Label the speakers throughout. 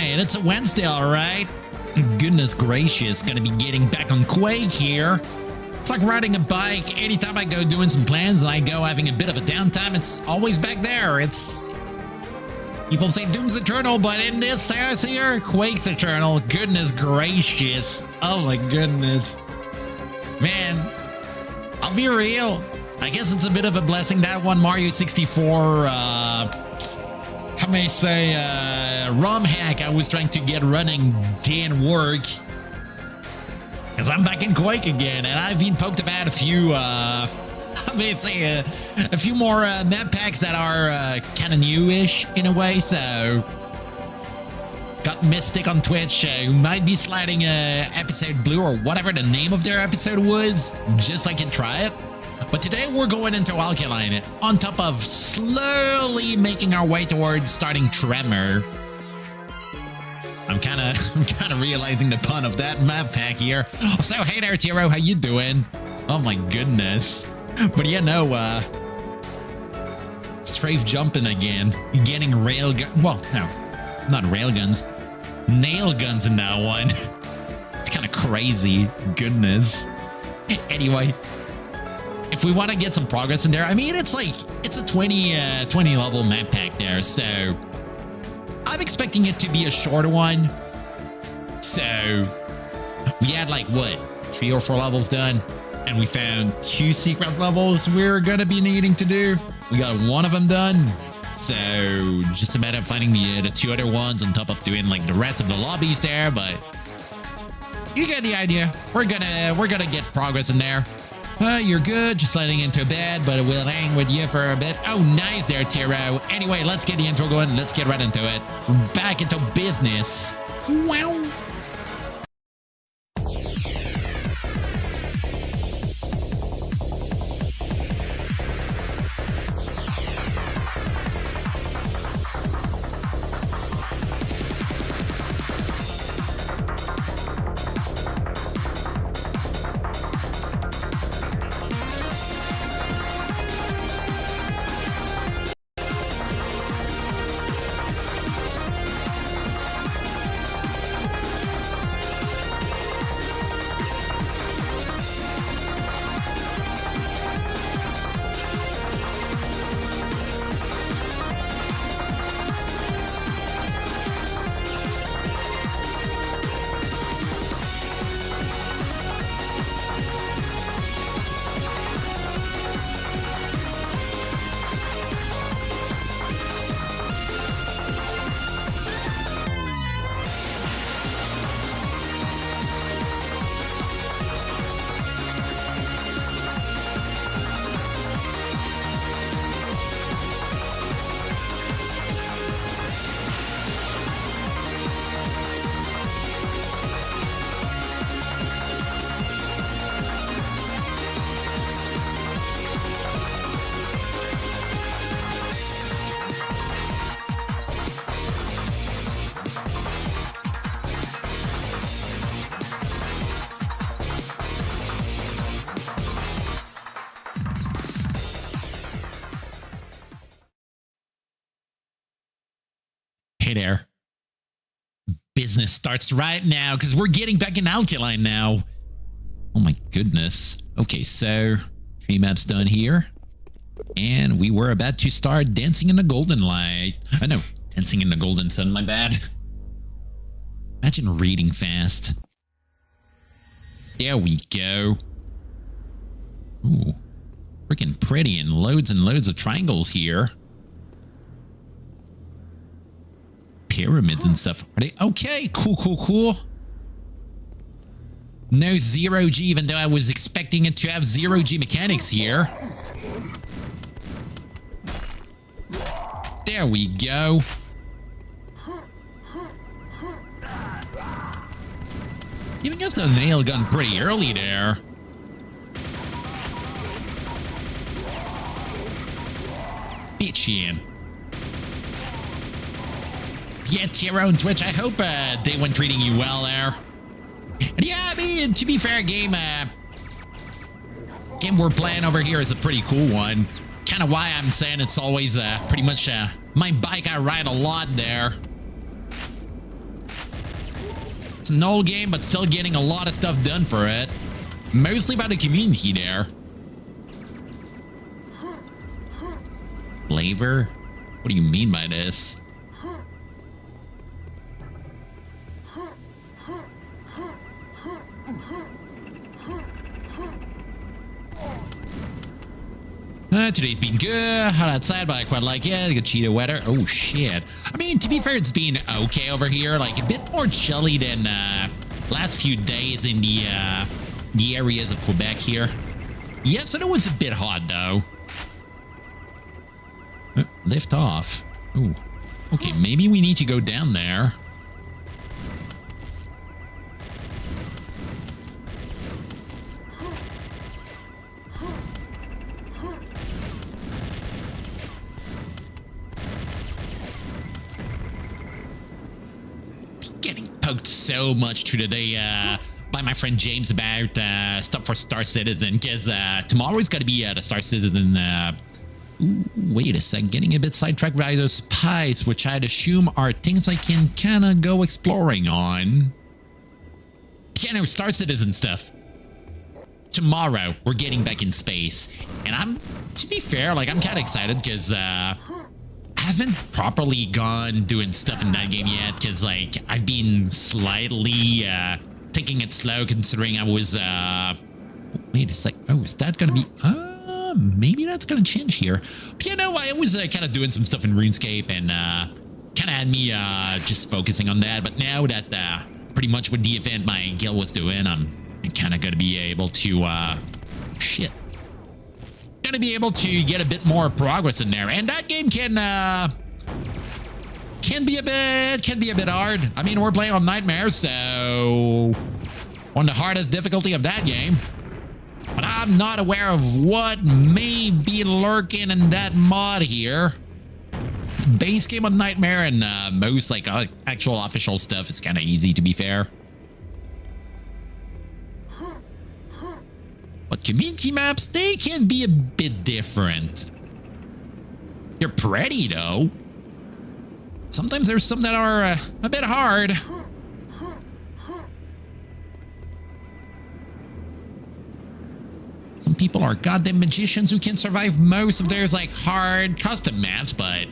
Speaker 1: right, it's a Wednesday, all right. Goodness gracious, gonna be getting back on Quake here. It's like riding a bike. Anytime I go doing some plans and I go having a bit of a downtime, it's always back there. It's... People say Doom's eternal, but in this house here, Quake's eternal. Goodness gracious. Oh my goodness. Man, I'll be real. I guess it's a bit of a blessing that one Mario 64, how may I say, ROM hack I was trying to get running didn't work. Because I'm back in Quake again, and I've been poked about a few, I may say, a few more map packs that are kind of newish in a way, so... Got Mystic on Twitch, who might be sliding episode blue or whatever the name of their episode was, just so I can try it. But today we're going into Alkaline, on top of slowly making our way towards starting Tremor. I'm kind of realizing the pun of that map pack here. So hey there, Tiro, how you doing? Oh my goodness. But yeah, no, strafe jumping again, getting railgun. Well, no, not railguns, nail guns in that one. It's kind of crazy. Goodness. Anyway. If we want to get some progress in there, I mean, it's like, it's a 20 level map pack there. So I'm expecting it to be a shorter one. So we had like what, 3 or 4 levels done, and we found 2 secret levels we're going to be needing to do. We got 1 of them done. So just a matter of finding the 2 other ones on top of doing like the rest of the lobbies there. But you get the idea. We're gonna get progress in there. You're good, just sliding into bed, but we'll hang with you for a bit. Oh, nice there, Tiro. Anyway, let's get the intro going. Let's get right into it. Back into business. Wow. Hey there. Business starts right now because we're getting back in Alkaline now. Oh my goodness. Okay, so 3 maps done here. And we were about to start dancing in the golden light. I know, dancing in the golden sun, my bad. Imagine reading fast. There we go. Ooh, freaking pretty, and loads of triangles here. Pyramids and stuff. Are they okay? Cool. No 0G, even though I was expecting it to have 0G mechanics here. There we go. Giving us a nail gun pretty early there. Bitchy in. Yeah, Tiro and Twitch, I hope they went treating you well there. And yeah, I mean, to be fair, game we're playing over here is a pretty cool one. Kind of why I'm saying it's always pretty much my bike I ride a lot there. It's an old game, but still getting a lot of stuff done for it. Mostly by the community there. Flavor? What do you mean by this? Today's been good. Hot outside, but I quite like it. Good cheetah weather. Oh, shit. I mean, to be fair, it's been okay over here. Like, a bit more chilly than last few days in the areas of Quebec here. Yes, and it was a bit hot, though. Lift off. Ooh. Okay, maybe we need to go down there. Getting poked so much through the day by my friend James about stuff for Star Citizen, because tomorrow's got to be the Star Citizen. Ooh, wait a sec, getting a bit sidetracked by those spies, which I'd assume are things I can kind of go exploring on. Yeah, no, Star Citizen stuff. Tomorrow, we're getting back in space. And to be fair, like, I'm kind of excited because I haven't properly gone doing stuff in that game yet, because, like, I've been slightly taking it slow, considering I was, wait a sec. Oh, is that going to be, maybe that's going to change here. But, you know, I was kind of doing some stuff in RuneScape and kind of had me just focusing on that. But now that pretty much with the event my guild was doing, I'm kind of going to be able to, going to be able to get a bit more progress in there. And that game can be a bit hard. I mean, we're playing on Nightmare, so on the hardest difficulty of that game. But I'm not aware of what may be lurking in that mod here. Base game on Nightmare and most like actual official stuff is kind of easy, to be fair. But community maps, they can be a bit different. They're pretty, though. Sometimes there's some that are a bit hard. Some people are goddamn magicians who can survive most of their, like, hard custom maps, but I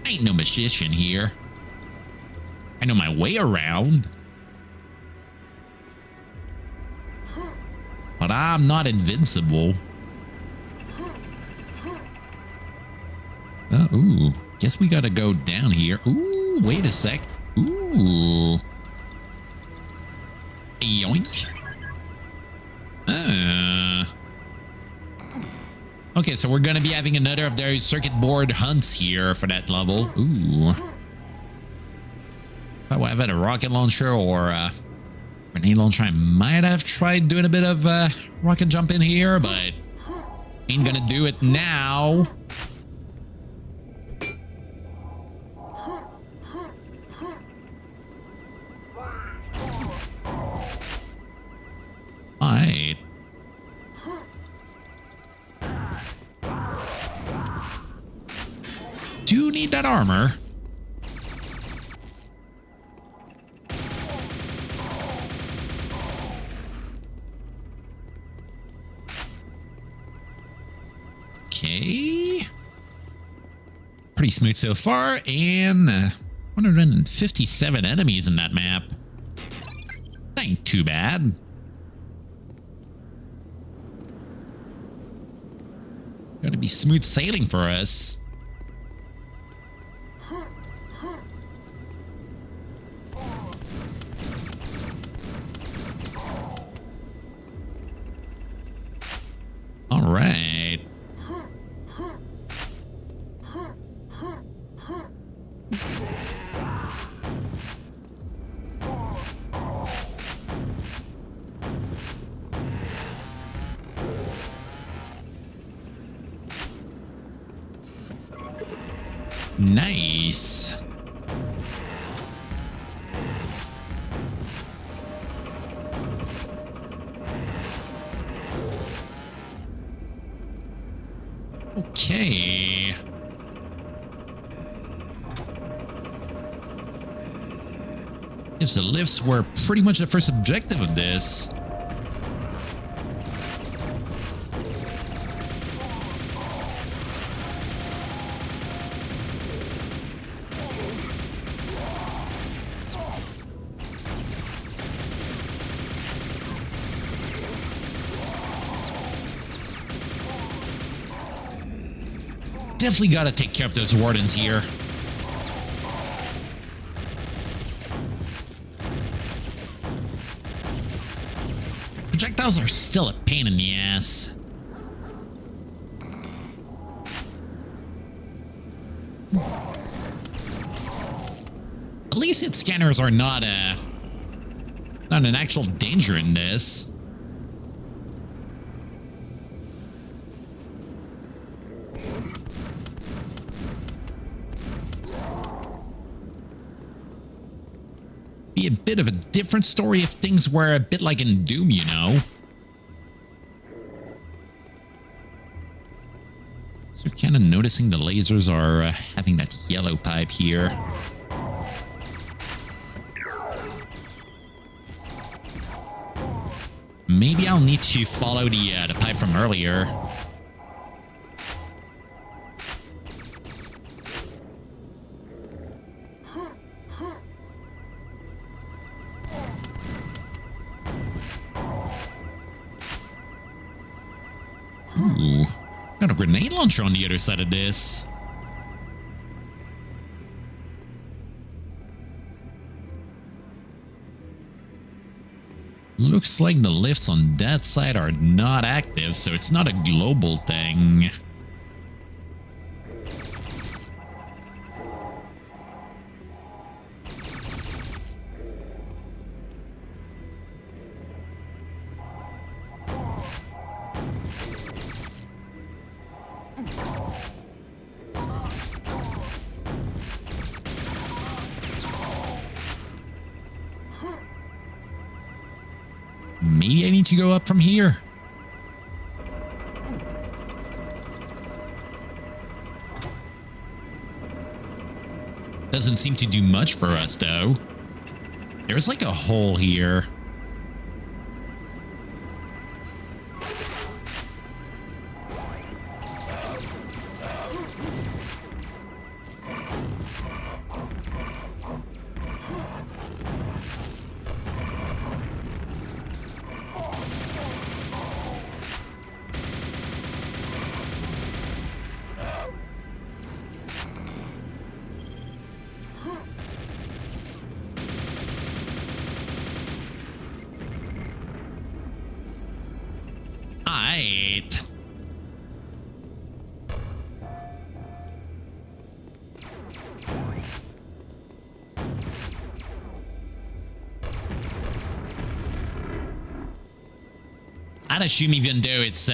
Speaker 1: ain't no magician here. I know my way around. But I'm not invincible. Ooh. Guess we gotta go down here. Ooh, wait a sec. Ooh. Yoink. Okay, so we're gonna be having another of those circuit board hunts here for that level. Ooh. If I have had a rocket launcher or grenade launcher, I might have tried doing a bit of rocket jump in here, but ain't gonna do it now. Alright. Do need that armor. Okay. Pretty smooth so far, and 157 enemies in that map. That ain't too bad. Gonna be smooth sailing for us. All right. Nice. Okay. Yes, the lifts were pretty much the first objective of this. Definitely gotta take care of those wardens here. Projectiles are still a pain in the ass. At least its scanners are not an actual danger in this. Be a bit of a different story if things were a bit like in Doom, you know. So kind of noticing the lasers are having that yellow pipe here. Maybe I'll need to follow the pipe from earlier. Ooh, got a grenade launcher on the other side of this. Looks like the lifts on that side are not active, so it's not a global thing. Maybe I need to go up from here. Doesn't seem to do much for us, though. There's like a hole here. I'd assume even though it's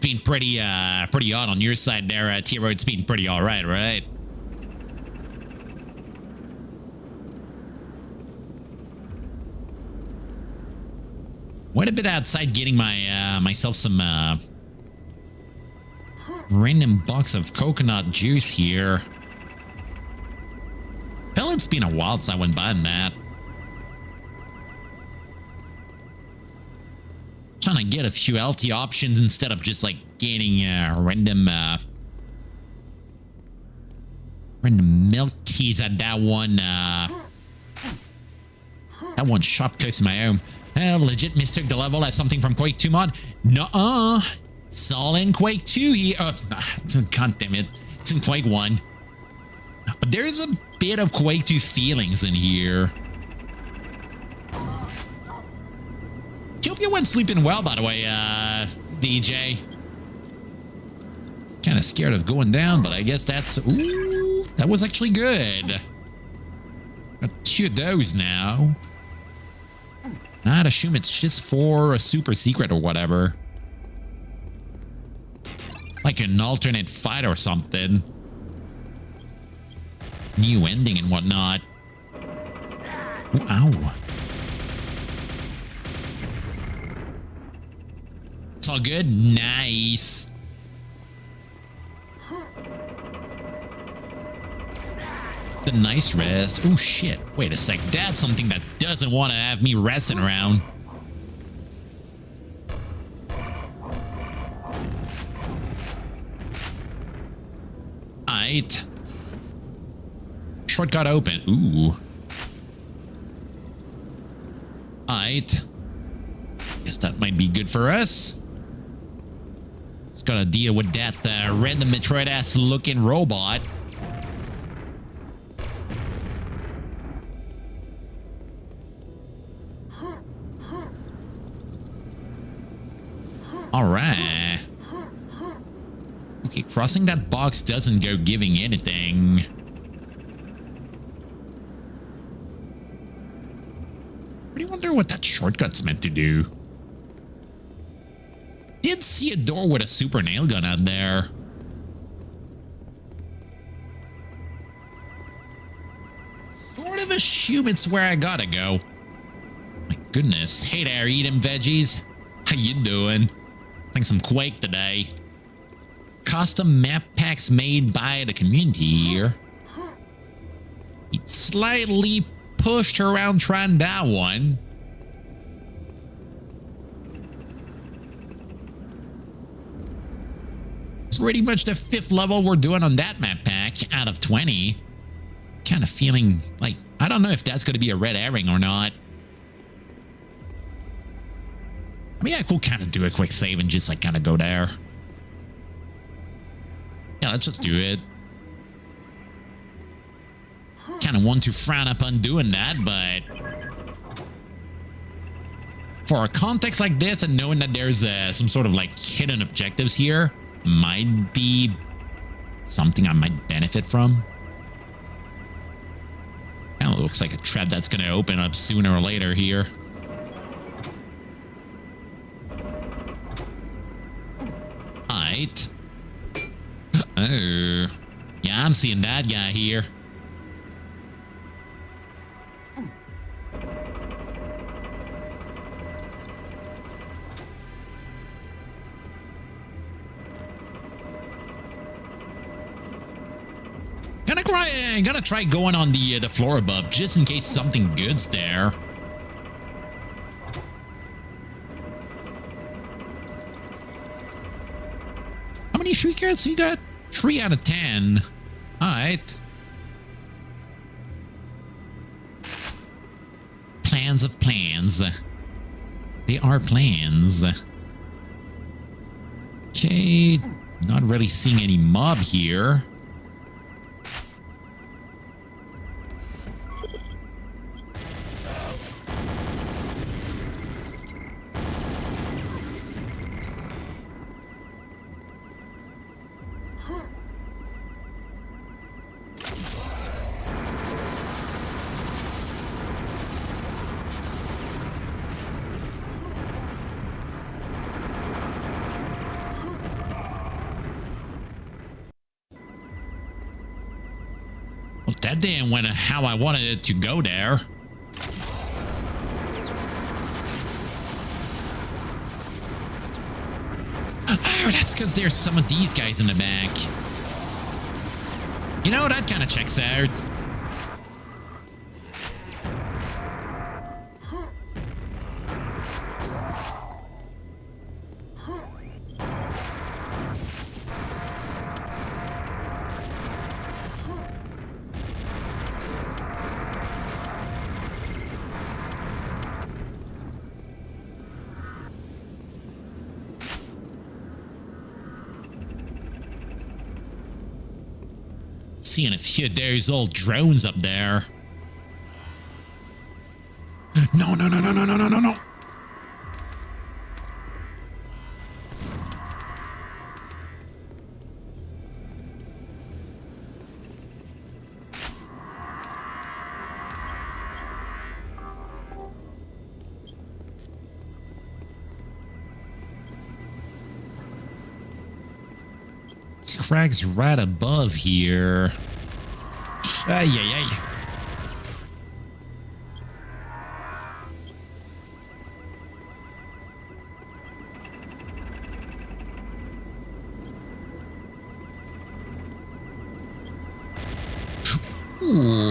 Speaker 1: been pretty odd on your side there, T-Road, it's been pretty all right, right? Went a bit outside getting my myself some random box of coconut juice here. Felt it's been a while since I went buying that. Trying to get a few healthy options instead of just like getting random milk teas at that one shop close to my home. Legit mistook the level as something from Quake 2 mod. Nuh-uh. It's all in Quake 2 here. God damn it. It's in Quake 1. But there's a bit of Quake 2 feelings in here. Hope you went sleeping well, by the way, DJ. Kind of scared of going down, but I guess that's... Ooh, that was actually good. Got 2 of those now. I'd assume it's just for a super secret or whatever. Like an alternate fight or something. New ending and whatnot. Ooh, ow. It's all good? the nice rest. Oh shit, wait a sec. That's something that doesn't want to have me resting around. Alright. Shortcut open. Ooh. Alright. Guess that might be good for us. Just gotta deal with that random Metroid-ass looking robot. Alright. Okay, crossing that box doesn't go giving anything. I wonder what that shortcut's meant to do. Did see a door with a super nail gun out there. Sort of assume it's where I gotta go. My goodness. Hey there, eating veggies. How you doing? Playing some Quake today. Custom map packs made by the community here. He slightly pushed her around trying that one. Pretty much the 5th level we're doing on that map pack out of 20. Kind of feeling like, I don't know if that's going to be a red herring or not. I mean, I could kind of do a quick save and just like kind of go there. Yeah, let's just do it. Kind of want to frown upon doing that, but for a context like this and knowing that there's some sort of like hidden objectives here might be something I might benefit from. Kind of looks like a trap that's going to open up sooner or later here. Alright. Oh. Yeah, I'm seeing that guy here. Gonna try going on the floor above just in case something good's there. How many shriekers you got? 3 out of 10. Alright. Plans of plans. They are plans. Okay. Not really seeing any mob here. Well, that didn't went how I wanted it to go there. Oh, that's because there's some of these guys in the back. You know, that kind of checks out. Seeing a few of those old drones up there. No, no, no, no, no, no, no, no, no. Crag's right above here. Ay, ay, ay. Ooh.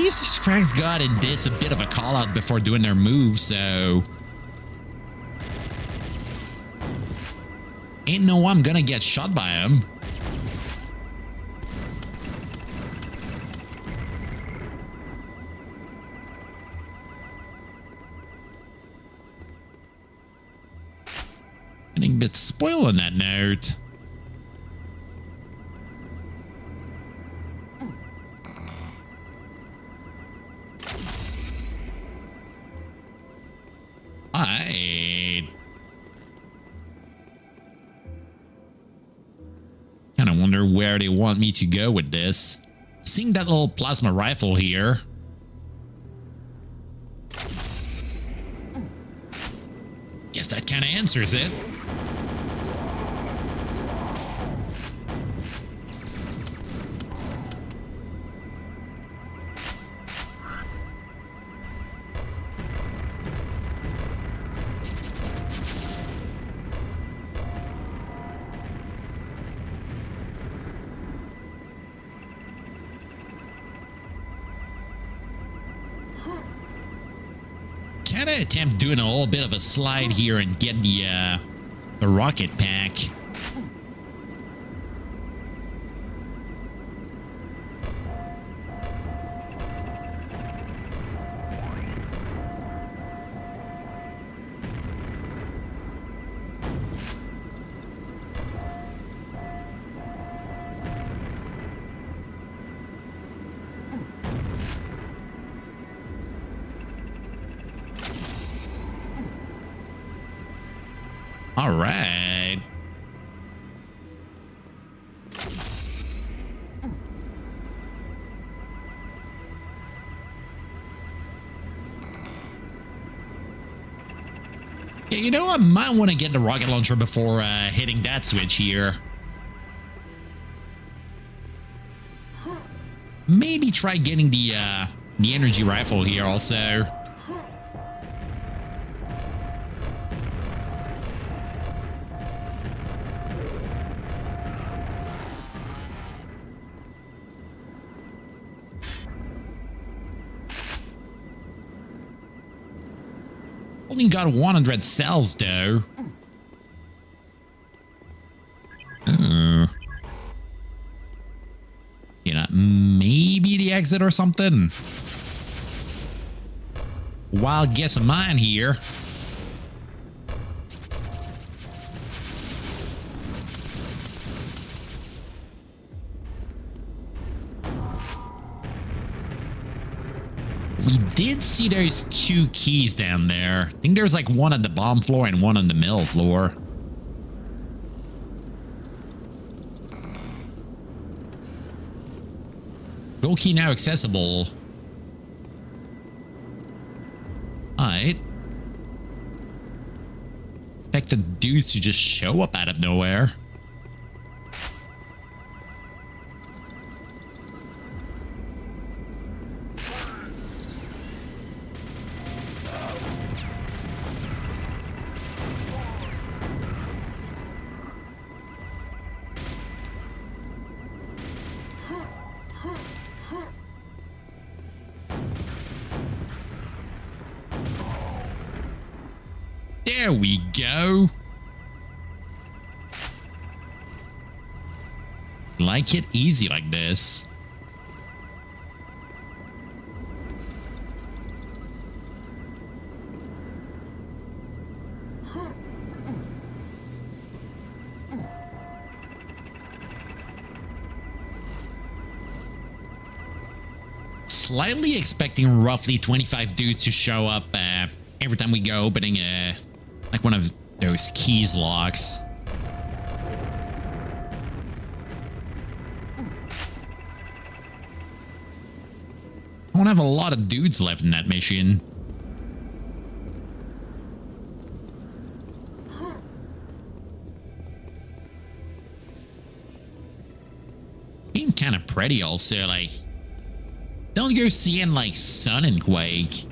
Speaker 1: believe these cracks got in this a bit of a call out before doing their move, so ain't no I'm gonna get shot by him. Getting a bit spoiled on that note. Kind of wonder where they want me to go with this. Seeing that little plasma rifle here. Guess that kind of answers it. Kind of attempt doing a little bit of a slide here and get the rocket pack. All right. Yeah, you know, I might want to get the rocket launcher before hitting that switch here. Maybe try getting the energy rifle here also. Only got 100 cells though. You know, maybe the exit or something. Wild guess of mine here. We did see those two keys down there. I think there's like one on the bottom floor and one on the middle floor. Gold key now accessible. Alright. Expect the dudes to just show up out of nowhere. There we go. Like it easy like this. Slightly expecting roughly 25 dudes to show up every time we go opening like one of those keys locks. I don't have a lot of dudes left in that mission. It's being kind of pretty also, like, don't go seeing like sun and Quake.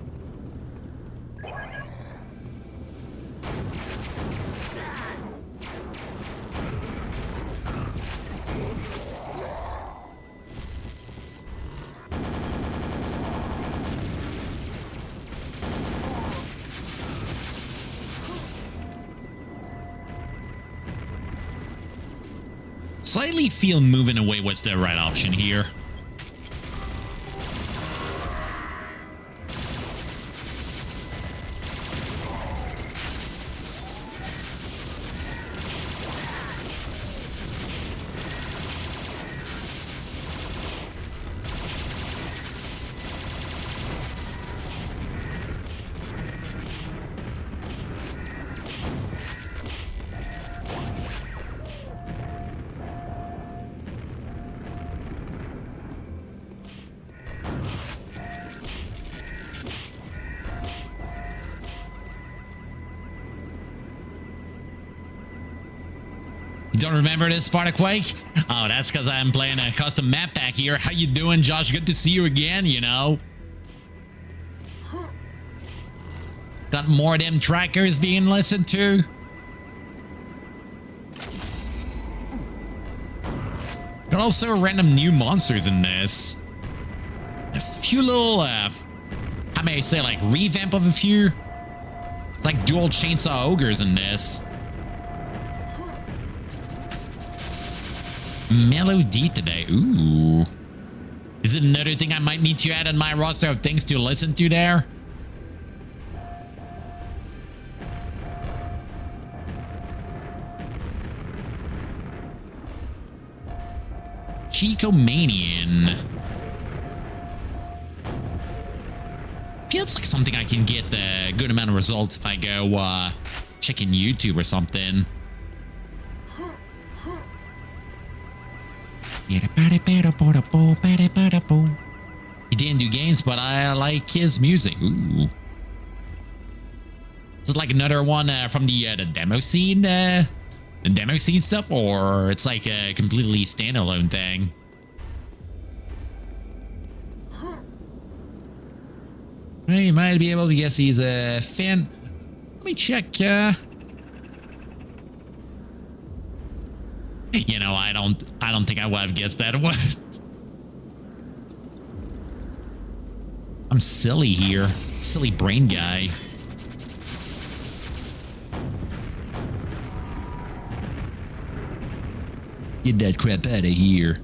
Speaker 1: Slightly feel moving away was the right option here. Don't remember this part of Quake? Oh, that's because I'm playing a custom map pack here. How you doing, Josh? Good to see you again, you know. Got more of them trackers being listened to. Got also random new monsters in this. A few little, how may I say, like revamp of a few. It's like dual chainsaw ogres in this. Melody today. Ooh. Is it another thing I might need to add on my roster of things to listen to there? Chicomanian. Feels like something I can get a good amount of results if I go checking YouTube or something. He didn't do games, but I like his music. Ooh. Is it like another one from the demo scene? The demo scene stuff? Or it's like a completely standalone thing? Well, you might be able to guess he's a fan. Let me check. You know, I don't think I would have guessed that one. I'm silly here. Silly brain guy. Get that crap out of here.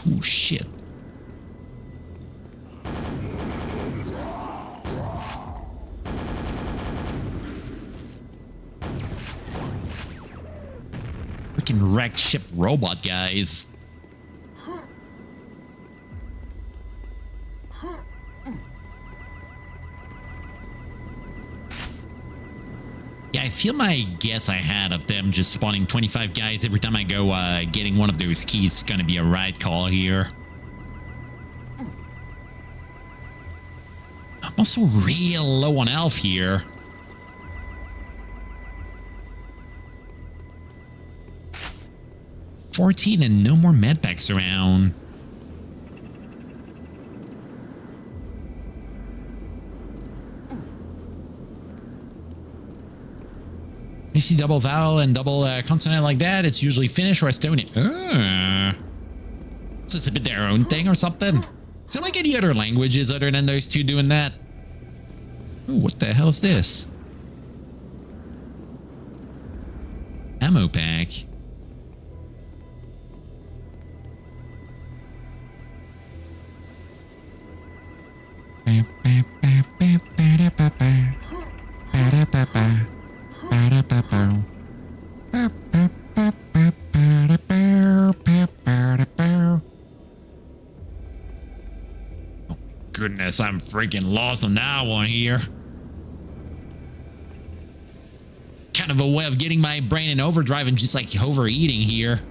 Speaker 1: Oh, shit. Freaking wrecked ship robot guys. Yeah, I feel my guess I had of them just spawning 25 guys every time I go getting one of those keys is gonna be a right call here. I'm also real low on health here. $14 and no more medpacks around. You see double vowel and double consonant like that, it's usually Finnish or Estonian. So it's a bit their own thing or something. Is it like any other languages other than those two doing that? Ooh, what the hell is this? Ammo pack. Goodness, I'm freaking lost on that one here. Kind of a way of getting my brain in overdrive and just like overeating here.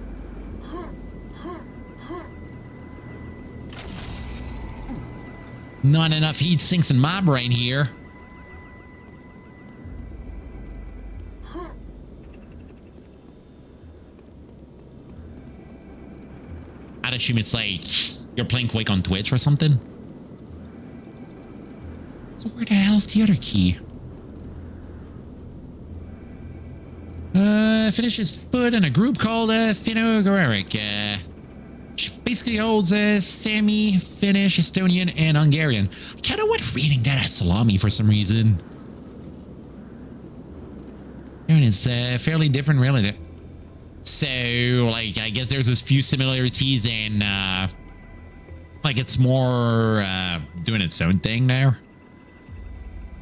Speaker 1: Not enough heat sinks in my brain here. I'd assume it's like you're playing Quake on Twitch or something. So where the hell's the other key? Finnish is put in a group called Finno-Ugaric. Which basically holds Sami, Finnish, Estonian, and Hungarian. I kind of went reading that as salami for some reason. pattern is fairly different, really. So, like, I guess there's a few similarities and, like, it's more doing its own thing there.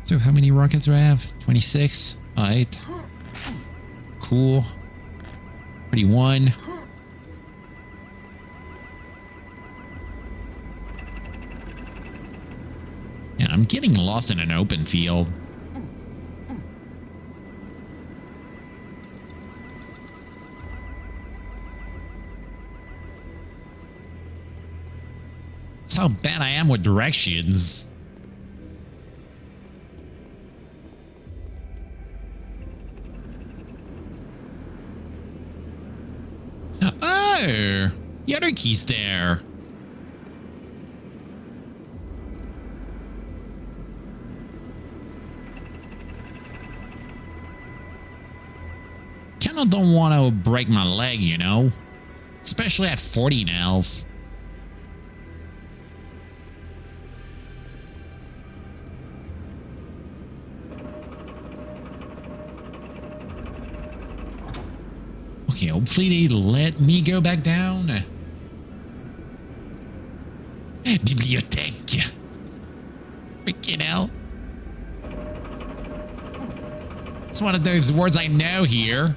Speaker 1: So, how many rockets do I have? 26. All right. Cool. 31. Yeah, I'm getting lost in an open field. That's how bad I am with directions. Oh, the other key's there. Kinda don't want to break my leg, you know? Especially at 40 now. Okay, hopefully they let me go back down. Bibliothèque. Freaking hell. It's one of those words I know here.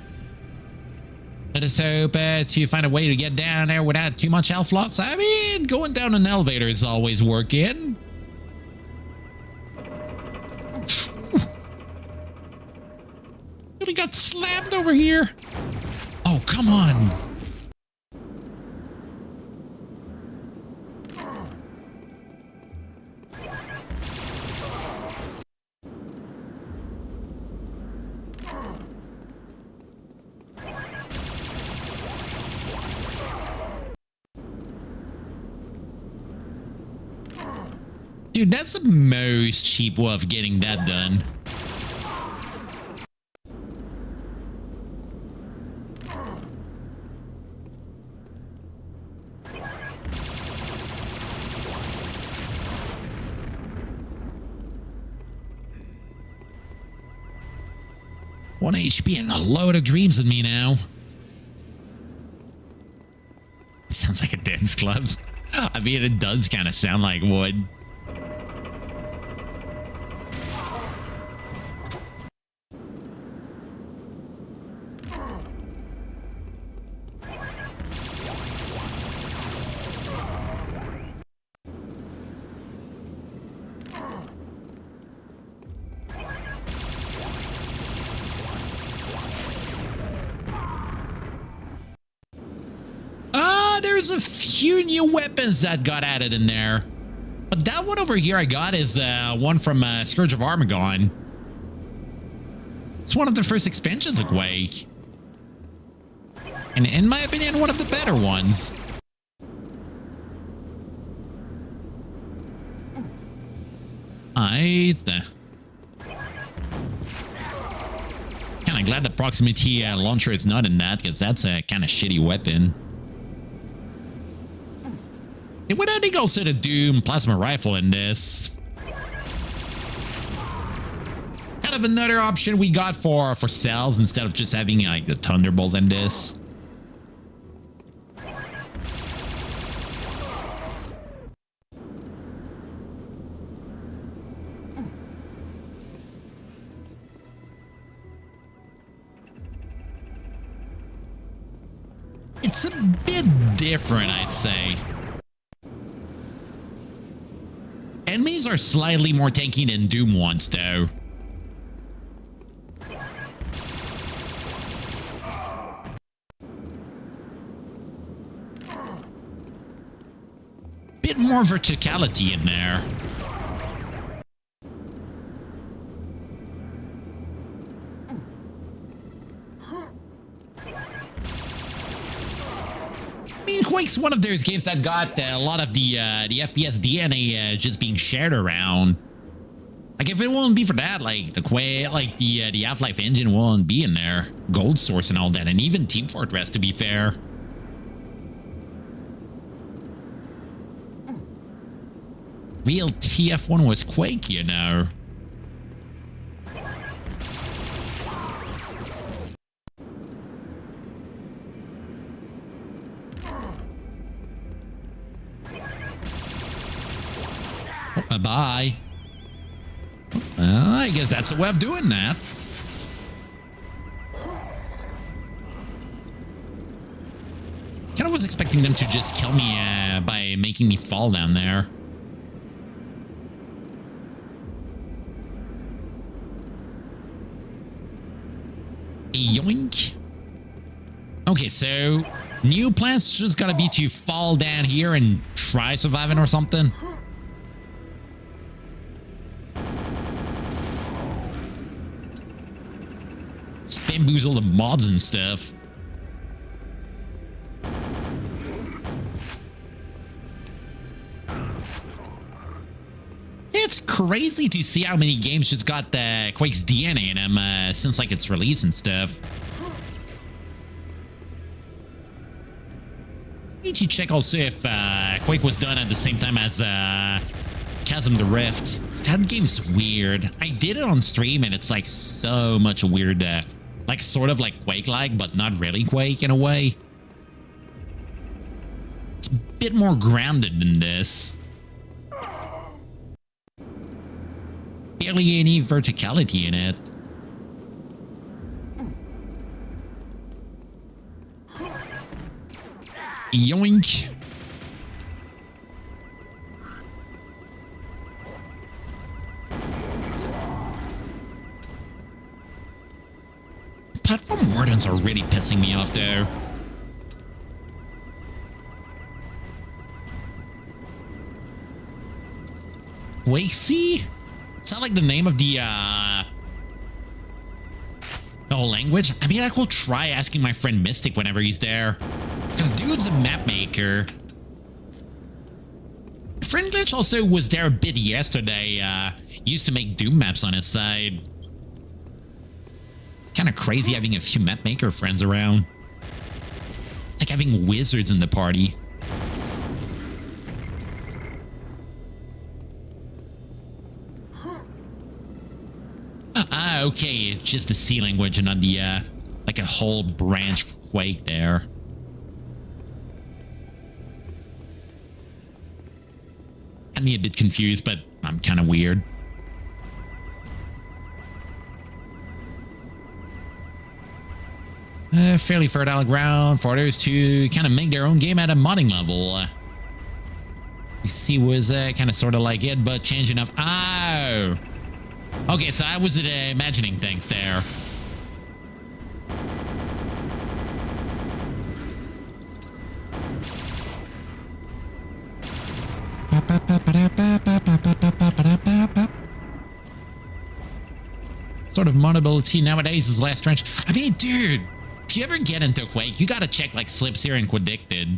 Speaker 1: Let us hope to find a way to get down there without too much health loss. I mean, going down an elevator is always working. Really got slammed over here. Oh, come on. Dude, that's the most cheap way of getting that done. One HP and a load of dreams in me now. It sounds like a dance club. I mean, it does kind of sound like one. There's a few new weapons that got added in there. But that one over here I got is one from Scourge of Armagon. It's one of the first expansions of Quake. And in my opinion, one of the better ones. Kind of glad the proximity launcher is not in that, because that's a kind of shitty weapon. It would adding also the Doom plasma rifle in this. Kind of another option we got for cells instead of just having like the Thunderbolts in this. It's a bit different, I'd say. Enemies are slightly more tanky than Doom ones, though. Bit more verticality in there. I mean, Quake's one of those games that got a lot of the FPS DNA just being shared around. Like, if it wouldn't be for that, like the Quake, like the Half-Life engine wouldn't be in there. Gold Source and all that, and even Team Fortress, to be fair. Real TF1 was Quake, you know. Oh, bye. I guess that's a way of doing that. Kind of was expecting them to just kill me by making me fall down there. Yoink. Okay, so new plans just gotta be to fall down here and try surviving or something. Just bamboozle the mobs and stuff. It's crazy to see how many games just got the Quake's DNA in them since like its release and stuff. Need to check also if Quake was done at the same time as Chasm the Rift. That game's weird. I did it on stream and it's like so much weird, like sort of like Quake-like, but not really Quake in a way. It's a bit more grounded than this. Barely any verticality in it. Yoink. Platform wardens are really pissing me off though. Quakesy? Is that like the name of the whole language? I mean, I will try asking my friend Mystic whenever he's there. Because dude's a map maker. Friend Glitch also was there a bit yesterday. He used to make Doom maps on his side. Kind of crazy having a few map maker friends around. It's like having wizards in the party. Okay, it's just the C language and not the, like a whole branch for Quake there. Had me a bit confused, but I'm kind of weird. Fairly fertile ground for others to kind of make their own game at a modding level. We see was kind of sort of like it, but changing up. Oh! Okay, so I was imagining things there. Sort of moddability nowadays is less strange. I mean, dude, if you ever get into Quake, you gotta check like Slips here and Quadicted.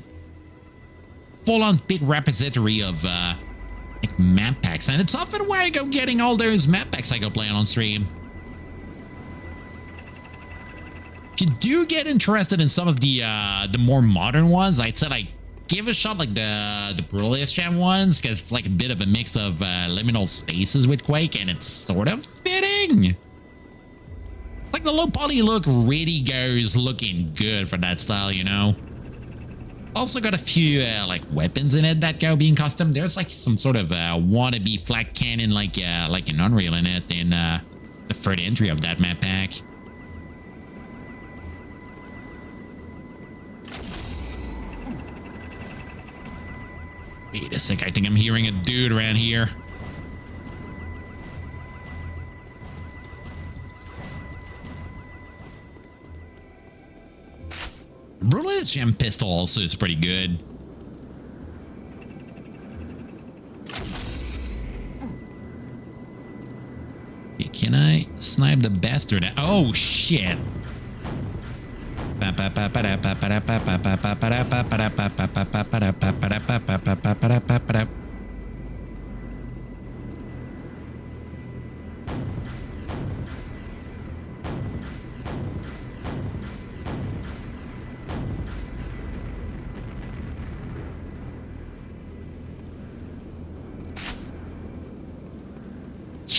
Speaker 1: Full-on big repository of like map packs, and it's often where I go getting all those map packs I go playing on stream. If you do get interested in some of the more modern ones, I'd say like give a shot like the Brutalist Jam ones, because it's like a bit of a mix of liminal spaces with Quake, and it's sort of fitting. Like the low poly look really goes looking good for that style, you know. Also got a few like weapons in it that go being custom. There's like some sort of wannabe flak cannon like an Unreal in it in the third entry of that map pack. Wait a sec, I think I'm hearing a dude around here. Brutalist Gem Pistol also is pretty good. Okay, can I snipe the bastard? Oh, shit.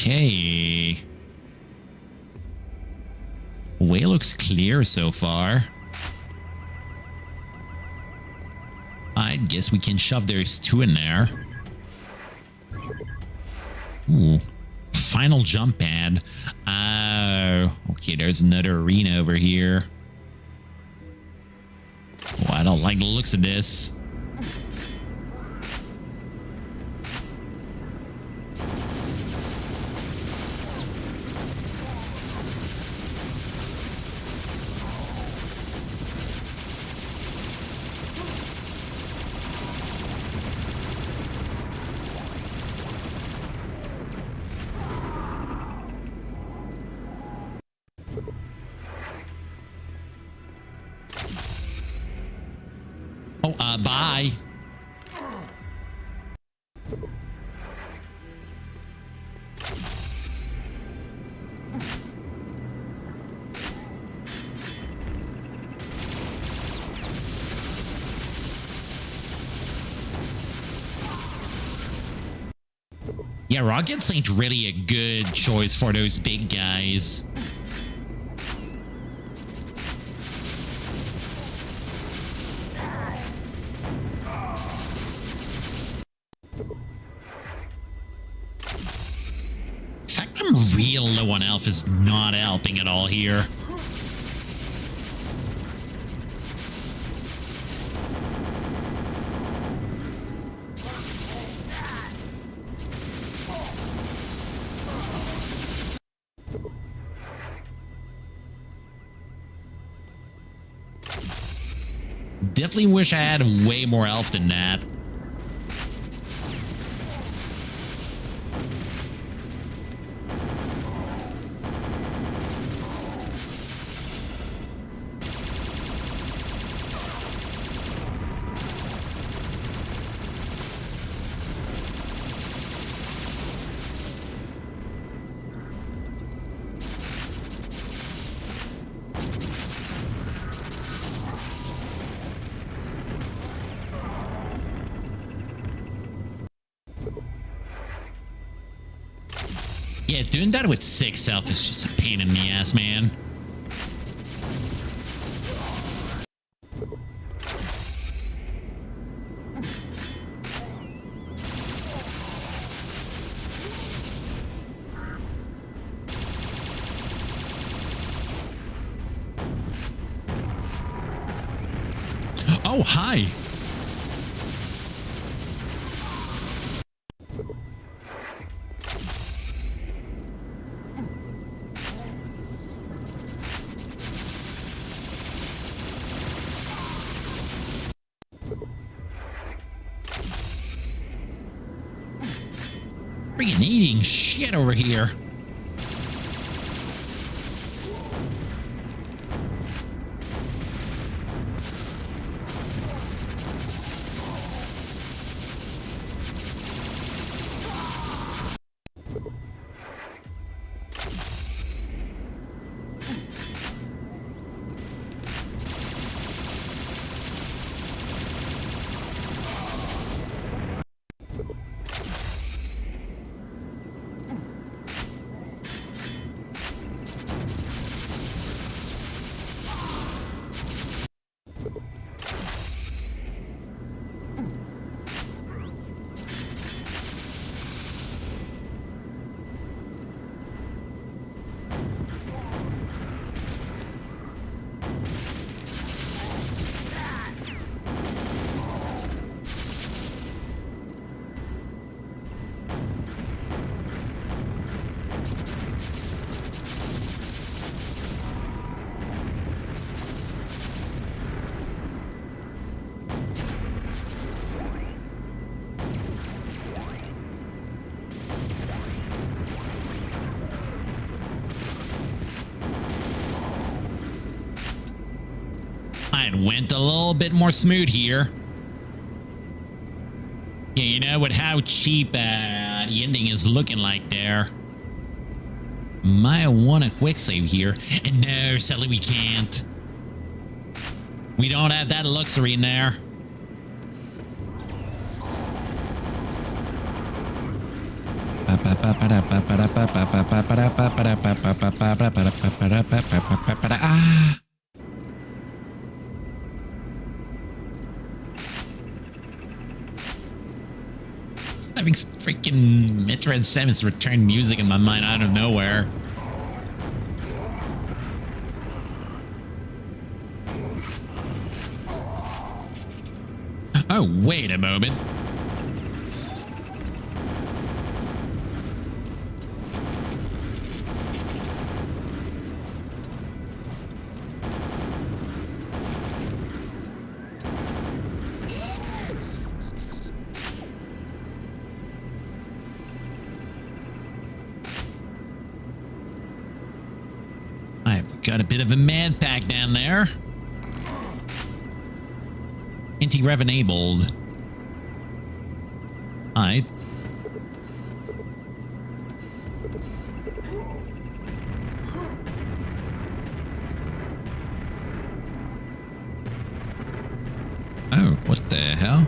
Speaker 1: Okay. Way looks clear so far. I guess we can shove those two in there. Ooh. Final jump pad. Oh, okay. There's another arena over here. Oh, I don't like the looks of this. Oh, bye. Yeah, rockets ain't really a good choice for those big guys. The fact I'm real low on health is not helping at all here. Definitely wish I had way more health than that. Yeah, doing that with 6 health is just a pain in the ass, man. Oh, hi. Freaking eating shit over here. It went a little bit more smooth here. Yeah, you know, with how cheap the ending is looking like there. Might want a quick save here. And no, sadly we can't. We don't have that luxury in there. Ah. Having some freaking Metroid Samus Return music in my mind out of nowhere. Oh, wait a moment. I've got a bit of a man pack down there. Anti-rev enabled. Alright. Oh, what the hell?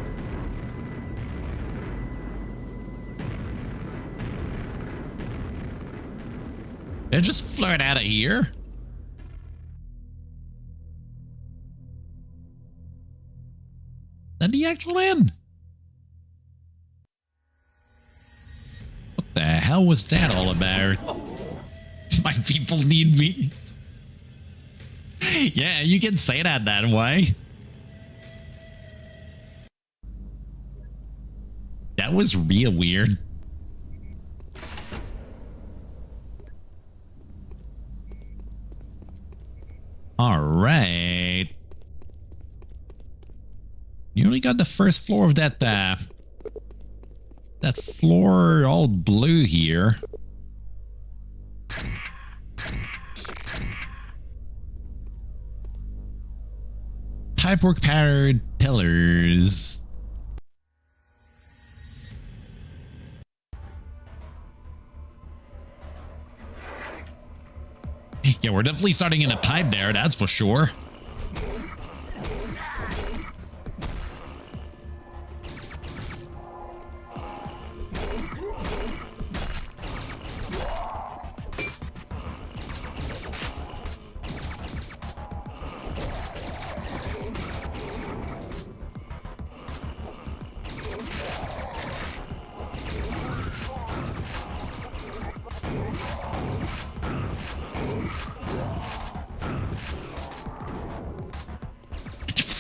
Speaker 1: Did I just flirt out of here? Is that the actual end? What the hell was that all about? My people need me. Yeah, you can say that way. That was real weird. All right. You only got the first floor of that floor all blue here. Pipework powered pillars. Yeah, we're definitely starting in a pipe there, that's for sure.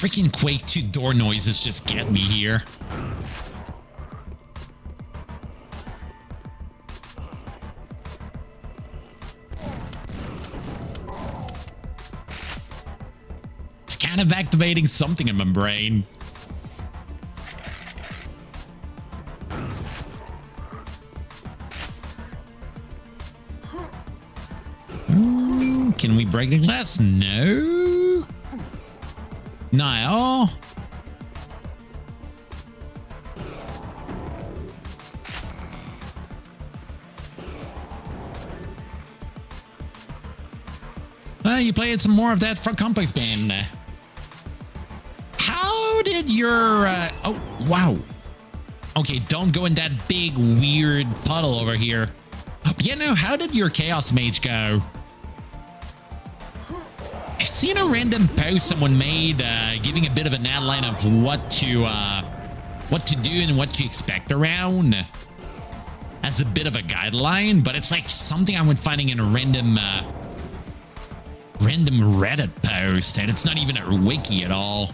Speaker 1: Freaking Quake 2 door noises just get me here. It's kind of activating something in my brain. Ooh, can we break the glass? No. No. You played some more of that for Complex Band. How did your... oh, wow. Okay, don't go in that big, weird puddle over here. You know, how did your Chaos Mage go? I've seen a random post someone made giving a bit of an outline of what to do and what to expect around as a bit of a guideline, but it's like something I went finding in a random Reddit post, and it's not even a wiki at all.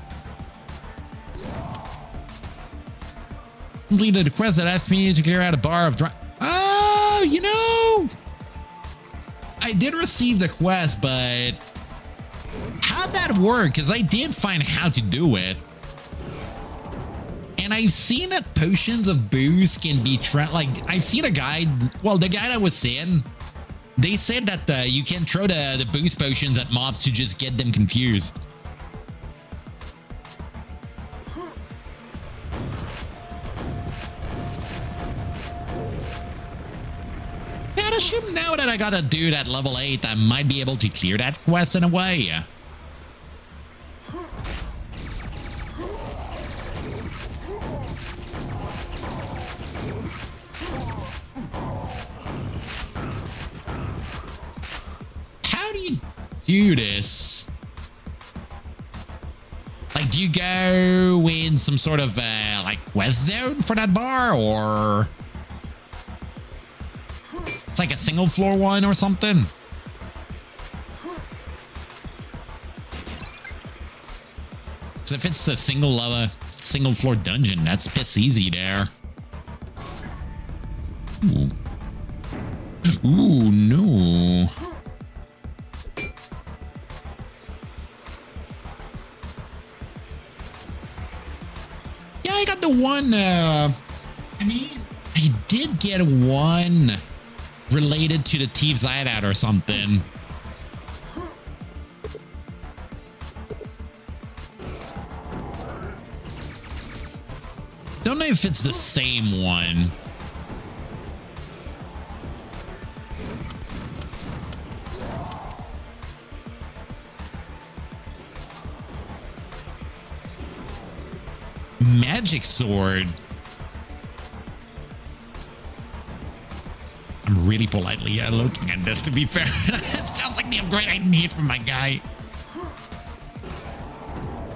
Speaker 1: Completed a quest that asked me to clear out a bar of dry. Oh, you know, I did receive the quest, but how'd that work? Because I did find how to do it. And I've seen that potions of booze can be like, I've seen a guide. Well, the guide I was seeing, they said that you can throw the boost potions at mobs to just get them confused. I'd assume now that I got a dude at level 8, I might be able to clear that quest in a way. How do you do this? Like, do Do you go in some sort of like quest zone for that bar, or it's like a single floor one or something? So if it's a single floor dungeon, that's piss easy there. Ooh. Ooh, no. Yeah, I got the one, I mean, I did get one related to the Thieves' Hideout or something. Don't know if it's the same one. Magic sword. I'm really politely looking at this, to be fair. It sounds like the upgrade I need from my guy.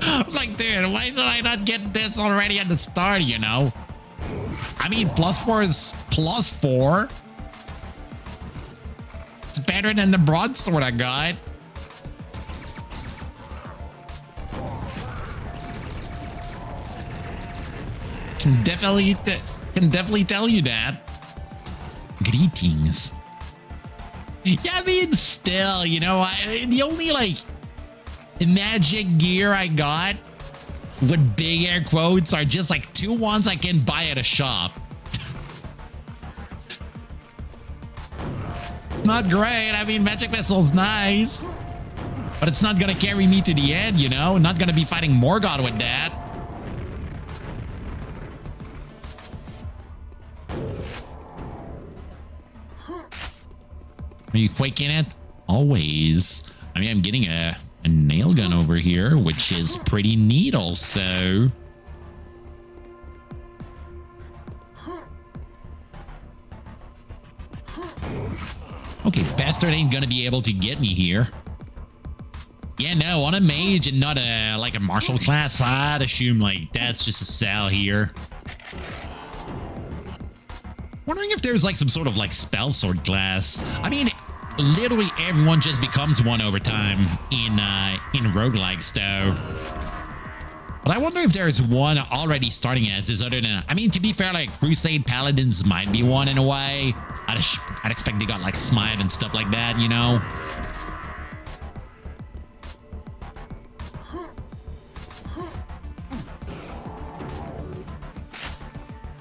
Speaker 1: I was like, dude, why did I not get this already at the start, you know? I mean, +4 is +4. It's better than the broadsword I got. Can definitely tell you that. Greetings. Yeah, I mean, still, you know, the only like magic gear I got with big air quotes are just like 2 ones I can buy at a shop. Not great. I mean, magic missile's nice, but it's not gonna carry me to the end, you know. Not gonna be fighting Morgoth with that. Are you quaking it? Always. I mean, I'm getting a nail gun over here, which is pretty neat also. Okay, bastard ain't gonna be able to get me here. Yeah, no, on a mage and not a like a martial class, I'd assume like that's just a cell here. Wondering if there's like some sort of like spell sword class. I mean, literally everyone just becomes one over time in roguelikes though. But I wonder if there's one already starting as this other than, I mean, to be fair, like Crusade Paladins might be one in a way. I'd expect they got like Smite and stuff like that, you know?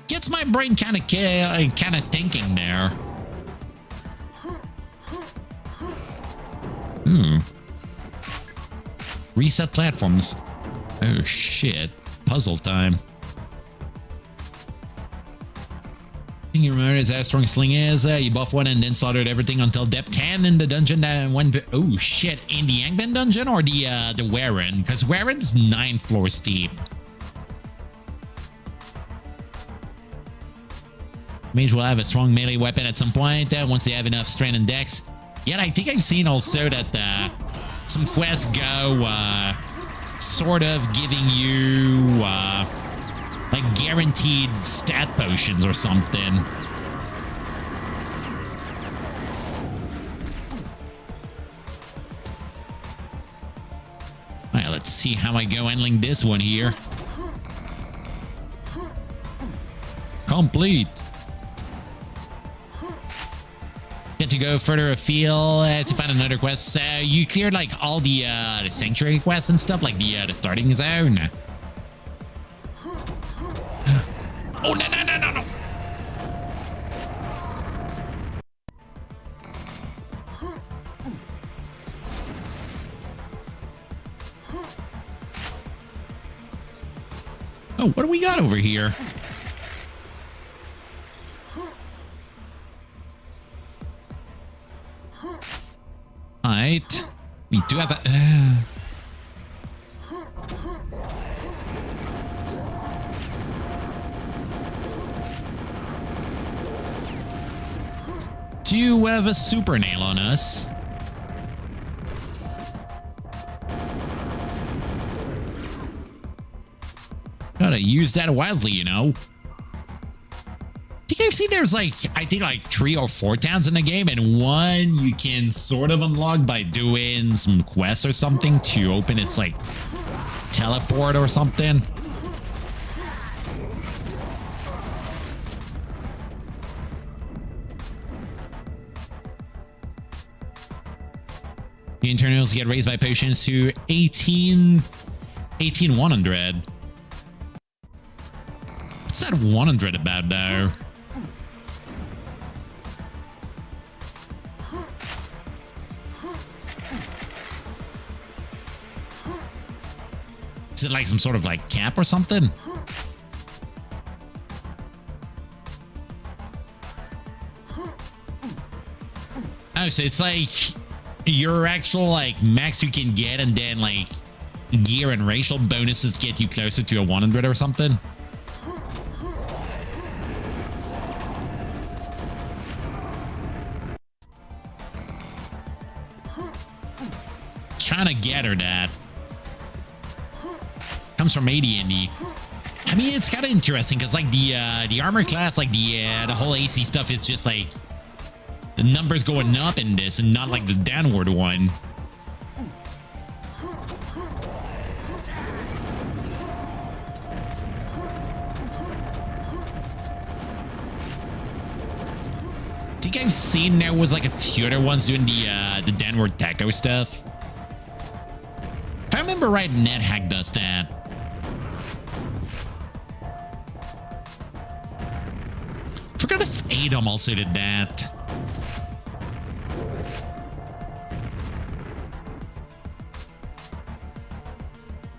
Speaker 1: Gets my brain kind of thinking there. Reset platforms. Oh shit. Puzzle time. Thing you remember is how strong Sling is. You buff one and then slaughtered everything until depth 10 in the dungeon. Oh shit. In the Angband dungeon or the Warren? Because Warren's 9 floors deep. Mage will have a strong melee weapon at some point once they have enough strength and dex. Yeah, I think I've seen also that some quests go sort of giving you like guaranteed stat potions or something. All right, let's see how I go handling this one here. Complete. Get to go further afield to find another quest. You cleared like all the sanctuary quests and stuff, like the starting zone. Oh no. Oh, what do we got over here? Alright. We do have a... Do you have a super nail on us? Gotta use that wisely, you know. I think I've seen there's like, I think like 3 or 4 towns in the game, and one you can sort of unlock by doing some quests or something to open its like teleport or something. The internals get raised by potions to 18,100. What's that 100 about though? Is it like some sort of like cap or something? Oh, so it's like your actual like max you can get, and then like gear and racial bonuses get you closer to a 100 or something. Trying to gather that. Comes from AD&D. I mean, it's kind of interesting because like the armor class, like the whole AC stuff is just like the numbers going up in this and not like the downward one. I think I've seen there was like a few other ones doing the downward taco stuff. If I remember right, NetHack does that. Forgot if Adam also did that.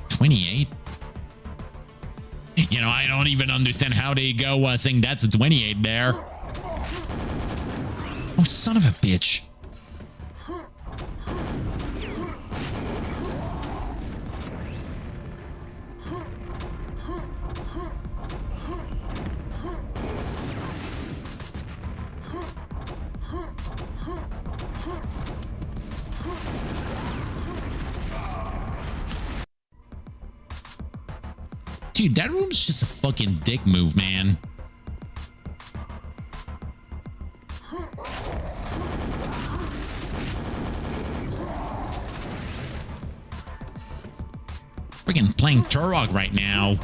Speaker 1: $28. You know, I don't even understand how they go saying that's a 28 there. Oh, son of a bitch. Dude, that room's just a fucking dick move, man. Freaking playing Turok right now.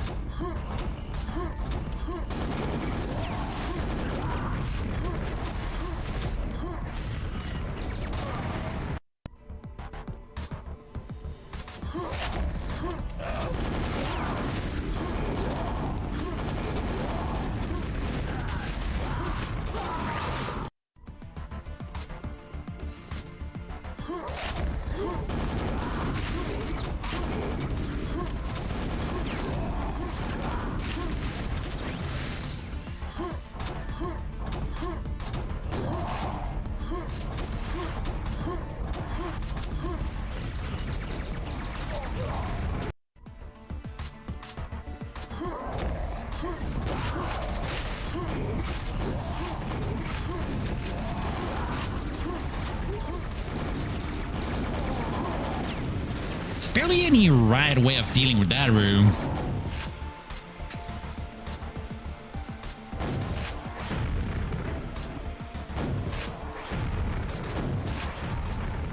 Speaker 1: There's barely any right way of dealing with that room.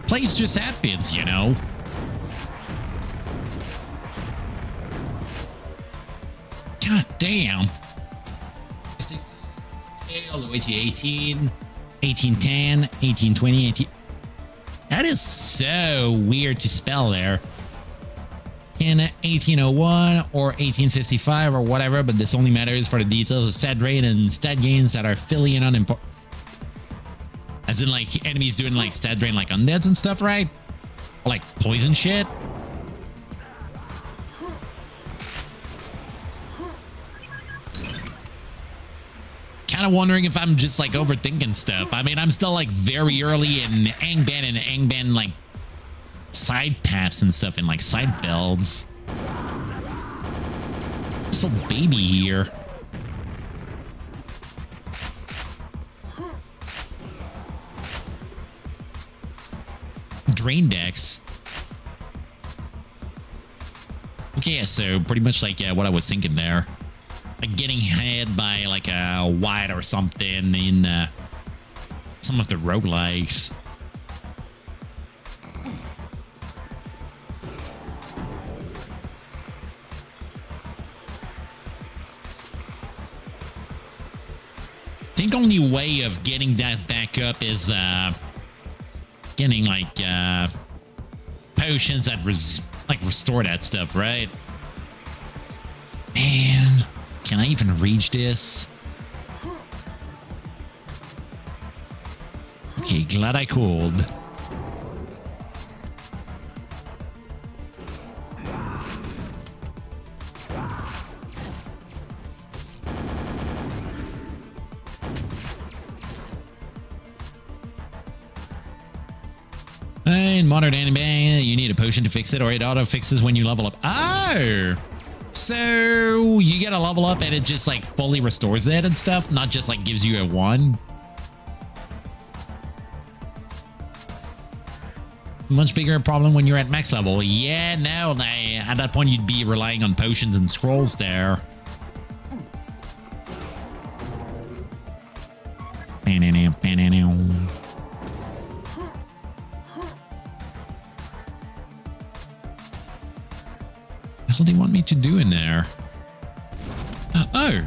Speaker 1: Place just happens, you know. God damn. All the way to 18, 1810, 1820, 18. That is so weird to spell there. In 1801 or 1855 or whatever, but this only matters for the details of stat rate and stat gains that are filling unimportant. As in, like, enemies doing, like, stat drain, like, undeads and stuff, right? Or, like, poison shit. Kind of wondering if I'm just, like, overthinking stuff. I mean, I'm still, like, very early in Angband and Angband, like, side paths and stuff and, like, side builds. Still baby here. Drain decks. Okay, so pretty much like what I was thinking there. Like getting hit by like a white or something in some of the roguelikes. I think only way of getting that back up is getting like potions that restore that stuff, right? Man, can I even reach this? Okay, glad I could. In modern anime, you need a potion to fix it, or it auto fixes when you level up. Oh, so you get a level up and it just like fully restores it and stuff, not just like gives you a 1. Much bigger problem when you're at max level. Yeah, no, at that point you'd be relying on potions and scrolls there. What do you want me to do in there? Oh.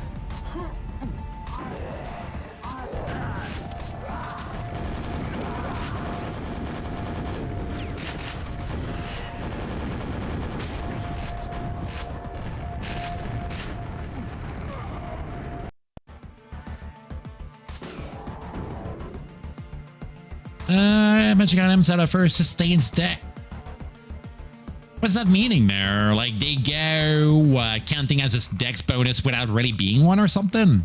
Speaker 1: Magic items out of first sustains deck. What's that meaning there? Like they go counting as a dex bonus without really being one or something?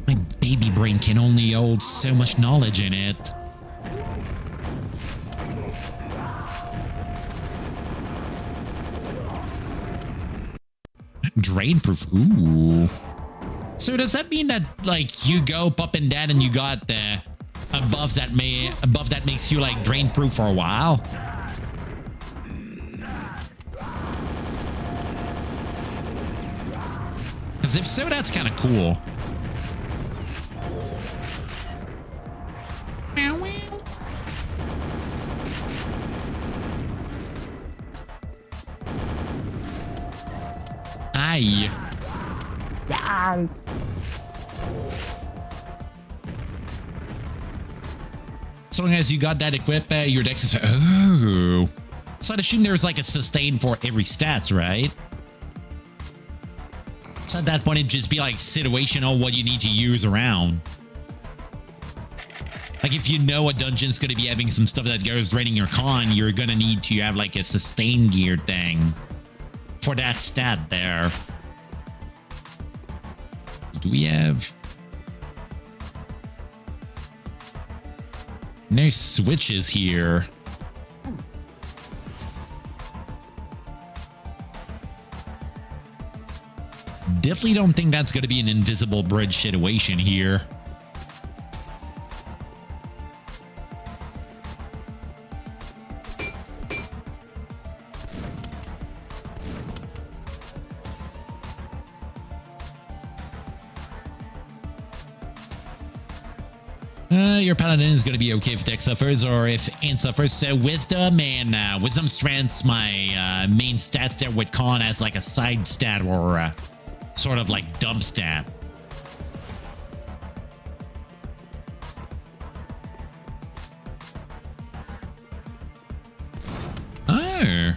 Speaker 1: My baby brain can only hold so much knowledge in it. Drain proof. Ooh. So does that mean that like you go up and down and you got the above that makes you like drain proof for a while? Because if so, that's kind of cool. Aye. So long as you got that equipped, your dex is... Oh. So I'd assume there's like a sustain for every stats, right? So at that point, it'd just be like situational what you need to use around. Like if you know a dungeon's going to be having some stuff that goes draining your con, you're going to need to have like a sustain gear thing for that stat there. Do we have... No switches here. Definitely don't think that's going to be an invisible bridge situation here. Your paladin is going to be okay if dex suffers or if int suffers. So wisdom and wisdom strength's my main stats there with con as like a side stat or sort of like dump stat. Oh.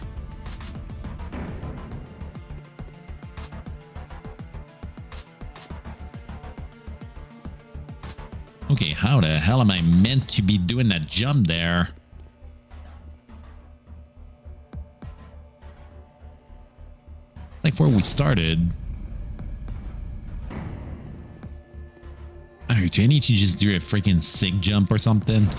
Speaker 1: Okay, how the hell am I meant to be doing that jump there? Like where we started. Oh, do I need to just do a freaking sig jump or something?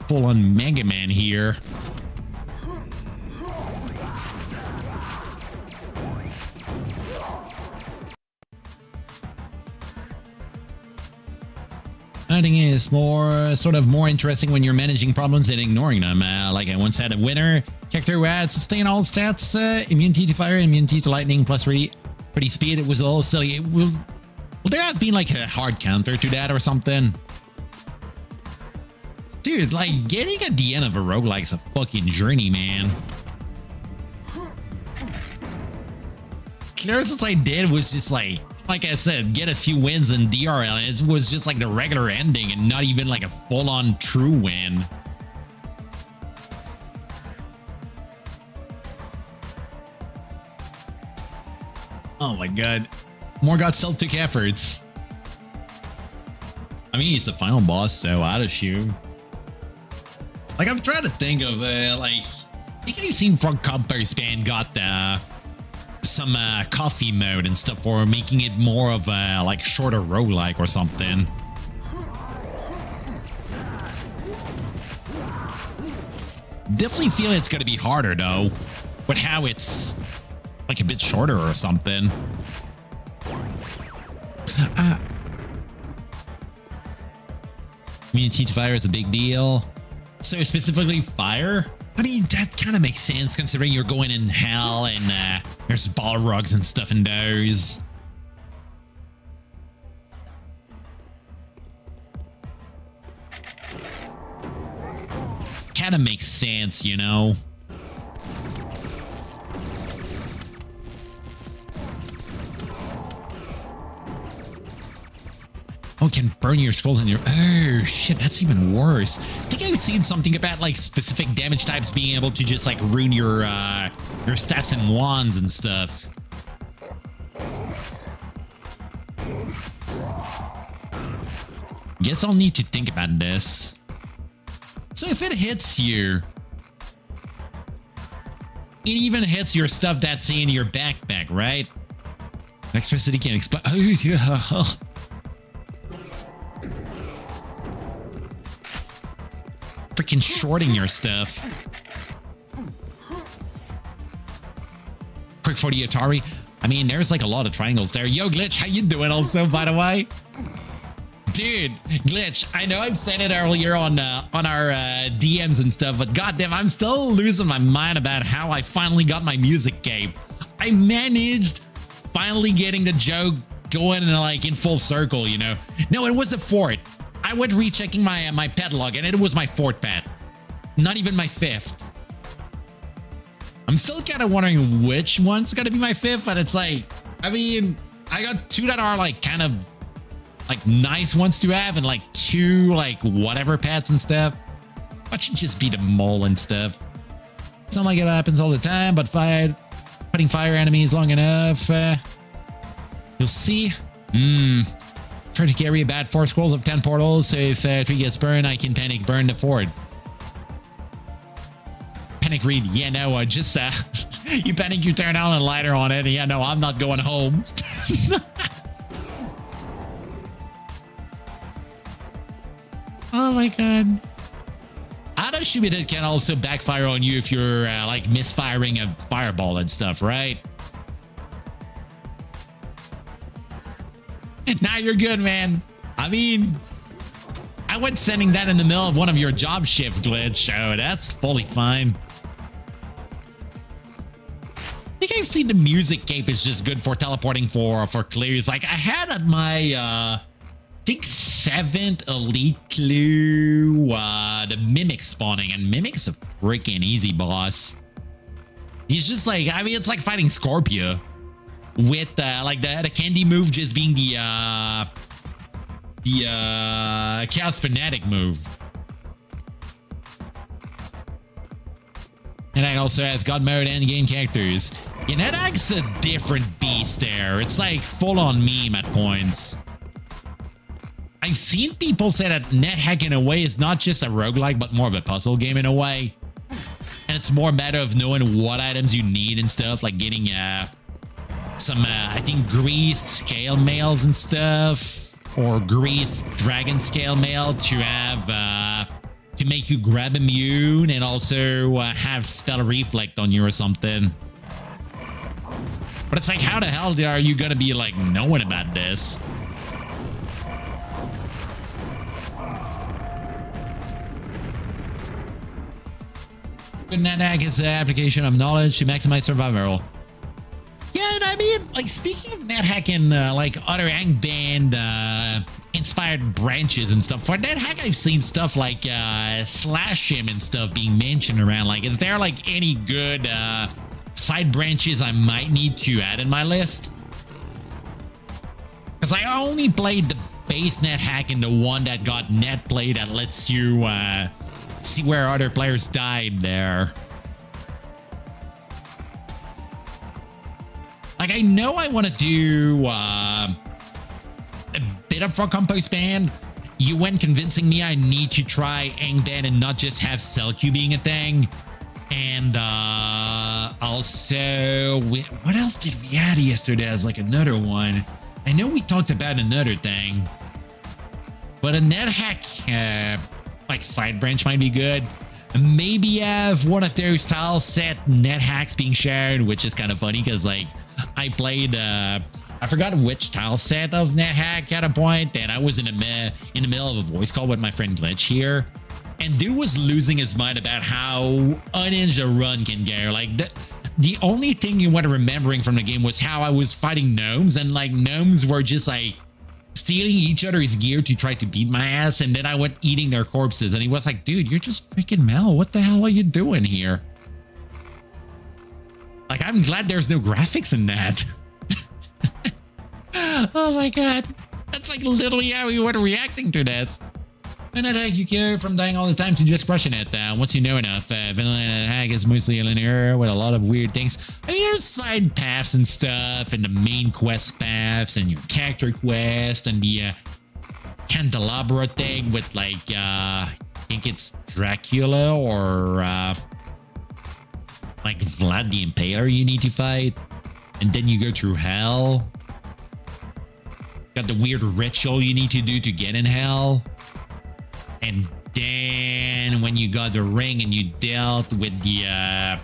Speaker 1: Full on Mega Man here. I think it's more interesting when you're managing problems than ignoring them. Like I once had a winner character who had sustain all stats, immunity to fire, immunity to lightning, plus pretty speed. It was a little silly. Will there have been like a hard counter to that or something? Dude, like getting at the end of a roguelike's a fucking journey, man. Clearances I did was just like I said, get a few wins in DRL, and it was just like the regular ending and not even like a full-on true win. Oh my god. Morgoth still took efforts. I mean, he's the final boss, so I'd assume. Like, I'm trying to think of, like, I think I've seen Frog Compost Band got some coffee mode and stuff for making it more of a like shorter roguelike or something. Definitely feel it's gonna be harder though, but how it's like a bit shorter or something. Immunity to fire is a big deal. So specifically fire? I mean, that kind of makes sense considering you're going in hell and there's Balrogs and stuff in those. Kind of makes sense, you know? Oh, it can burn your scrolls in your... Oh, shit, that's even worse. I think I've seen something about, like, specific damage types being able to just, like, ruin your staffs and wands and stuff. Guess I'll need to think about this. So if it hits you... It even hits your stuff that's in your backpack, right? Electricity can explode... Oh, yeah. Freaking shorting your stuff. Quick for the Atari. I mean, there's like a lot of triangles there. Yo, Glitch, how you doing also, by the way? Dude, Glitch, I know I've said it earlier on our DMs and stuff, but goddamn, I'm still losing my mind about how I finally got my music cape. I managed finally getting the joke going like in full circle, you know? No, it was the fort. I went rechecking my pet log and it was my fourth pet. Not even my fifth. I'm still kind of wondering which one's gonna be my fifth, but it's like, I mean, I got two that are like kind of like nice ones to have and like two like whatever pets and stuff. But should just be the mole and stuff. It's not like it happens all the time, but putting fire enemies long enough, you'll see. Try to carry about 4 scrolls of 10 portals, so if 3 gets burned, I can panic burn the fort. Panic read, yeah, no, just you panic, you turn on a lighter on it, and yeah, no, I'm not going home. Oh my god. I'd assume it can also backfire on you if you're like misfiring a fireball and stuff, right? Now you're good, man. I mean, I went sending that in the middle of one of your job shift, Glitch, so that's fully fine. I think I've seen the music cape is just good for teleporting for clears. Like I had at my I think 7th elite clue the Mimic spawning, and Mimic's a freaking easy boss. He's just like, I mean, it's like fighting Scorpio. With like the candy move just being the Chaos Fanatic move. And that also has God mode and game characters. You know, that's a different beast there. It's like full on meme at points. I've seen people say that NetHack in a way is not just a roguelike, but more of a puzzle game in a way. And it's more a matter of knowing what items you need and stuff, like getting some, I think, greased scale mails and stuff, or greased dragon scale mail to have, to make you grab immune and also have spell reflect on you or something. But it's like, how the hell are you going to be like knowing about this? NetHack is an application of knowledge to maximize survival. Yeah, and I mean, like, speaking of NetHack and like other Angband inspired branches and stuff, for NetHack I've seen stuff like Slash Him and stuff being mentioned around. Like, is there like any good side branches I might need to add in my list? Because I only played the base NetHack and the one that got net play that lets you see where other players died there. Like, I know I want to do a bit of Frog Compost Band. You went convincing me I need to try Angband and not just have Cell Q being a thing. And also, what else did we add yesterday as like another one? I know we talked about another thing, but a NetHack like side branch might be good. Maybe have one of those tile set NetHacks being shared, which is kind of funny because like I played I forgot which tile set of NetHack at a point, and I was in the middle of a voice call with my friend Glitch here, and dude was losing his mind about how unhinged a run can go. Like the only thing you were remembering from the game was how I was fighting gnomes, and like gnomes were just like stealing each other's gear to try to beat my ass, and then I went eating their corpses, and he was like, dude, you're just freaking Mel. What the hell are you doing here? Like, I'm glad there's no graphics in that. Oh my god. That's like literally how we were reacting to this. And NetHack, you go from dying all the time to just crushing it. Once you know enough, vanilla NetHack is mostly linear with a lot of weird things. I mean, there's side paths and stuff, and the main quest paths, and your character quest, and the candelabra thing with like, I think it's Dracula or like Vlad the Impaler you need to fight. And then you go through hell. Got the weird ritual you need to do to get in hell. And then when you got the ring and you dealt with the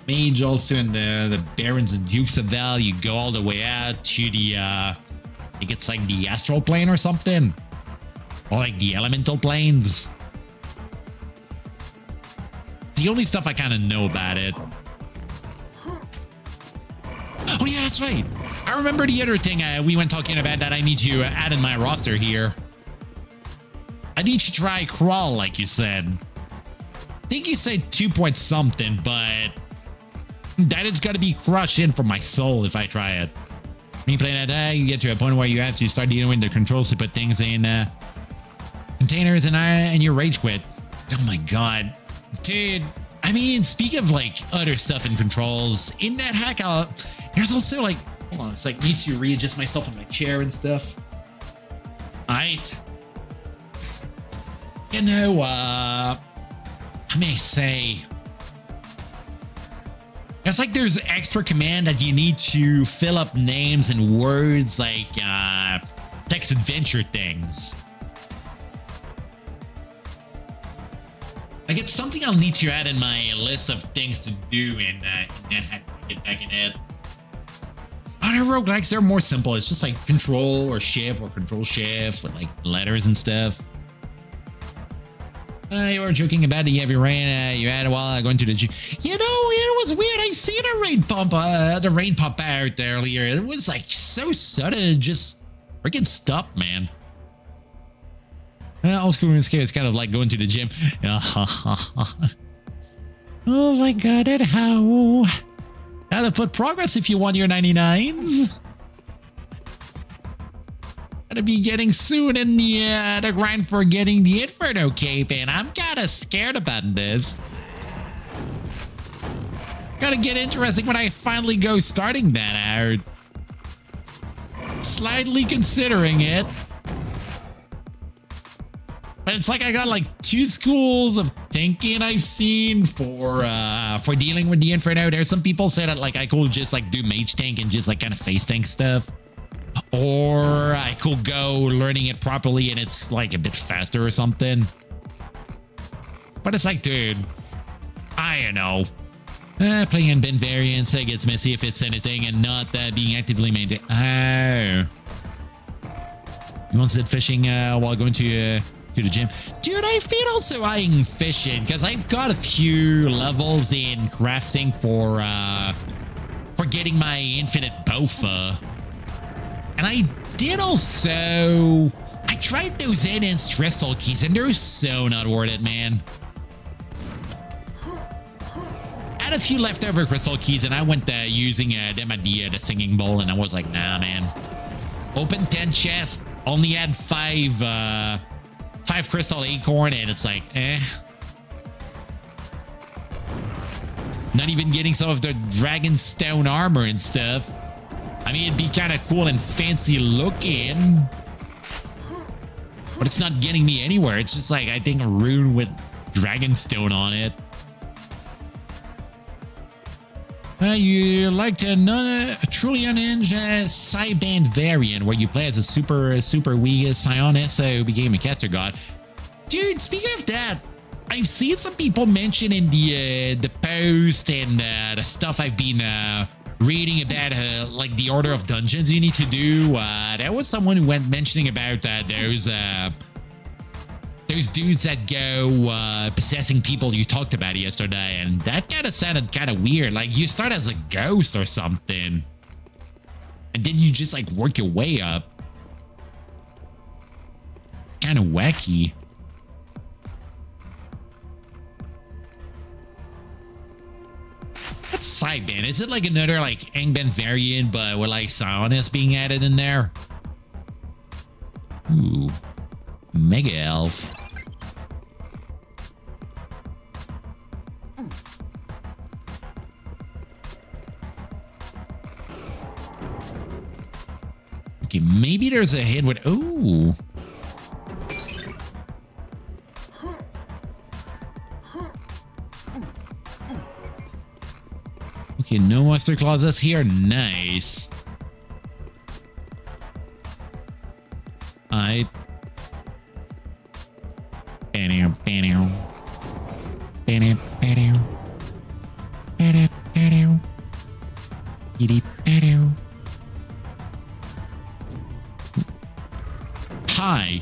Speaker 1: mage also and the barons and dukes of Val, you go all the way out to the I think it's like the astral plane or something, or like the elemental planes. The only stuff I kind of know about it. Oh yeah, that's right. I remember the other thing we went talking about that I need to add in my roster here. I need to try crawl, like you said. I think you said 2 point something, but that is got to be crushed in for my soul if I try it. When you play that, you get to a point where you have to start dealing with the controls to put things in containers and you rage quit. Oh my god, dude. I mean, speak of like other stuff and controls in that hack, there's also like, hold on, it's like need to readjust myself in my chair and stuff. Alright. You know, I may say, it's like there's extra command that you need to fill up names and words like text adventure things. Like it's something I'll need to add in my list of things to do in NetHack to get back in it. Other roguelikes, they're more simple. It's just like control or shift or control shift with like letters and stuff. You were joking about it. You have your rain. You had it while going to the gym. You know, it was weird. I seen a rain pump. The rain pump out there earlier. It was like so sudden and just freaking stopped, man. Old school RuneScape is kind of like going to the gym. Oh my god, and how? How to put progress if you want your 99s. Gonna be getting soon in the grind for getting the Inferno Cape, and I'm kind of scared about this. Gotta get interesting when I finally go starting that out. Slightly considering it. But it's like I got like 2 schools of thinking I've seen for dealing with the Inferno. There's some people say that like I could just like do mage tank and just like kind of face tank stuff. Or I could go learning it properly and it's like a bit faster or something. But it's like, dude, I don't know. Playing in bin variants gets messy if it's anything and not being actively maintained. Oh. You want to sit fishing while going to the gym? Dude, I've been also eyeing fishing because I've got a few levels in crafting for getting my infinite bofa. And I did also... I tried those enhanced crystal keys and they're so not worth it, man. I had a few leftover crystal keys and I went using them at the singing bowl and I was like, nah, man. Open 10 chests, only had 5 crystal acorn and it's like, eh. Not even getting some of the dragon stone armor and stuff. I mean, it'd be kind of cool and fancy looking. But it's not getting me anywhere. It's just like, I think a rune with dragonstone on it. You like to truly unhinged Cyband variant where you play as a super weak Sionis who became a caster god. Dude, speaking of that, I've seen some people mention in the post and the stuff I've been reading about like the order of dungeons you need to do. There was someone who went mentioning about those dudes that go possessing people you talked about yesterday, and that kind of sounded kind of weird. Like you start as a ghost or something, and then you just like work your way up. Kind of wacky. What's Cyband? Is it like another like Angband variant, but with like Sionis being added in there? Ooh. Mega Elf. Okay, maybe there's a hit with... Ooh. Okay, no monster closets here. Nice. I... Hi.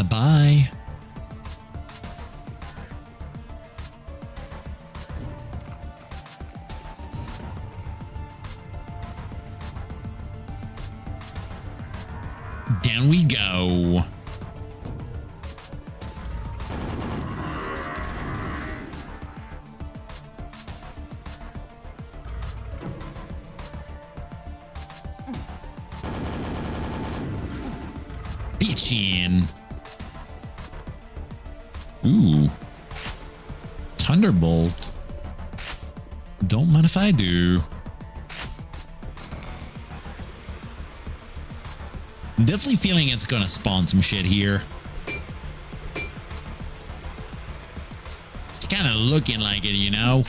Speaker 1: Bye. Down we go. Bitchin'. Ooh. Thunderbolt. Don't mind if I do. I'm definitely feeling it's gonna spawn some shit here. It's kind of looking like it, you know?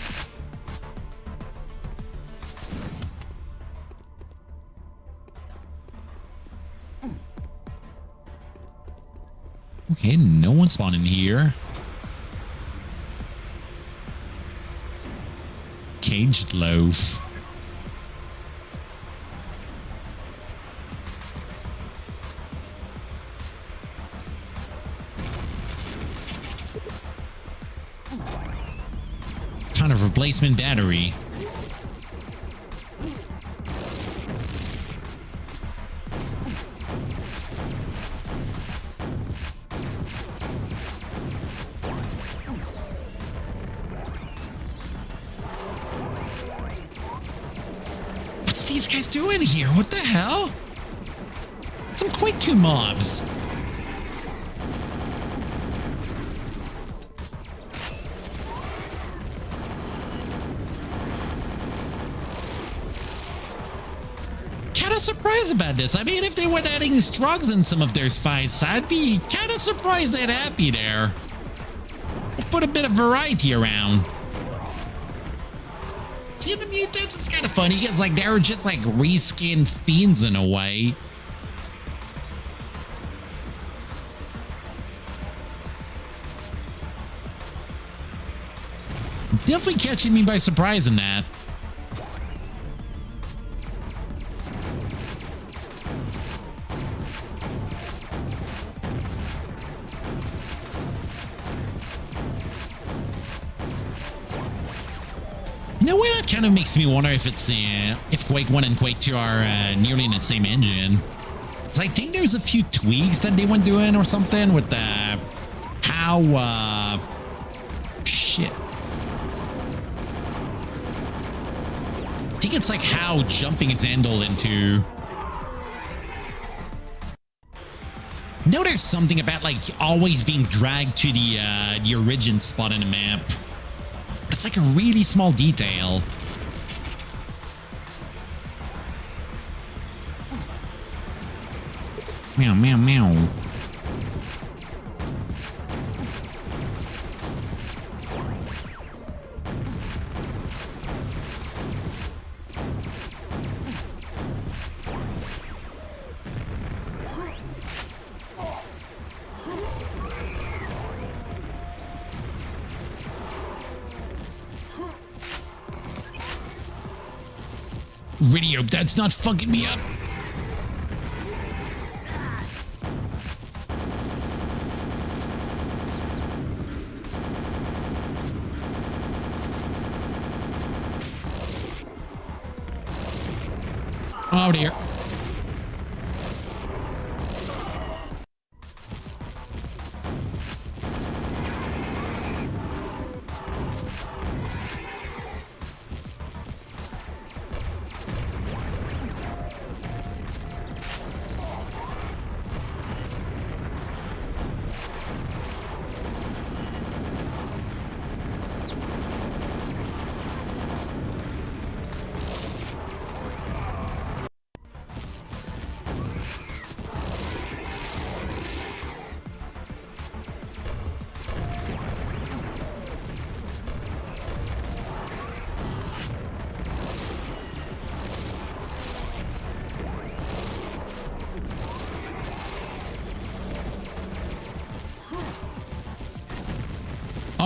Speaker 1: Okay, no one spawning here. Caged loaf. Ton of replacement battery. What's these guys doing here? What the hell? Some Quake 2 mobs. Kinda surprised about this. I mean, if they weren't adding strugs in some of their fights, I'd be kinda surprised and happy there. We'll put a bit of variety around. See, the mutants, it's kind of funny because like they're just like reskinned fiends in a way. Definitely catching me by surprise in that. You know what? That kind of makes me wonder if it's if Quake 1 and Quake 2 are nearly in the same engine. 'Cause I think there's a few tweaks that they went doing or something with how shit. I think it's like how jumping is handled into. No, there's something about like always being dragged to the origin spot in the map. It's like a really small detail. Meow, meow, meow. Really hope that's not fucking me up. Oh dear.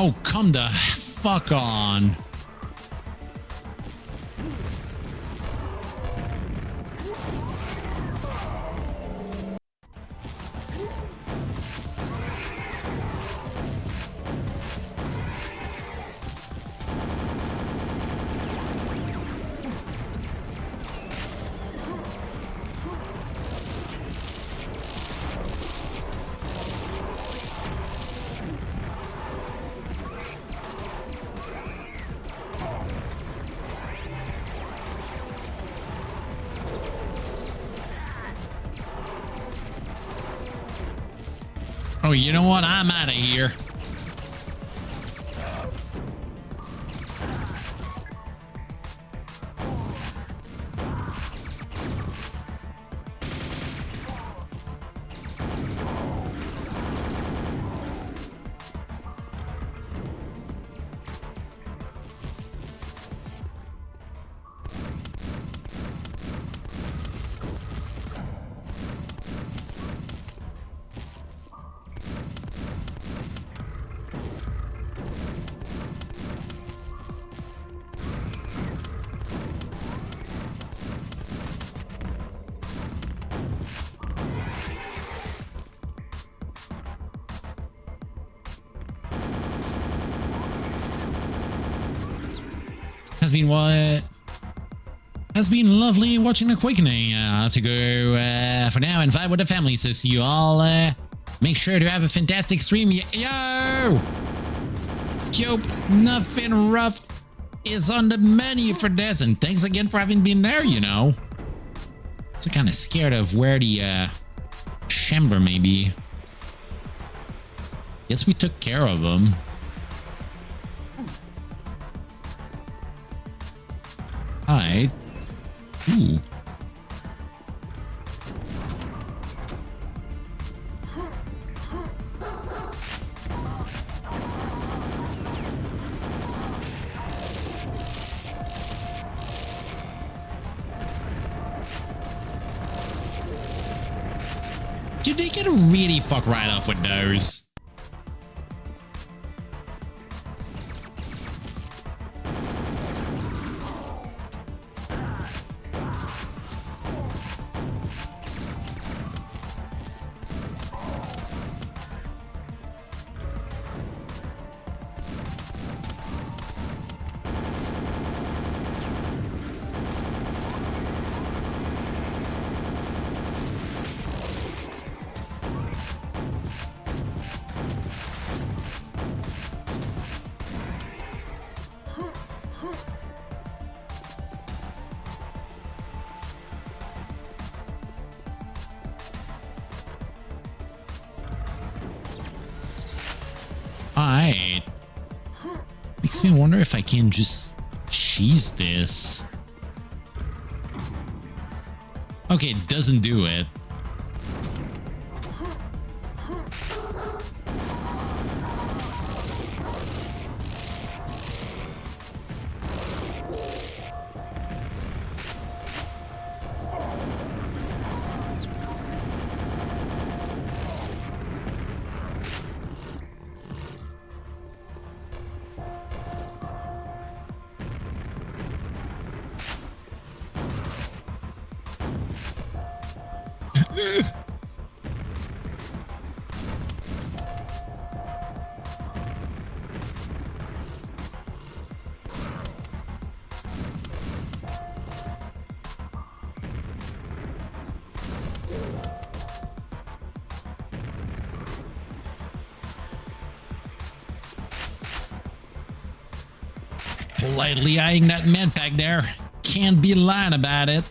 Speaker 1: Oh, come the fuck on. Oh, you know what? I'm out of here. Has been lovely watching the Quakening. I have to go for now and vibe with the family, so see you all. Make sure to have a fantastic stream. Yo! Nope, nothing rough is on the menu for this? And thanks again for having been there, you know. So kind of scared of where the chamber may be. Guess we took care of them. Alright. Ooh. Dude, they could really fuck right off with those. Alright. Makes me wonder if I can just cheese this. Okay, it doesn't do it. Politely eyeing that med pack there. Can't be lying about it.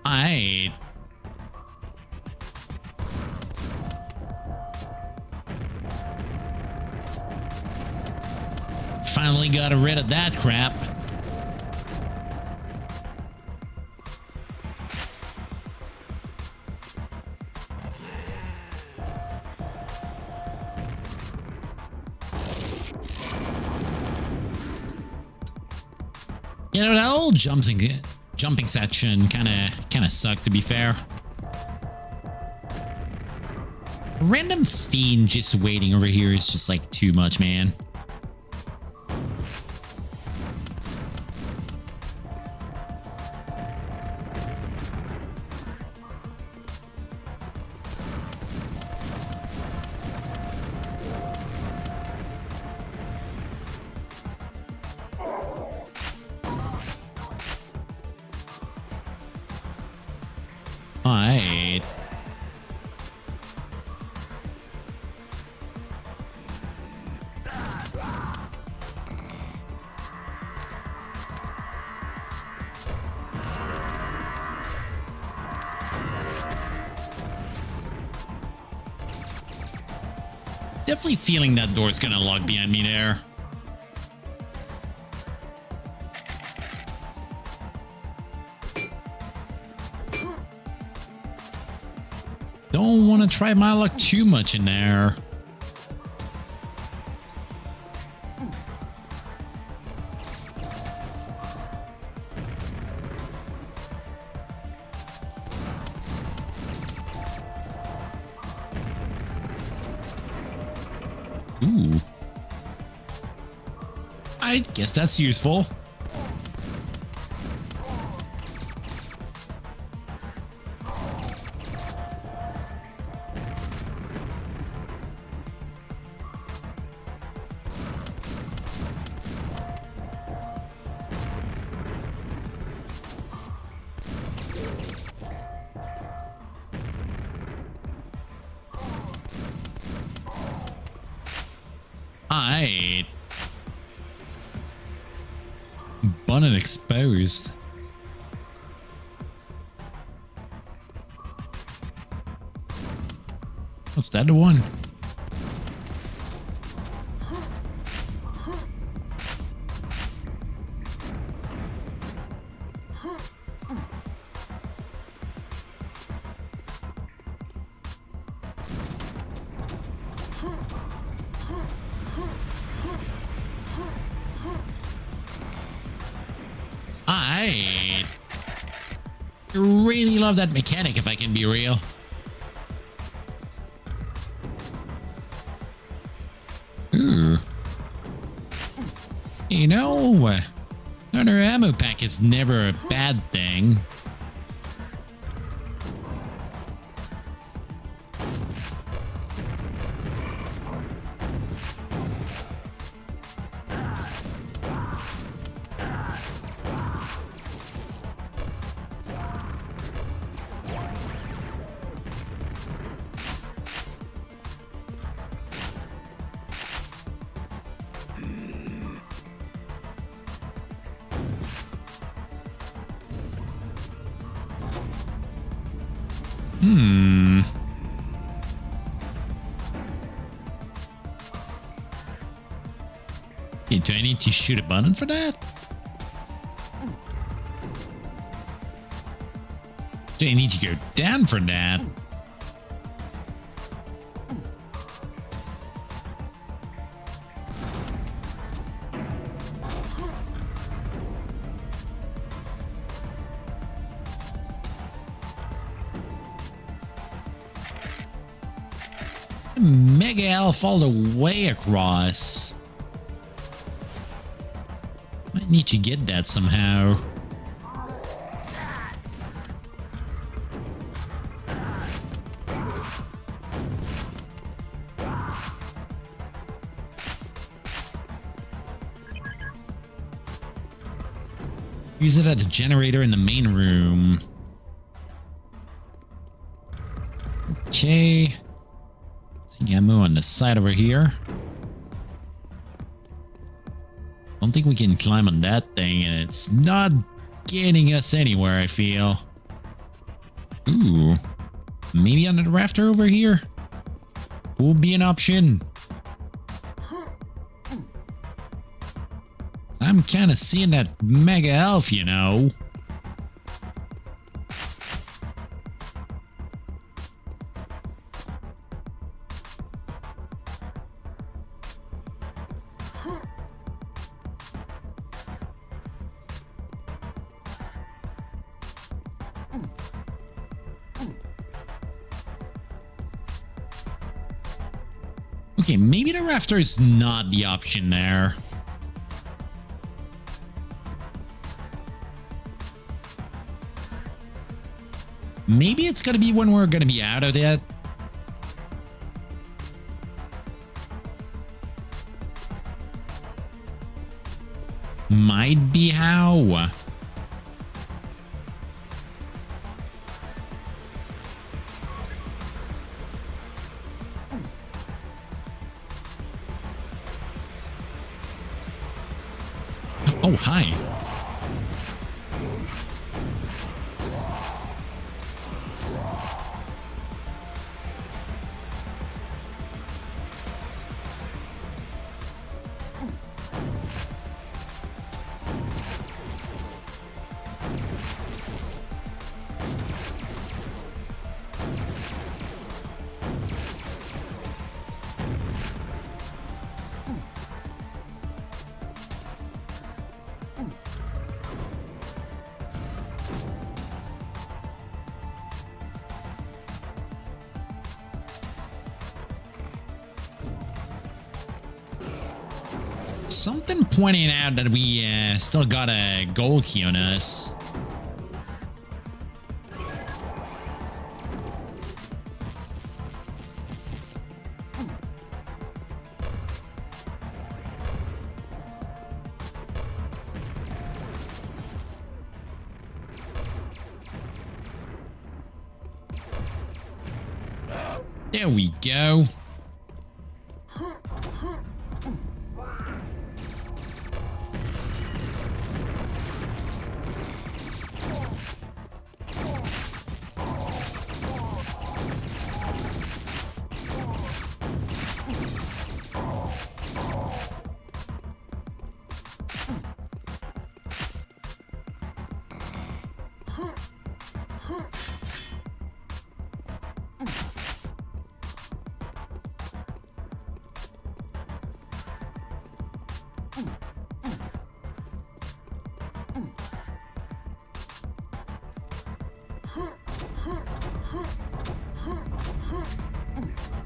Speaker 1: Alright. Finally got rid of that crap. You know, that old jumping jumping section kind of sucked, to be fair. A random fiend just waiting over here is just like too much, man. Alright. Definitely feeling that door's gonna lock behind me there. Don't want to try my luck too much in there. Ooh. I guess that's useful. Alright. Button exposed. What's that the one? I really love that mechanic, if I can be real. Ooh. You know, another ammo pack is never a bad thing. Okay, do I need to shoot a button for that? Do I need to go down for that? Mega elf all the way across. Might need to get that somehow. Use it as a generator in the main room. Okay. See ammo on the side over here. Don't think we can climb on that thing, and it's not getting us anywhere, I feel. Ooh. Maybe under the rafter over here? Will be an option. I'm kind of seeing that mega elf, you know. Okay, maybe the rafter is not the option there. Maybe it's gonna be when we're gonna be out of it. Might be how. Oh, hi. Something pointing out that we still got a gold key on us. There we go.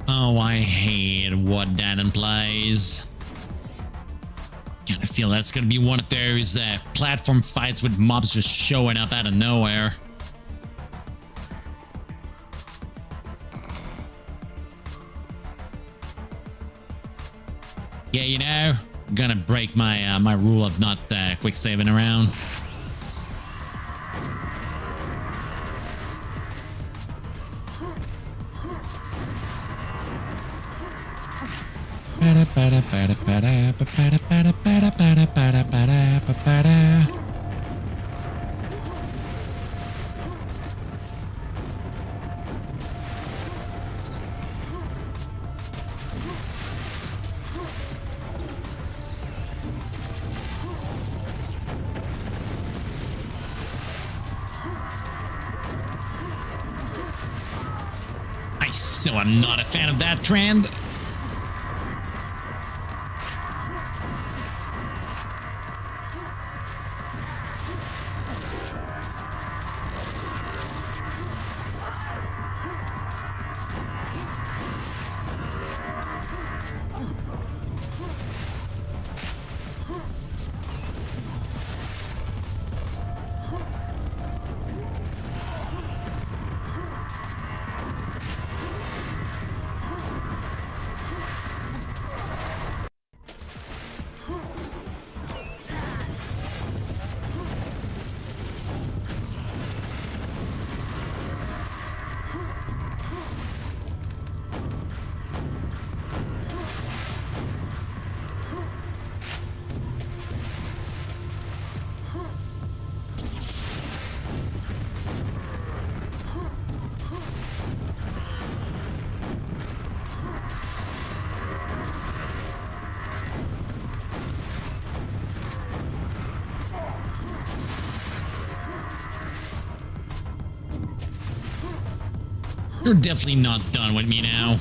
Speaker 1: Oh, I hate what that implies. Kind of feel that's gonna be one of those platform fights with mobs just showing up out of nowhere. Yeah, you know, I'm gonna break my my rule of not quick saving around. So I'm not a fan of that trend. You're definitely not done with me now.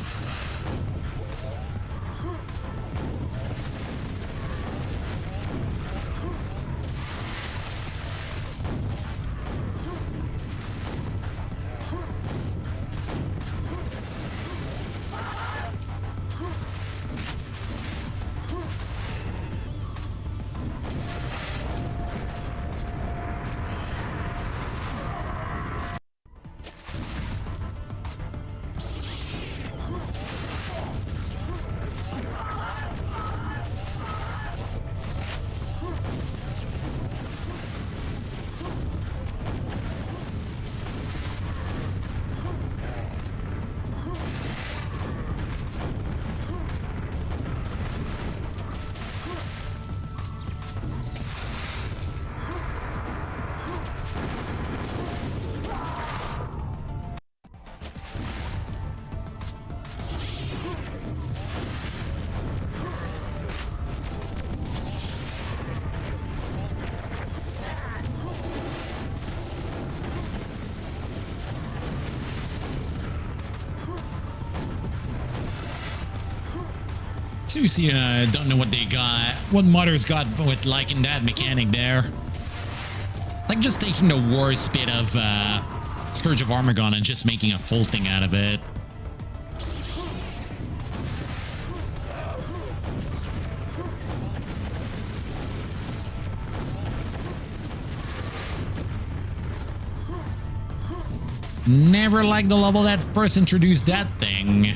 Speaker 1: Seriously, don't know what they got. What Mother's got with liking that mechanic there. Like just taking the worst bit of Scourge of Armagon and just making a full thing out of it. Never liked the level that first introduced that thing.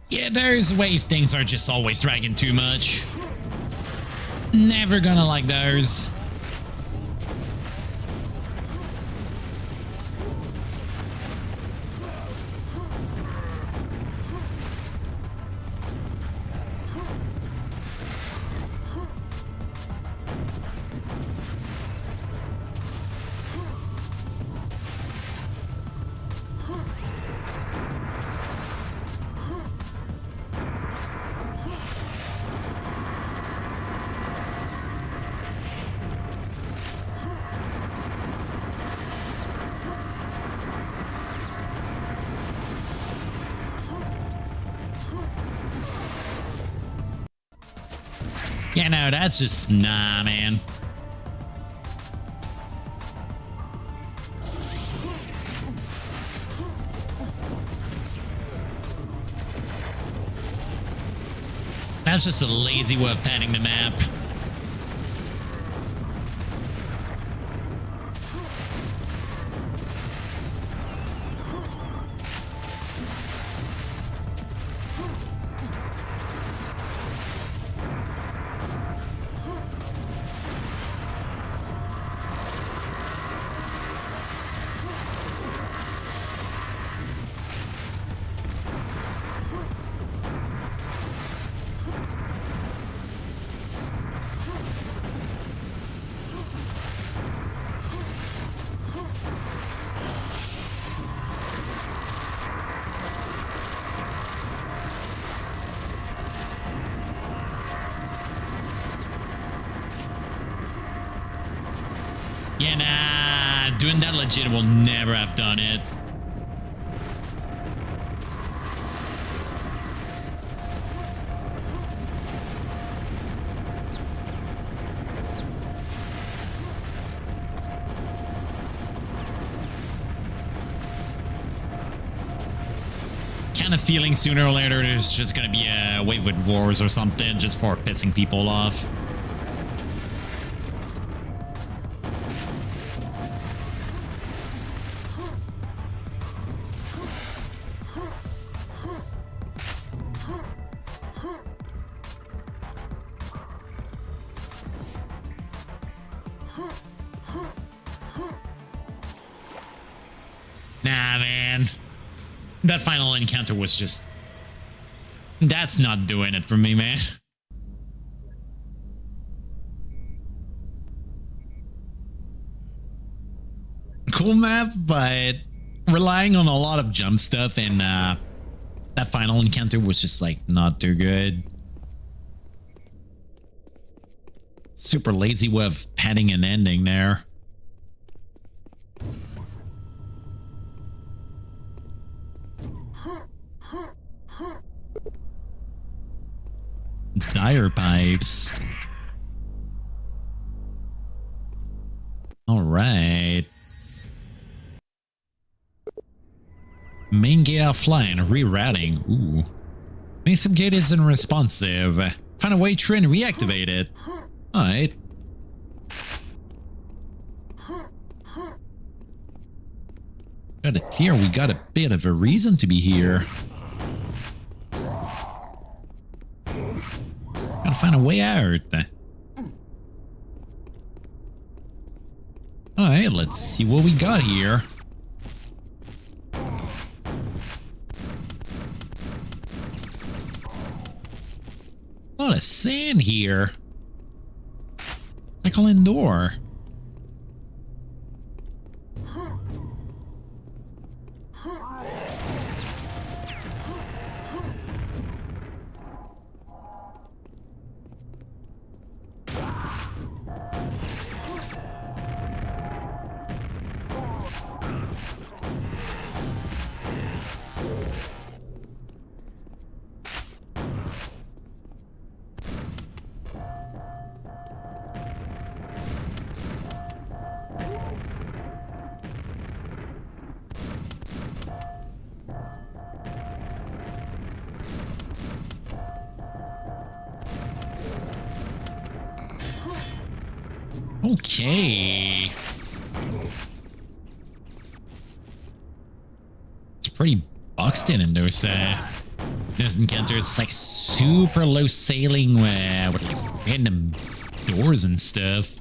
Speaker 1: Yeah, those wave things are just always dragging too much. Never gonna like those. Yeah, no, that's just nah, man. That's just a lazy way of padding the map. Yeah, nah, doing that legit will never have done it. Kind of feeling sooner or later there's just gonna be a wave with wars or something just for pissing people off. Nah, man. That final encounter was just... That's not doing it for me, man. Cool map, but relying on a lot of jump stuff, and that final encounter was just like not too good. Super lazy way of padding an ending there. Dire pipes. All right. Main gate offline, rerouting. Ooh. Main subgate isn't responsive. Find a way through and reactivate it. Alright. Got it clear, we got a bit of a reason to be here. Gotta find a way out. Alright, let's see what we got here. A lot of sand here. Alkaline door. Okay. It's pretty boxed in those encounters. It's like super low sailing with like random doors and stuff.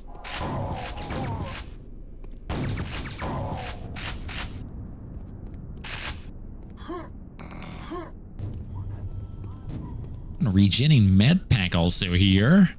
Speaker 1: Regenerating med pack also here.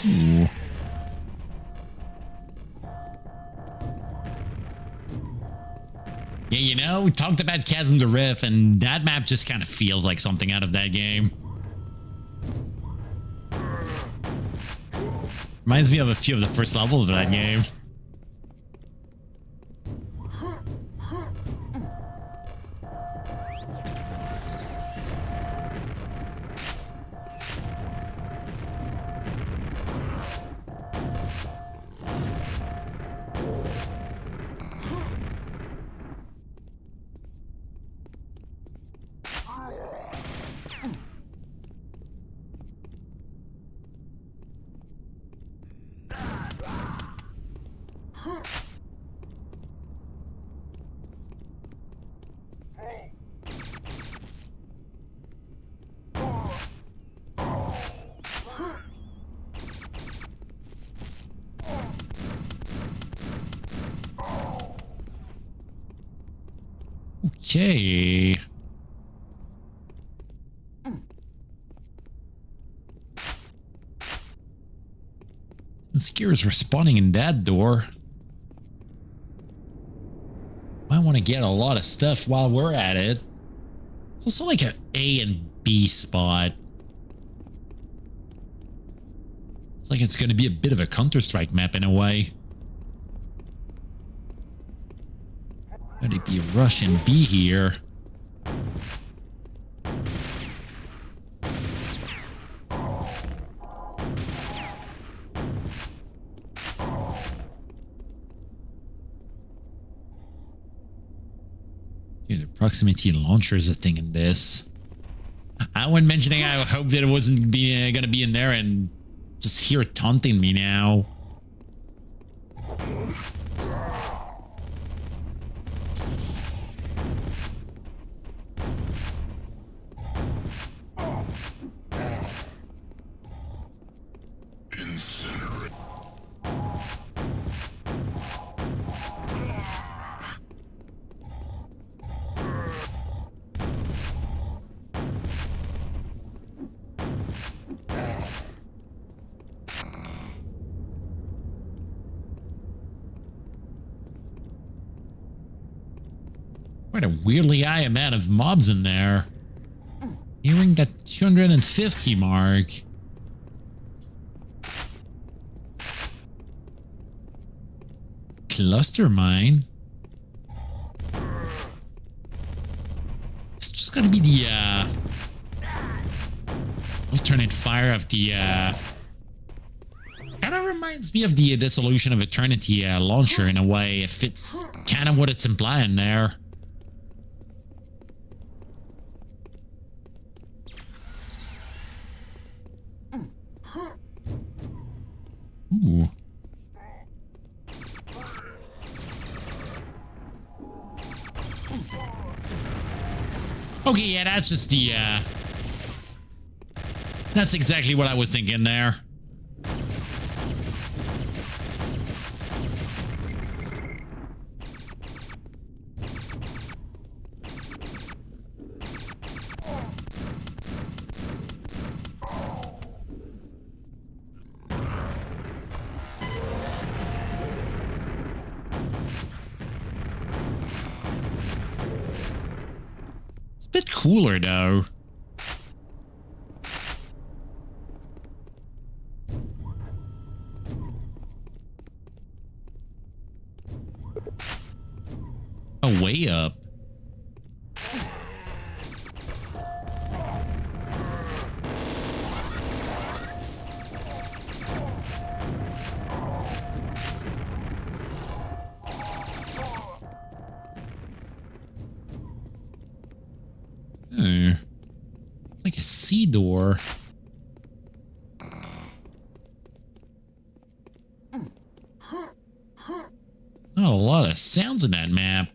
Speaker 1: Ooh. Yeah, you know, we talked about Chasm to Rift, and that map just kind of feels like something out of that game. Reminds me of a few of the first levels of that game. Okay. The skiers respawning in that door. Might want to get a lot of stuff while we're at it. It's also like an A and B spot. It's like it's going to be a bit of a Counter-Strike map in a way. Gotta be Russian B here. Dude, proximity launcher is a thing in this. When mentioning I hope that it wasn't gonna be in there and just hear it taunting me now. Quite a weirdly high amount of mobs in there. Nearing that 250 mark. Cluster mine. It's just gotta be the alternate fire of the kind of reminds me of the Dissolution of Eternity launcher in a way. If it's kind of what it's implying there. Ooh. Okay, yeah, that's just the, that's exactly what I was thinking there. Bit cooler though. Oh, way up. Like a sea door. Not a lot of sounds in that map.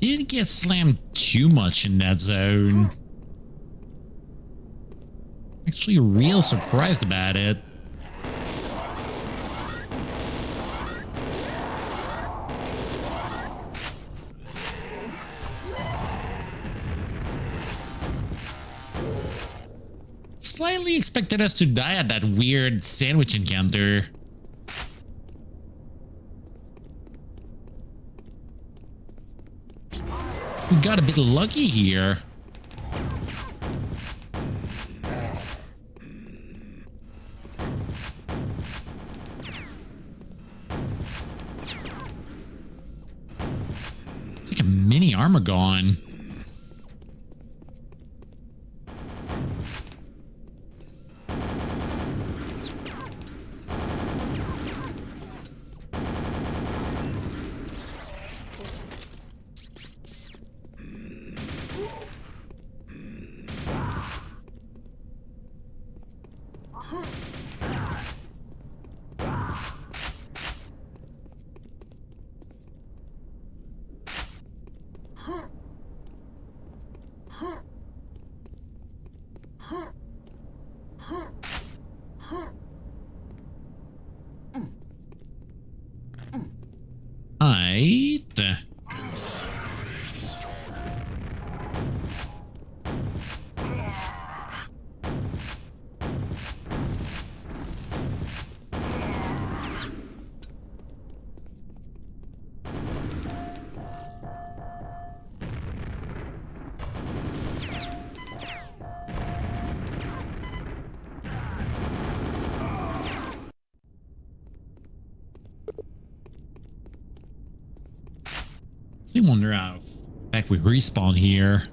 Speaker 1: didn't get slammed too much in that zone. Actually real surprised about it. Slightly expected us to die at that weird sandwich encounter. We got a bit lucky here. It's like a mini armor gone. I wonder how back we respawn here.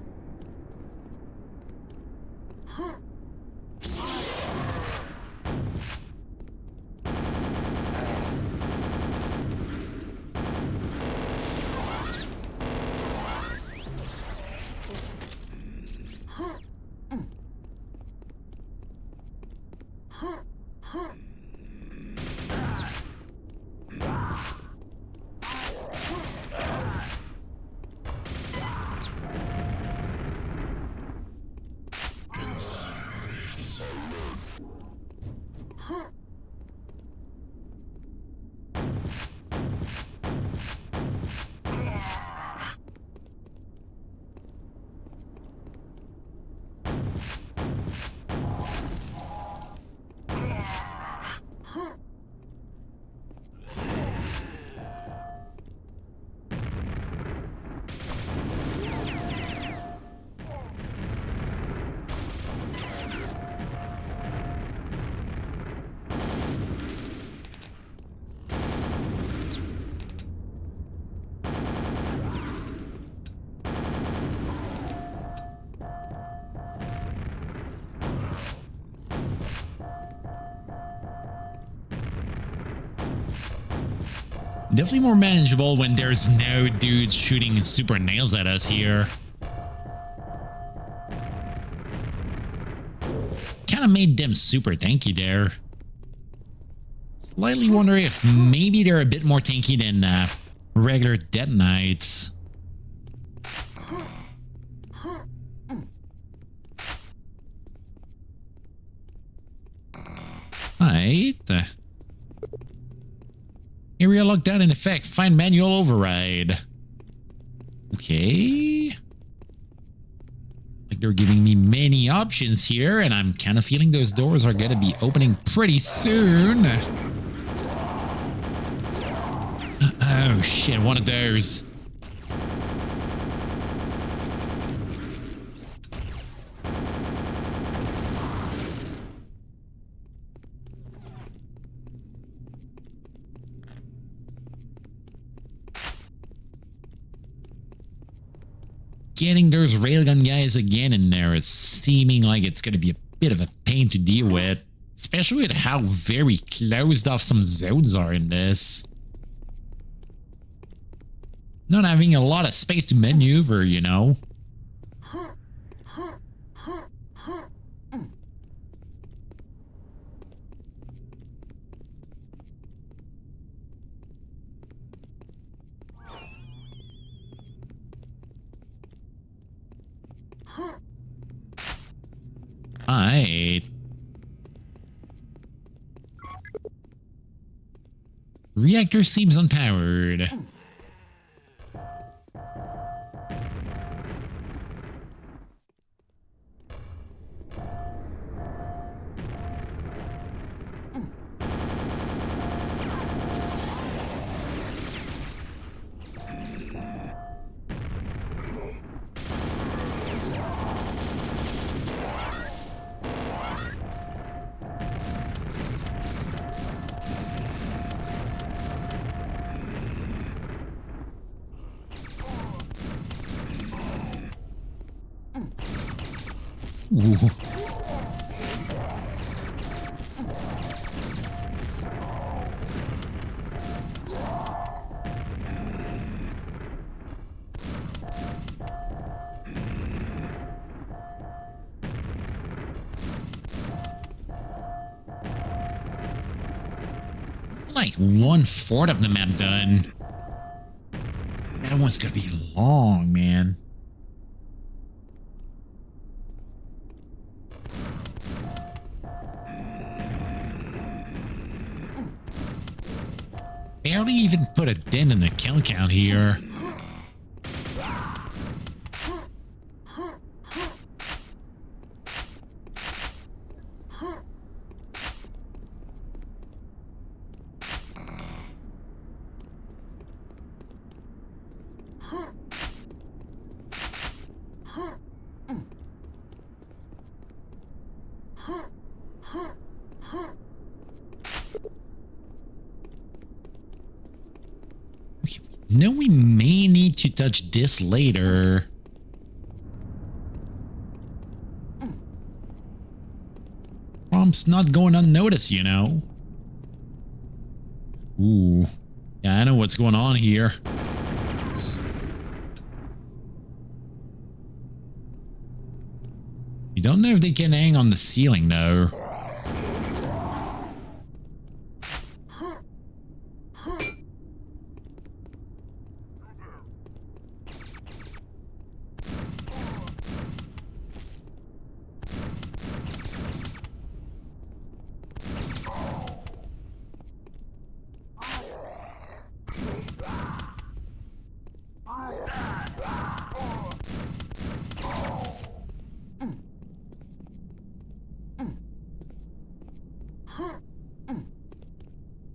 Speaker 1: Definitely more manageable when there's no dudes shooting super nails at us here. Kind of made them super tanky there. Slightly wonder if maybe they're a bit more tanky than regular Dead Knights. Alright. Area lockdown in effect. Find manual override. Okay. Like they're giving me many options here, and I'm kind of feeling those doors are going to be opening pretty soon. Oh shit, one of those. Getting those railgun guys again in there is seeming like it's going to be a bit of a pain to deal with, especially with how very closed off some zones are in this. Not having a lot of space to maneuver, you know. Alright. Reactor seems unpowered. Ooh. Like 1/4 of the map done. That one's gonna be long, man. Barely even put a dent in the kill count here. No, we may need to touch this later. Prompt's not going unnoticed, you know. Ooh. Yeah, I know what's going on here. You don't know if they can hang on the ceiling, though.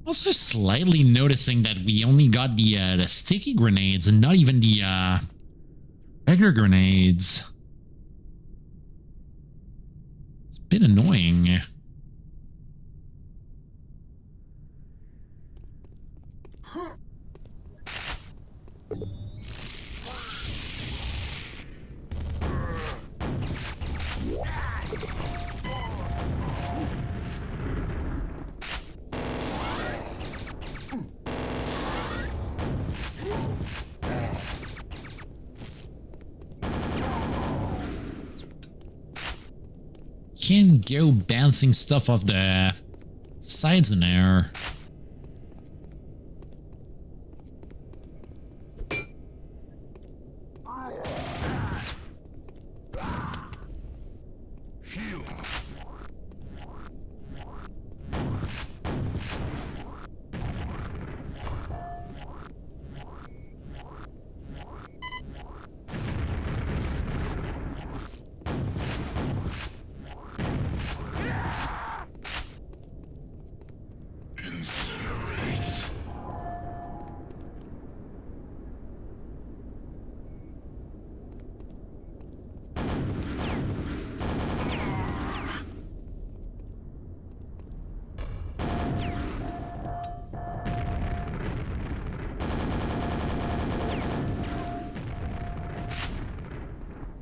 Speaker 1: Also slightly noticing that we only got the sticky grenades and not even the regular grenades. It's a bit annoying. Can't go bouncing stuff off the sides in there.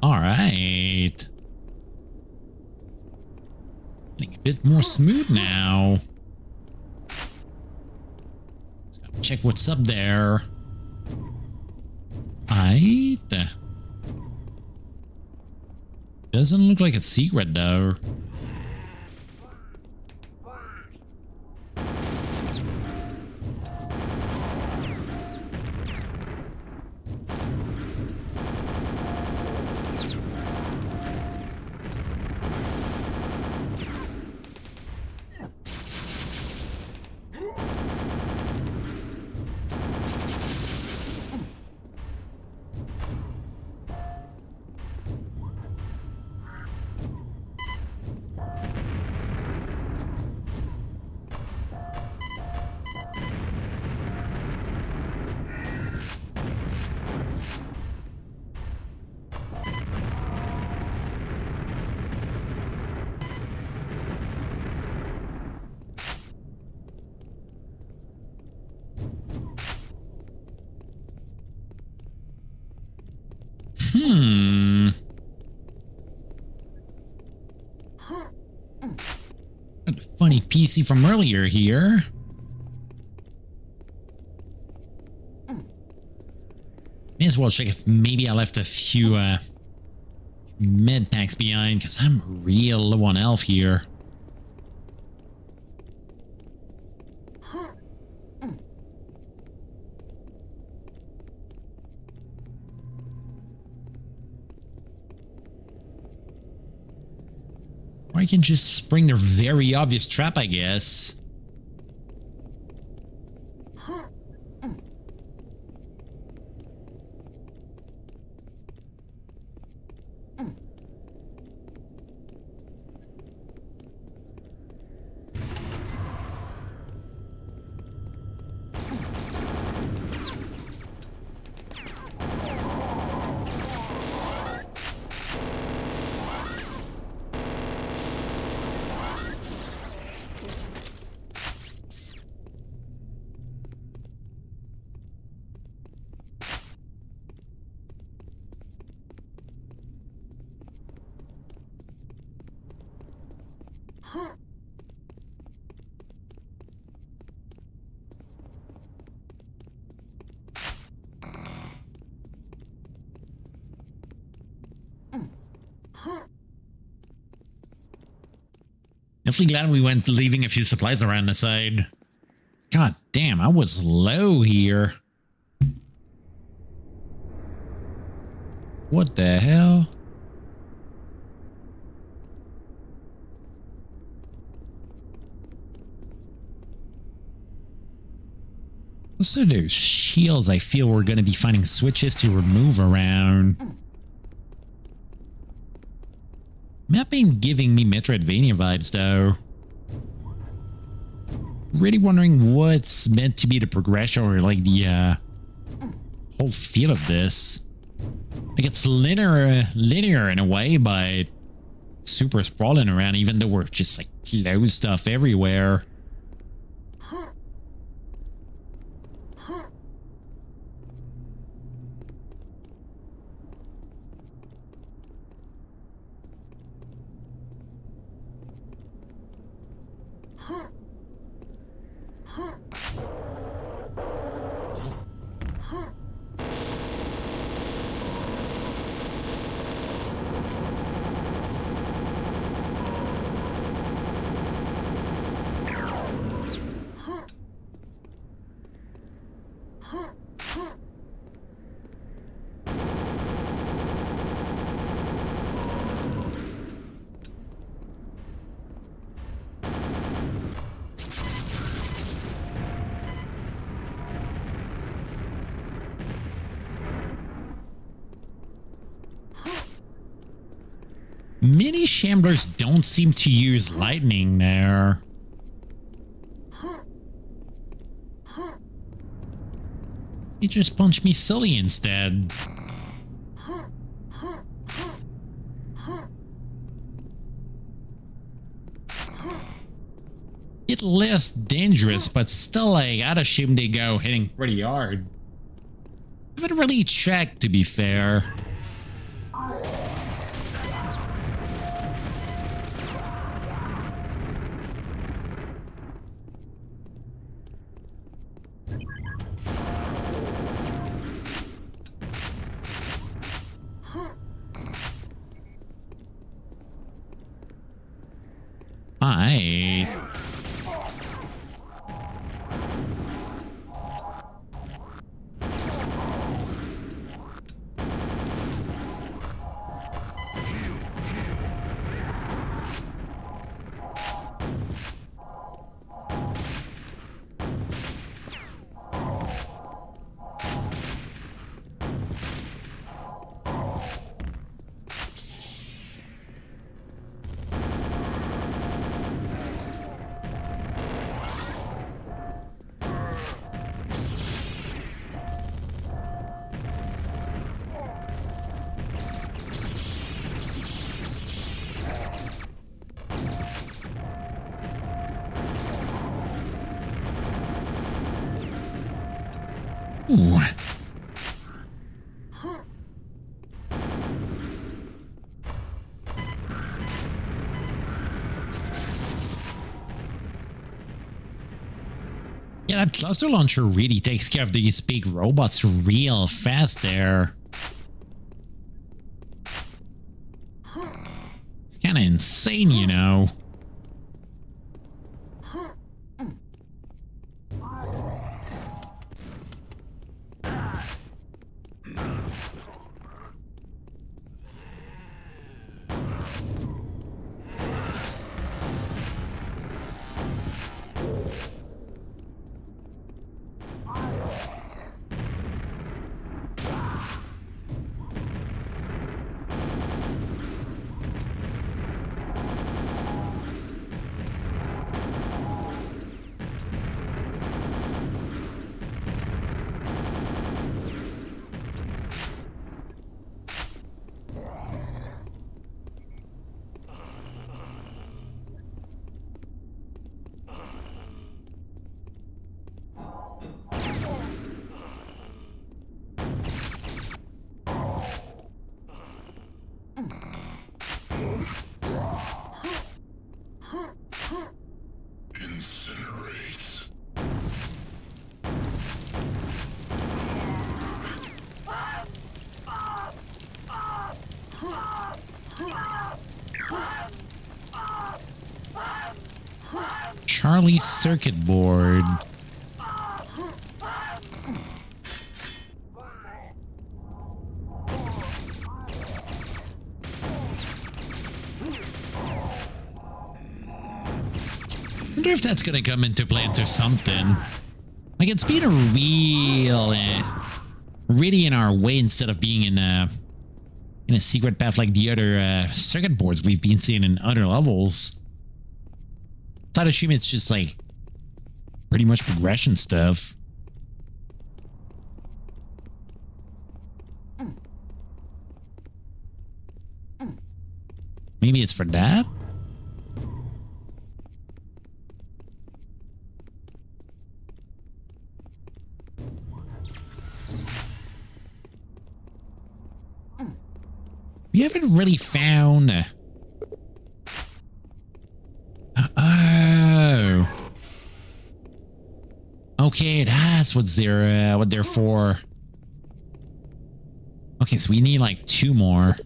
Speaker 1: All right. Getting a bit more smooth now. Just gotta check what's up there. Aight. Doesn't look like a secret though. Hmm. Got a funny PC from earlier here. May as well check if maybe I left a few med packs behind, because I'm real low on elf here. Or I can just spring their very obvious trap, I guess. Definitely glad we went leaving a few supplies around the side. God damn, I was low here. What the hell? Also, those shields, I feel we're going to be finding switches to remove around. Map ain't giving me Metroidvania vibes, though. Really wondering what's meant to be the progression or like the whole feel of this. Like it's linear in a way, but super sprawling around, even though we're just like closed stuff everywhere. Mini shamblers don't seem to use lightning there. He just punched me silly instead. It's less dangerous, but still, like, I'd assume they go hitting pretty hard. I haven't really checked, to be fair. Ooh. Yeah, that cluster launcher really takes care of these big robots real fast there. It's kind of insane, you know. Charlie's circuit board. I wonder if that's gonna come into play into something. Like it's been a real, really in our way instead of being in a secret path like the other circuit boards we've been seeing in other levels. So I'd assume it's just like pretty much progression stuff. Maybe it's for that? We haven't really found... Oh. Okay, that's what they're for. Okay, so we need like 2 more.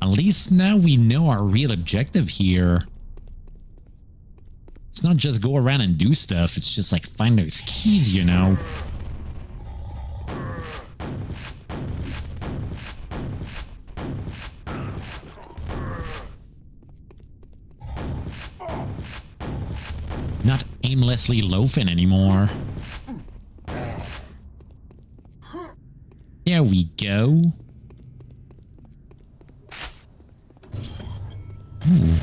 Speaker 1: At least now we know our real objective here. It's not just go around and do stuff, it's just like find those keys, you know. Not aimlessly loafing anymore. There we go. Ooh.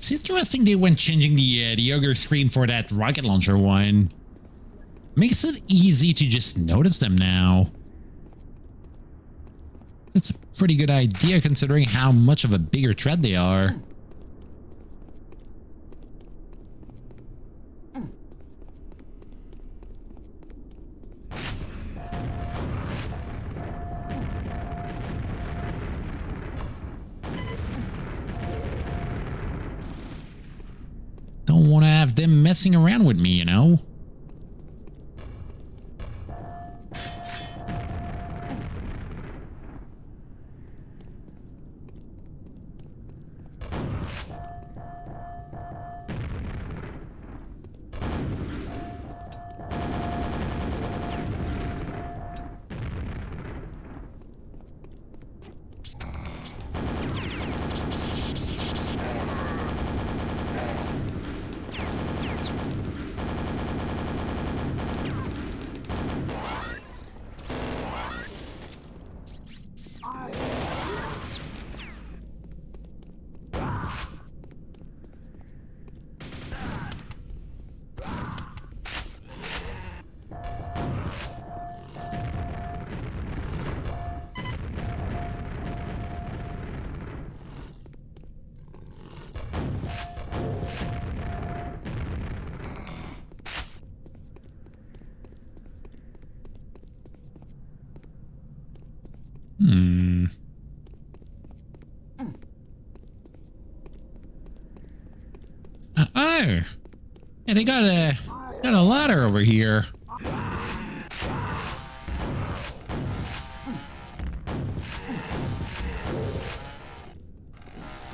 Speaker 1: It's interesting they went changing the ogre screen for that rocket launcher one. Makes it easy to just notice them now. That's a pretty good idea considering how much of a bigger threat they are. Don't want to have them messing around with me, you know? Oh, and they got a ladder over here.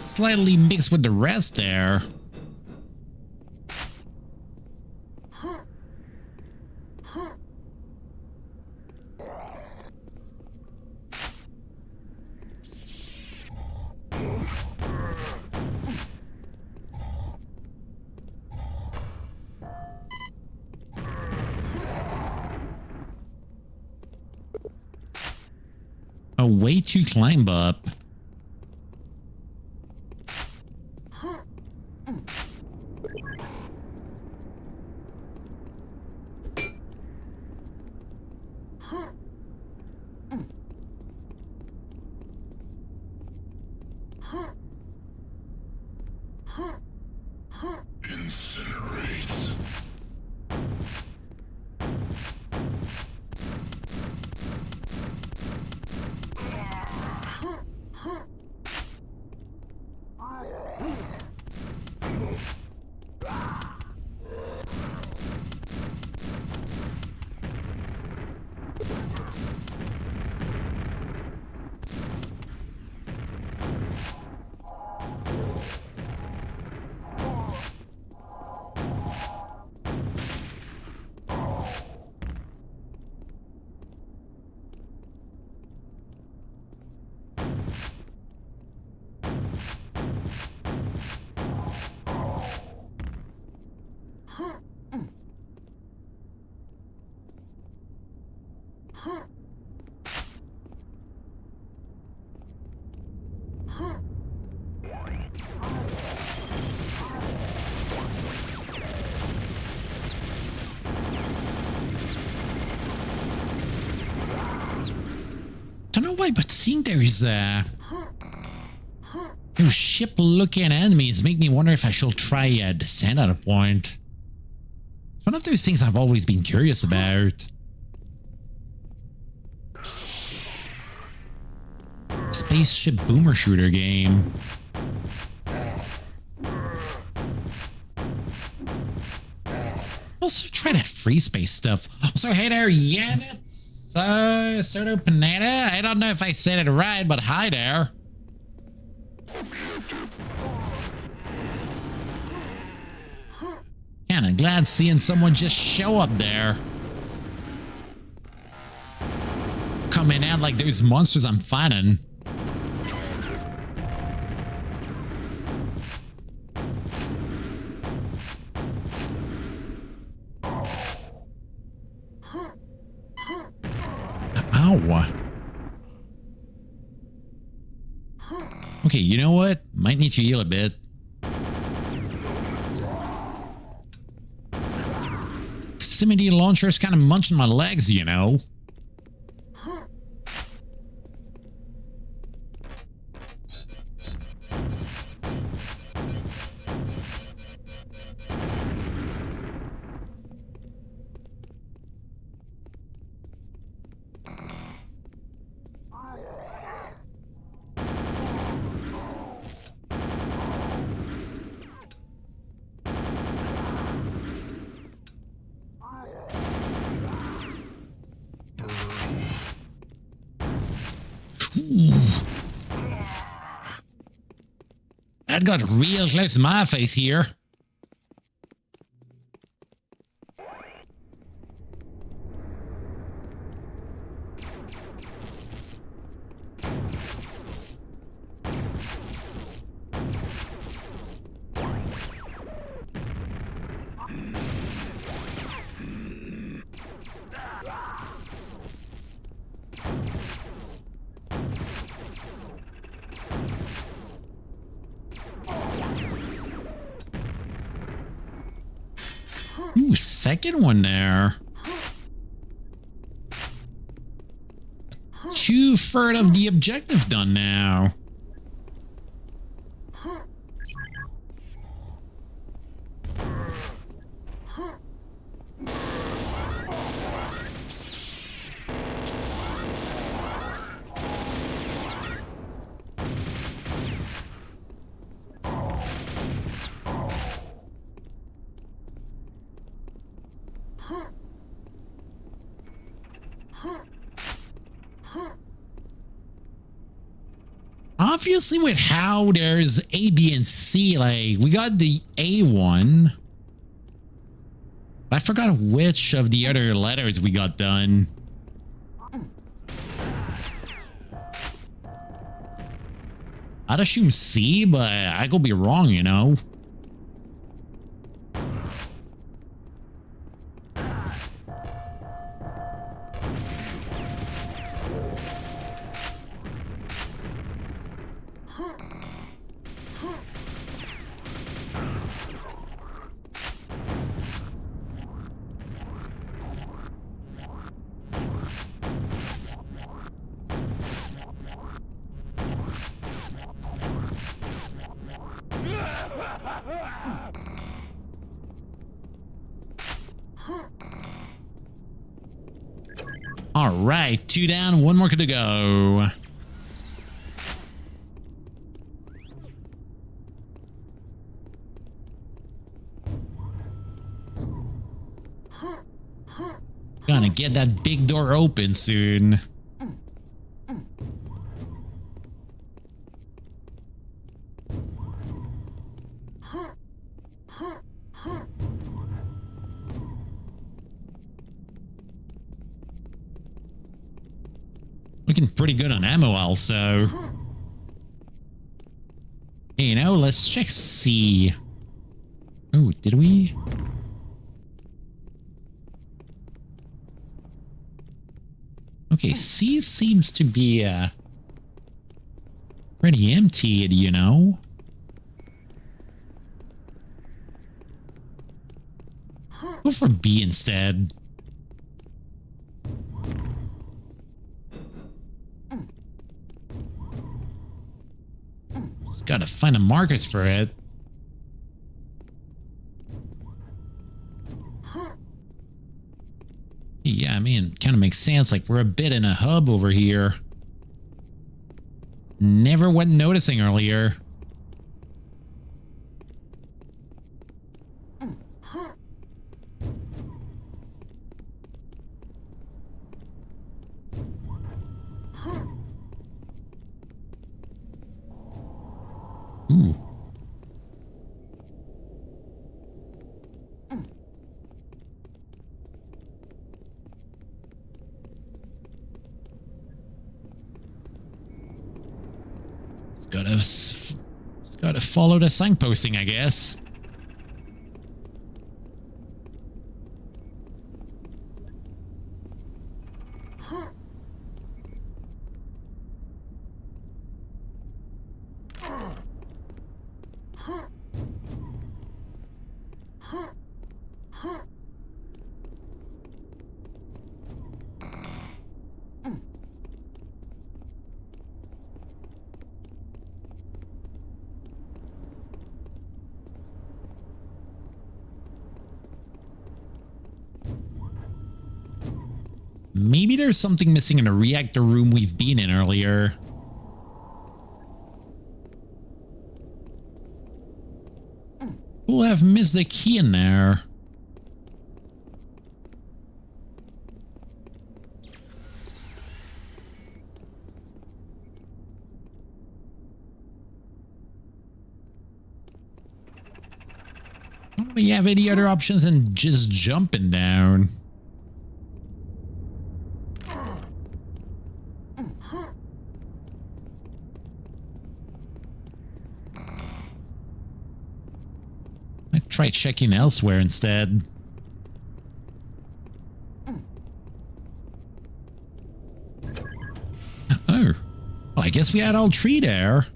Speaker 1: Slightly mixed with the rest there. A way to climb up. Don't know why, but seeing there is those ship-looking enemies make me wonder if I should try descent at a point. It's one of those things I've always been curious about. Spaceship boomer shooter game. Also try that free space stuff. So hey there, Yanit. Soto Panetta. I don't know if I said it right, but hi there. Kinda glad seeing someone just show up there. Coming out like those monsters I'm fighting. Ow. Okay, you know what? Might need to heal a bit. proximity launcher is kind of munching my legs, you know. That got real close to my face here. Ooh, second one there. 2/3 of the objective done now. Obviously, with how there's A, B, and C, like, we got the A one. I forgot which of the other letters we got done. I'd assume C, but I could be wrong, you know? All right, 2 down, 1 more to go. Gonna get that big door open soon. Looking pretty good on ammo also. Hey, you know, let's check C. Oh, did we? Okay, C seems to be pretty emptied, you know. Go for B instead. Just gotta find the markers for it. Yeah, I mean, kind of makes sense. Like, we're a bit in a hub over here. Never went noticing earlier. Ooh. It's gotta follow the signposting, I guess. Maybe there's something missing in the reactor room we've been in earlier. We'll have missed the key in there. Don't we have any other options than just jumping down? I'd try checking elsewhere instead. Oh, well, I guess we had all three there.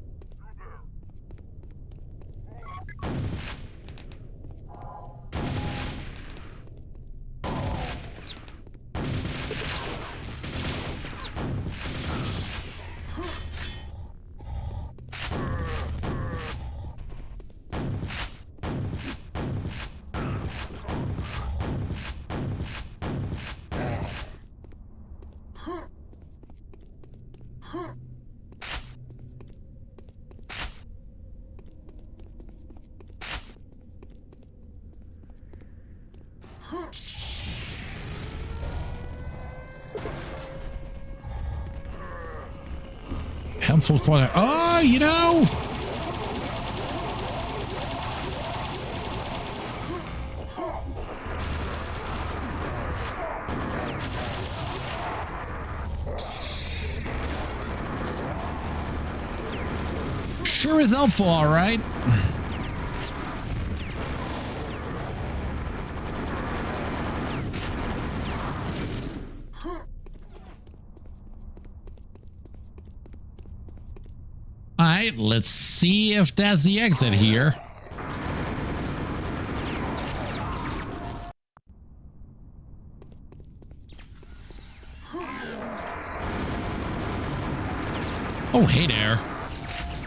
Speaker 1: Helpful corner. Oh, you know. Sure is helpful, all right. Alright, let's see if that's the exit here. Oh, hey there.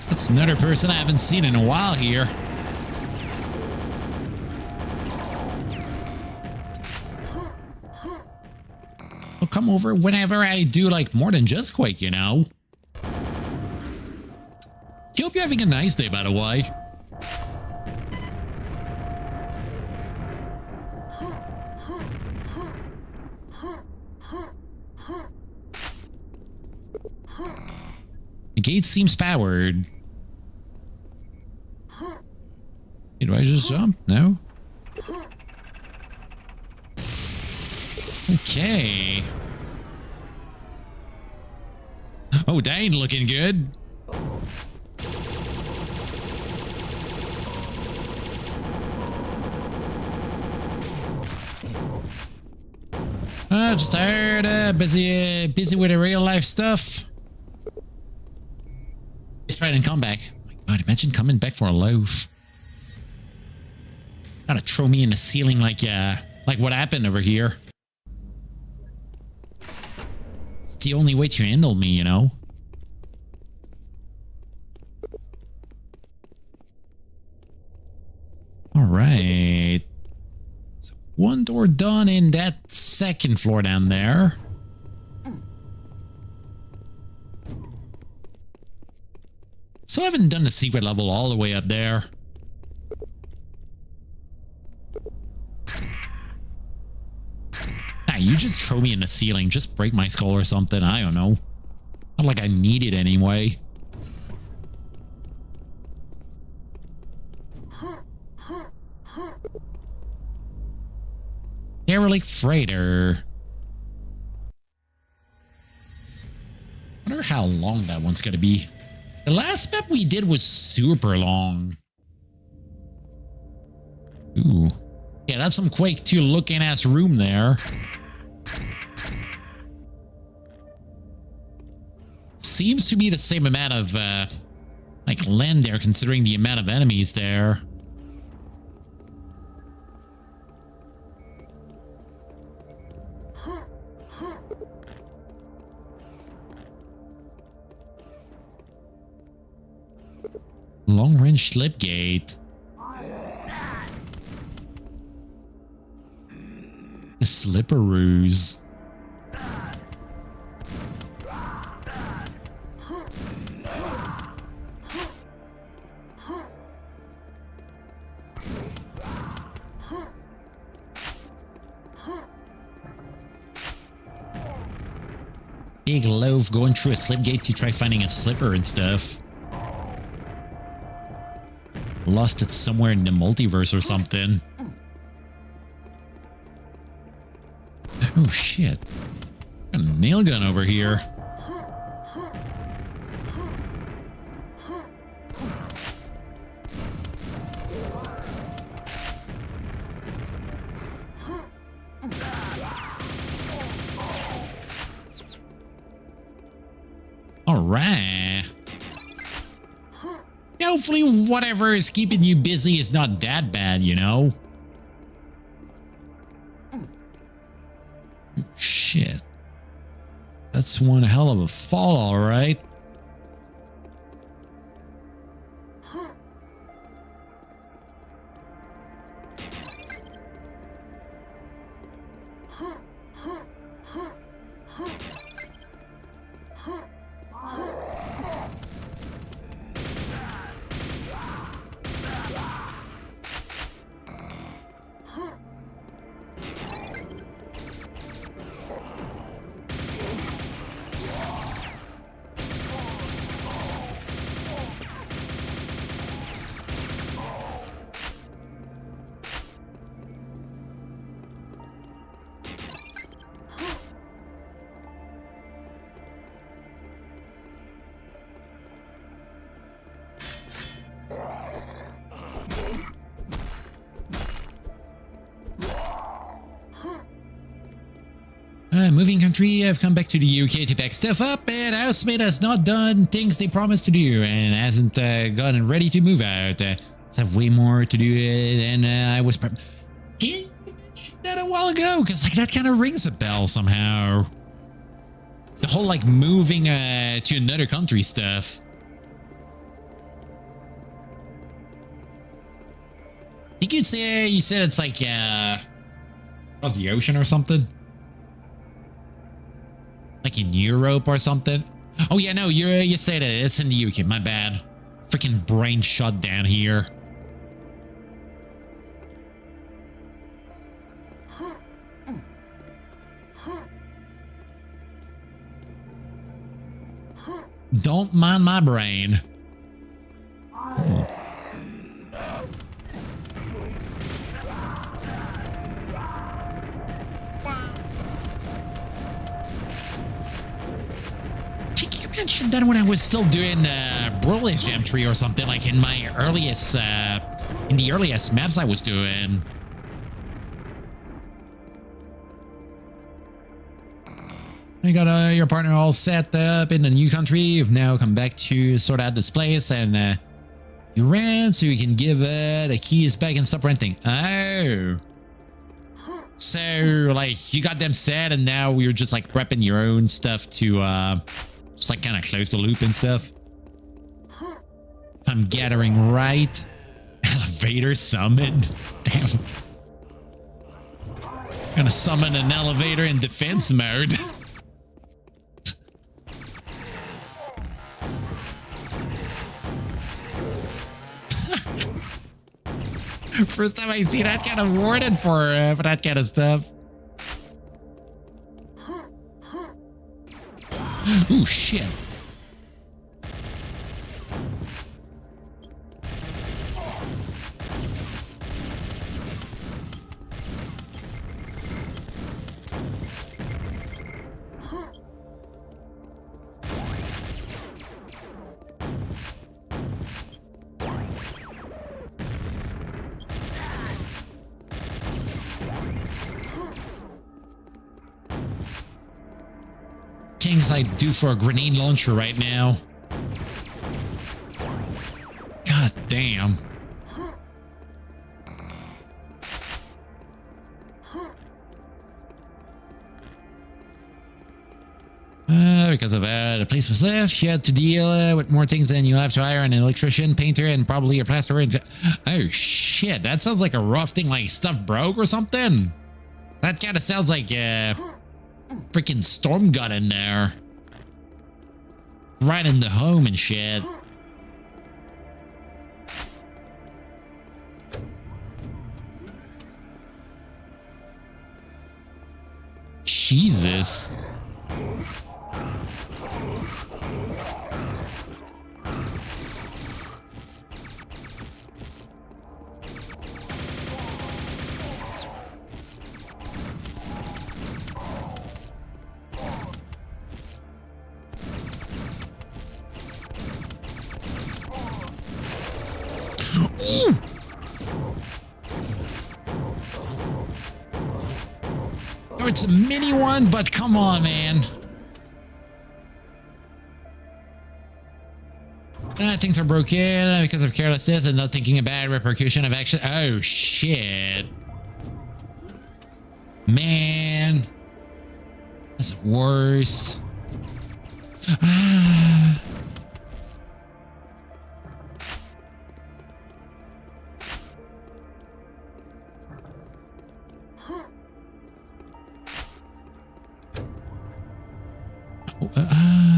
Speaker 1: That's another person I haven't seen in a while here. I'll come over whenever I do like more than just Quake, you know. Hope you're having a nice day, by the way. The gate seems powered. Hey, do I just jump? No? Okay. Oh, that ain't looking good. Just tired, busy with the real life stuff. Let's try and come back. Oh my God, imagine coming back for a loaf. Gotta throw me in the ceiling like what happened over here. It's the only way to handle me, you know. All right. One door done in that second floor down there. Still haven't done the secret level all the way up there. Nah, you just throw me in the ceiling. Just break my skull or something. I don't know. Not like I need it anyway. Derelict freighter. Wonder how long that one's gonna be. The last map we did was super long. Ooh. Yeah, that's some Quake 2 looking ass room there. Seems to be the same amount of like land there considering the amount of enemies there. Long-range slip gate. The slipperoos. big loaf going through a slip gate to try finding a slipper and stuff. Lost it somewhere in the multiverse or something. Oh shit. Got a nail gun over here. Alright. Hopefully whatever is keeping you busy is not that bad, you know? Shit. That's one hell of a fall, alright. Moving country, I've come back to the UK to pack stuff up, and housemate has not done things they promised to do and hasn't gotten ready to move out. I have way more to do than I was prepped. He mentioned that a while ago, because like that kind of rings a bell somehow. The whole like moving to another country stuff. I think you said it's like across the ocean or something. Like in Europe or something. Oh yeah, no, you said it. It's in the UK. My bad. Freaking brain shut down here. Don't mind my brain. Mentioned that when I was still doing Brawlers Gem-Tree or something, like in my earliest in the earliest maps I was doing. You got your partner all set up in the new country. You've now come back to sort out this place, and you ran so you can give the keys back and stop renting. Oh, so like you got them set, and now you're just like prepping your own stuff to just like kind of close the loop and stuff. If I'm gathering right. Elevator summoned. Damn. I'm gonna summon an elevator in defense mode. First time I see that kind of worded for that kind of stuff. Ooh, shit. Things I do for a grenade launcher right now. God damn. Because of the place was left, you had to deal with more things than you'll have to hire an electrician, painter, and probably a plasterer. Oh shit, that sounds like a rough thing, like stuff broke or something. That kind of sounds like freaking storm gun in there. Right in the home and shit. Jesus. Ooh. Oh, it's a mini one, but come on, man. Things are broken because of carelessness and not thinking about repercussion of action. Oh, shit. Man. That's worse.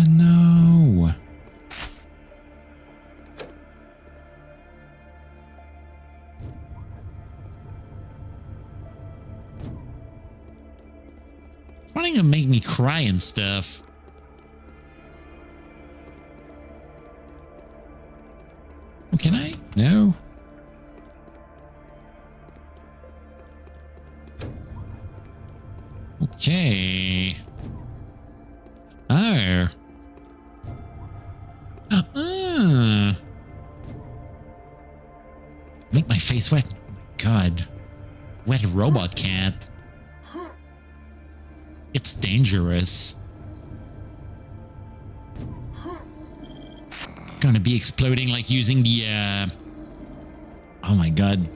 Speaker 1: No. It's wanting to make me cry and stuff. Oh, can I? No. Okay. Oh. Make my face wet. Oh my God. Wet robot cat. It's dangerous. Gonna be exploding like using the oh my God.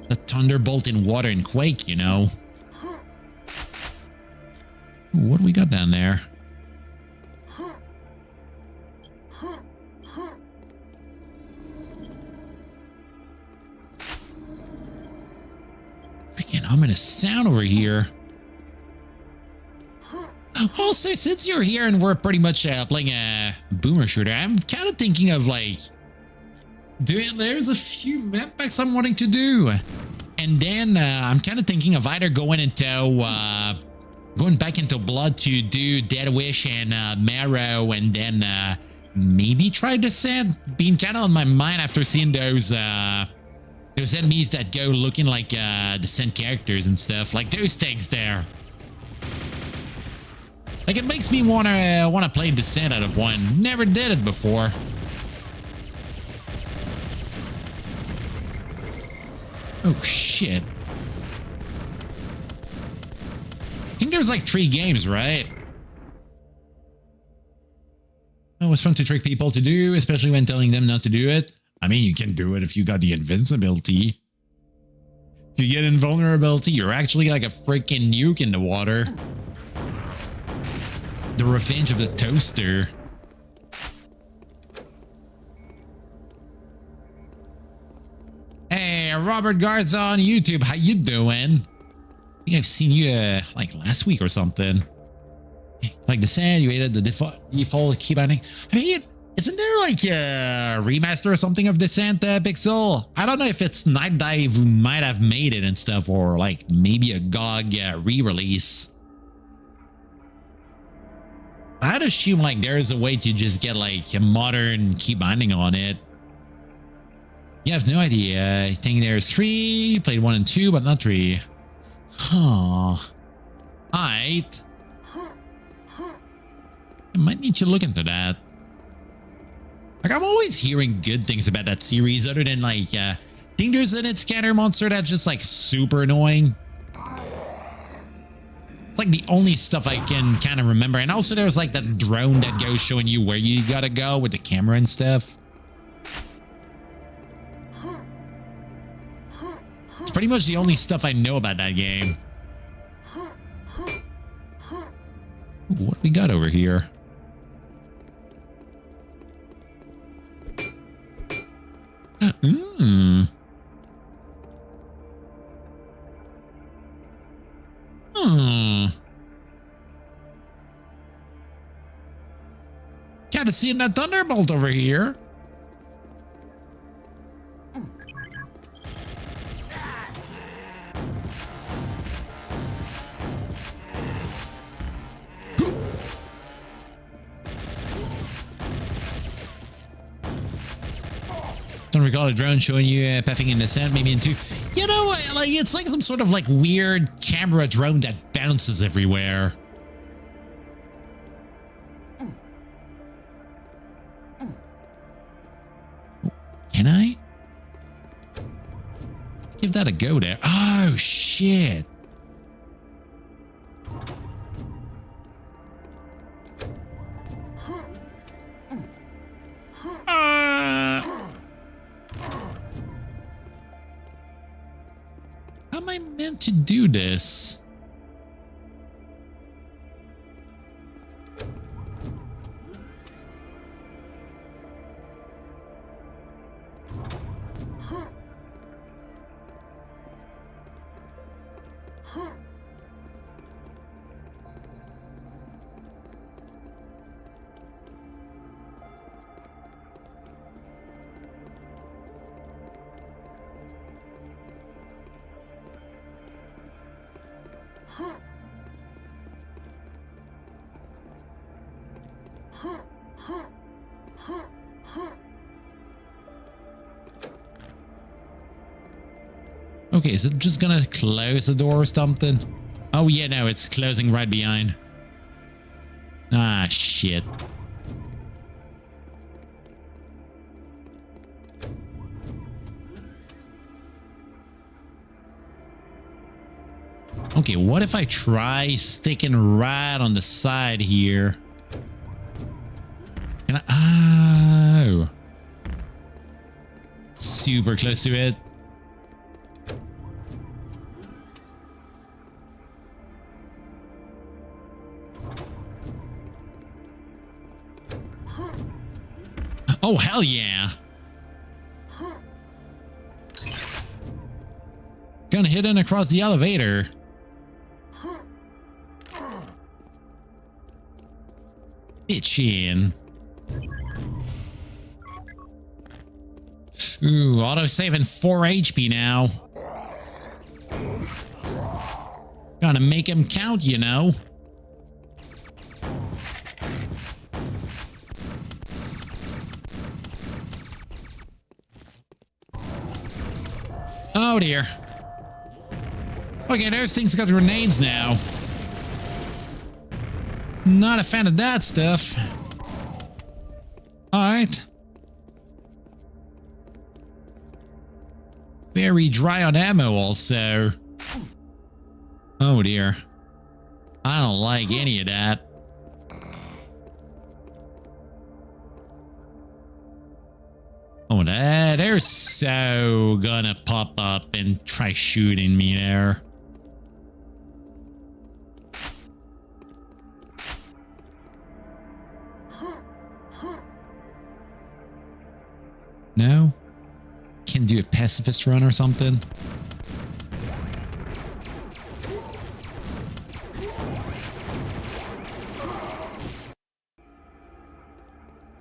Speaker 1: The thunderbolt in water in Quake, you know. Ooh, what do we got down there? Freaking ominous sound over here. Also, since you're here and we're pretty much playing a boomer shooter, I'm kind of thinking of like doing. There's a few map packs I'm wanting to do, and then I'm kind of thinking of either going back into Blood to do Dead Wish and Marrow, and then maybe try Descent. Being kind of on my mind after seeing those enemies that go looking like Descent characters and stuff, like those things there. Like, it makes me wanna play Descent out of one. Never did it before. Oh shit. I think there's like 3 games, right? Oh, it's fun to trick people to do, especially when telling them not to do it. I mean, you can do it if you got the invincibility. If you get invulnerability, you're actually like a freaking nuke in the water. The Revenge of the Toaster. Hey, Robert Garza on YouTube. How you doing? I think I've seen you like last week or something. Like the sand, you added the default key binding. I mean, isn't there like a remaster or something of Descent, Pixel? I don't know if it's Night Dive might have made it and stuff, or like maybe a GOG re-release. I'd assume like there's a way to just get like a modern key binding on it. You have no idea. I think there's 3. Played 1 and 2, but not 3. Huh. Alright. I might need to look into that. Like, I'm always hearing good things about that series, other than like, I think there's an It Scanner monster that's just like super annoying. It's like the only stuff I can kind of remember. And also there's like that drone that goes showing you where you gotta go with the camera and stuff. It's pretty much the only stuff I know about that game. Ooh, what we got over here? Kind of seeing that thunderbolt over here. Don't recall a drone showing you puffing in the sand, maybe in 2. You know, like it's like some sort of like weird camera drone that bounces everywhere. Can I? give that a go there. Oh, shit. How am I meant to do this? Okay, is it just gonna close the door or something? Oh yeah, no, it's closing right behind. Ah, shit. Okay, what if I try sticking right on the side here? Can I? Oh. Super close to it. Oh, hell yeah. Gonna hit in across the elevator. Bitchin'. Ooh, auto saving 4 HP now. Gotta make him count, you know. Oh dear. Okay, those things got grenades now. Not a fan of that stuff. Alright. Very dry on ammo also. Oh dear. I don't like any of that. Oh, they're so gonna pop up and try shooting me there. No? Can do a pacifist run or something?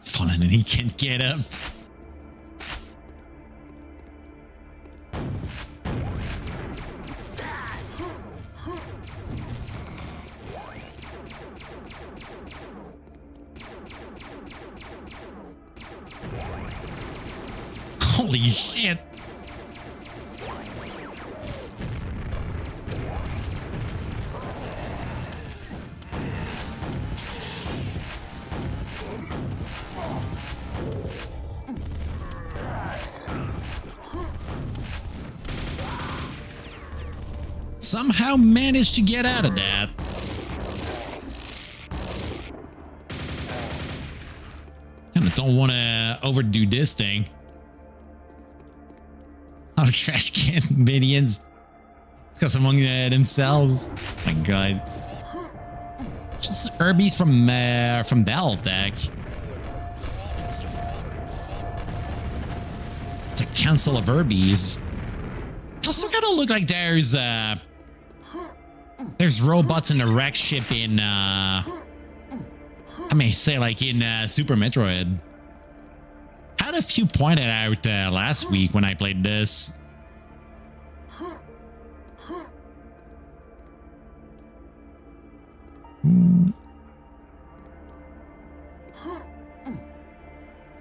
Speaker 1: Falling and he can't get up. Holy shit. Somehow managed to get out of that. Kinda don't want to overdo this thing. Oh, trash can minions discuss among themselves. My God, just Herbies from Battletech. It's a council of Herbies. Also, kind of look like there's robots in the wreck ship in I may say like in Super Metroid. Had a few pointed out last week when I played this. Kind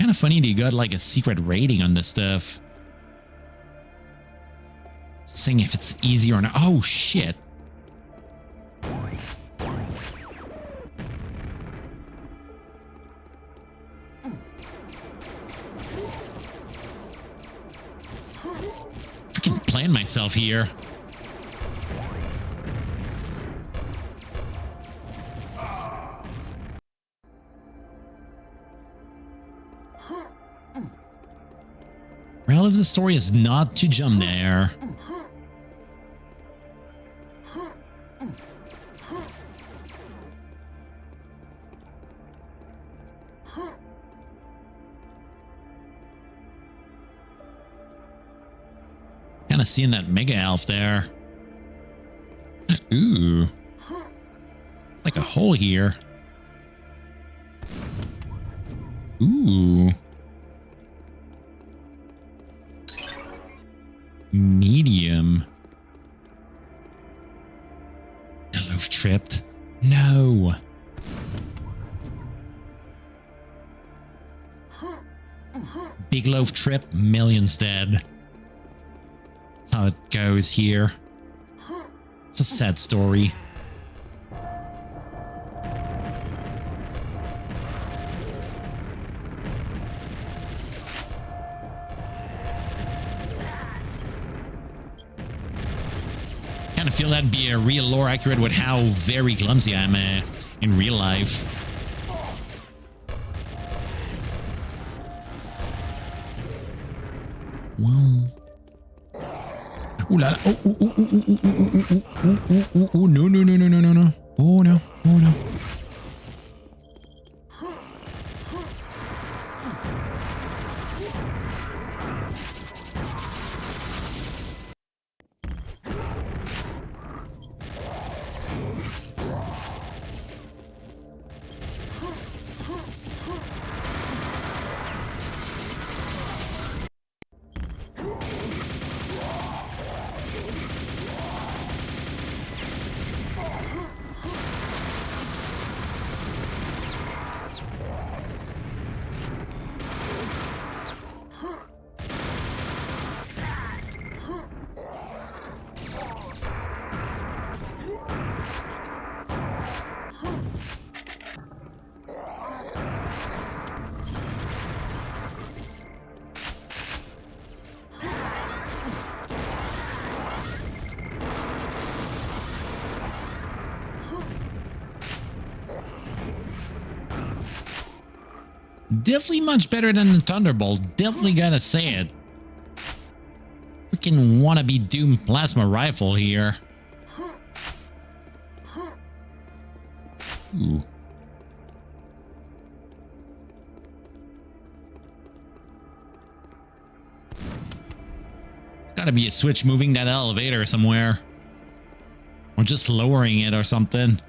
Speaker 1: of funny they got like a secret rating on this stuff. Seeing if it's easy or not. Oh shit. can plan myself here. Moral of the story is not to jump there. Kind of seeing that mega elf there. Ooh. Like a hole here. Ooh. Medium. The loaf tripped. No. Big loaf trip, millions dead. That's how it goes here. It's a sad story. Kind of feel that'd be a real lore accurate with how very clumsy I'm in real life. Wow. Ooh la la. Oh, oh, oh, oh, oh, oh, oh, oh, oh, oh, no, no, no, no, no, no, no. Oh, no. Oh, no. Definitely much better than the Thunderbolt. Definitely gotta say it. Freaking wannabe Doom plasma rifle here. Ooh. There's gotta be a switch moving that elevator somewhere. Or just lowering it or something.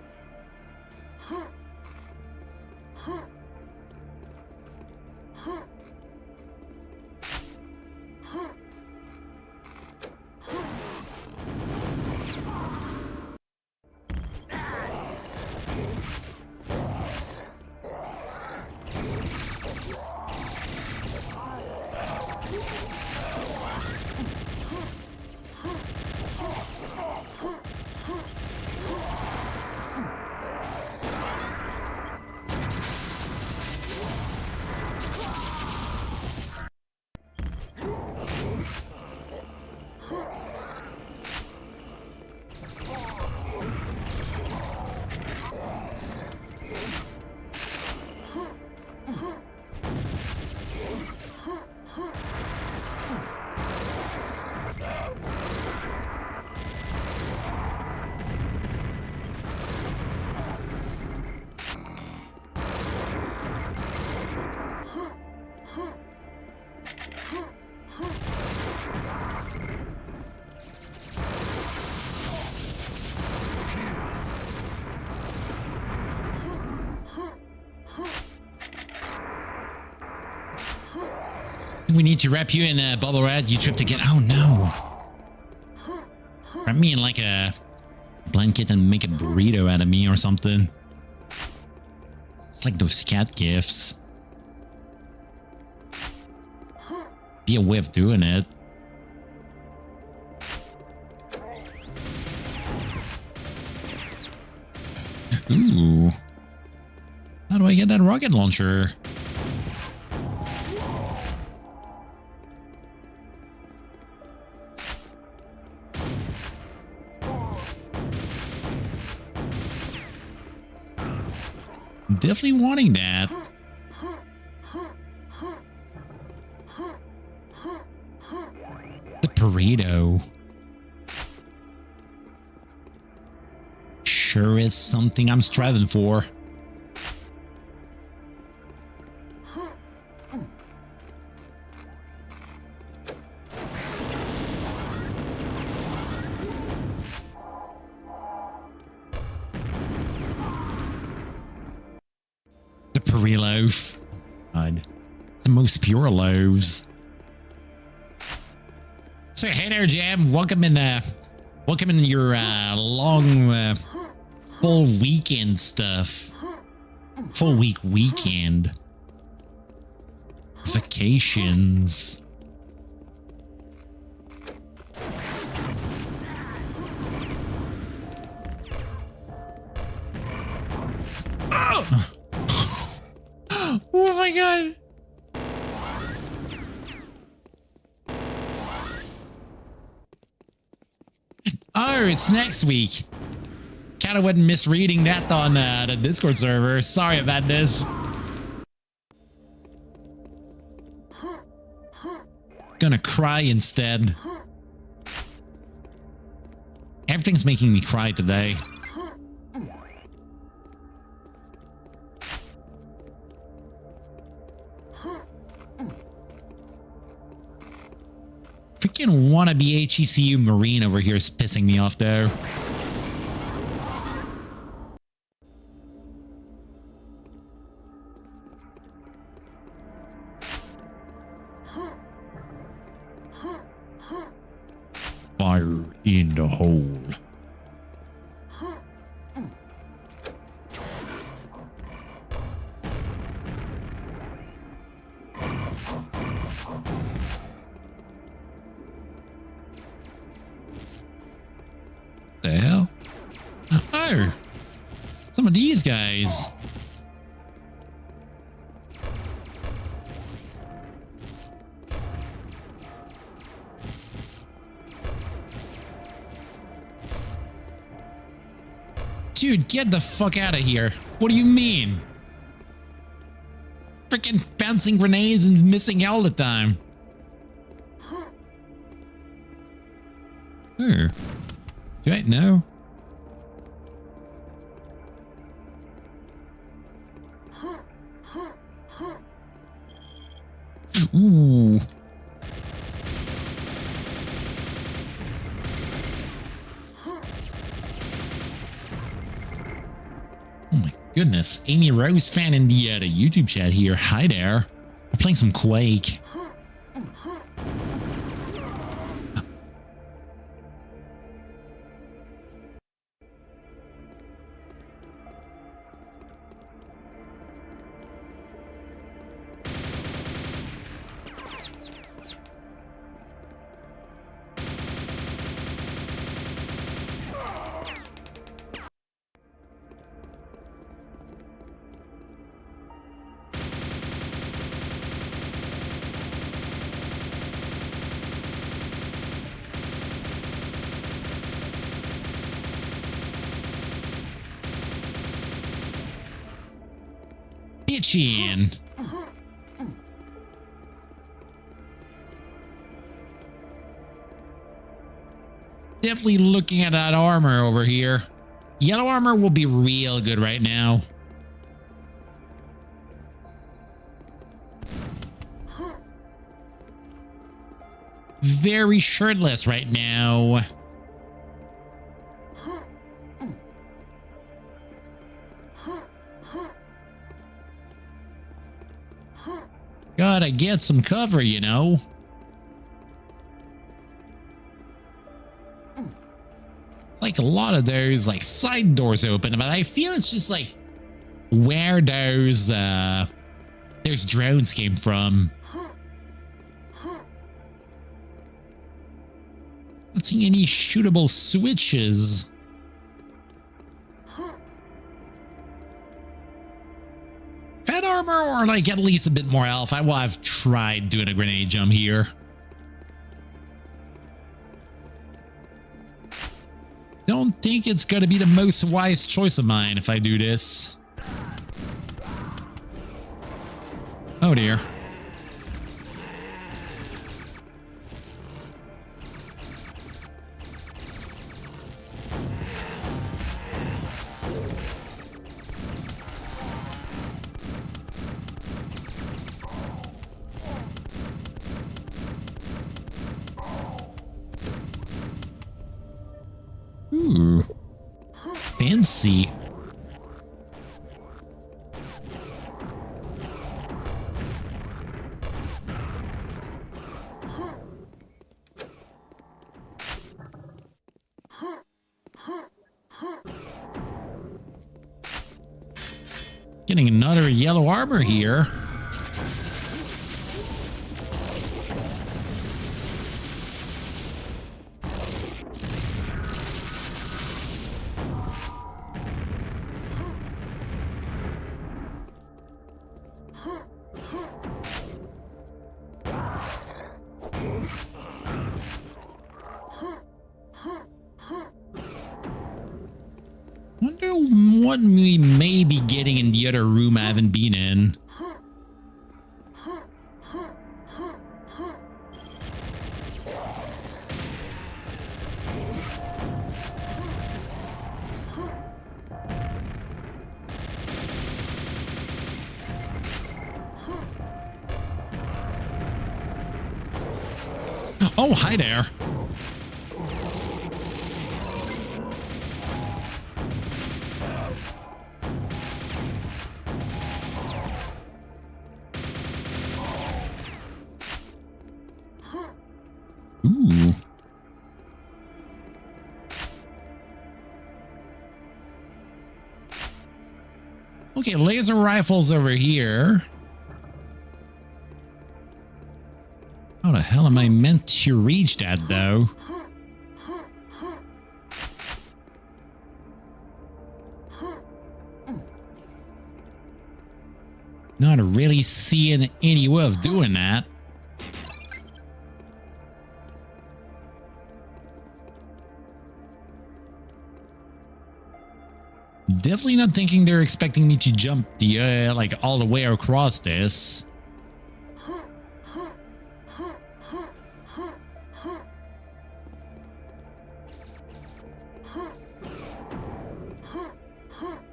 Speaker 1: We need to wrap you in a bubble wrap. You tripped again. Oh no. Wrap me in like a blanket and make a burrito out of me or something. It's like those cat gifts. Be a way of doing it. Ooh. How do I get that rocket launcher? Definitely wanting that. The burrito. Sure is something I'm striving for. The Puri loaf. God. The most pure loaves. So hey there, Jam. Welcome in your long full weekend stuff. Full weekend. Vacations. Oh my god. Oh, it's next week. Kind of wasn't misreading that on the Discord server. Sorry about this. Gonna cry instead. Everything's making me cry today. Freaking wannabe HECU Marine over here is pissing me off though. Fire in the hole. The hell? Oh, some of these guys. Dude, get the fuck out of here. What do you mean? Freaking bouncing grenades and missing all the time. Oh. Do I know? Ooh. Oh my goodness. Amy Rose fan in the YouTube chat here. Hi there. We're playing some Quake. Bitchin'. Definitely looking at that armor over here. Yellow armor will be real good right now. Very shirtless right now. Gotta get some cover, you know. It's like a lot of those like side doors open, but I feel it's just like where those drones came from. Not seeing any shootable switches. Fat armor or like at least a bit more health. I've tried doing a grenade jump here. Don't think it's gonna be the most wise choice of mine if I do this. Oh dear. Ooh. Fancy. Getting another yellow arbor here. Wonder what we may be getting in the other room I haven't been in. Oh, hi there. Ooh. Okay, laser rifles over here. How the hell am I meant to reach that, though? Not really seeing any way of doing that. Definitely not thinking they're expecting me to jump the like all the way across this.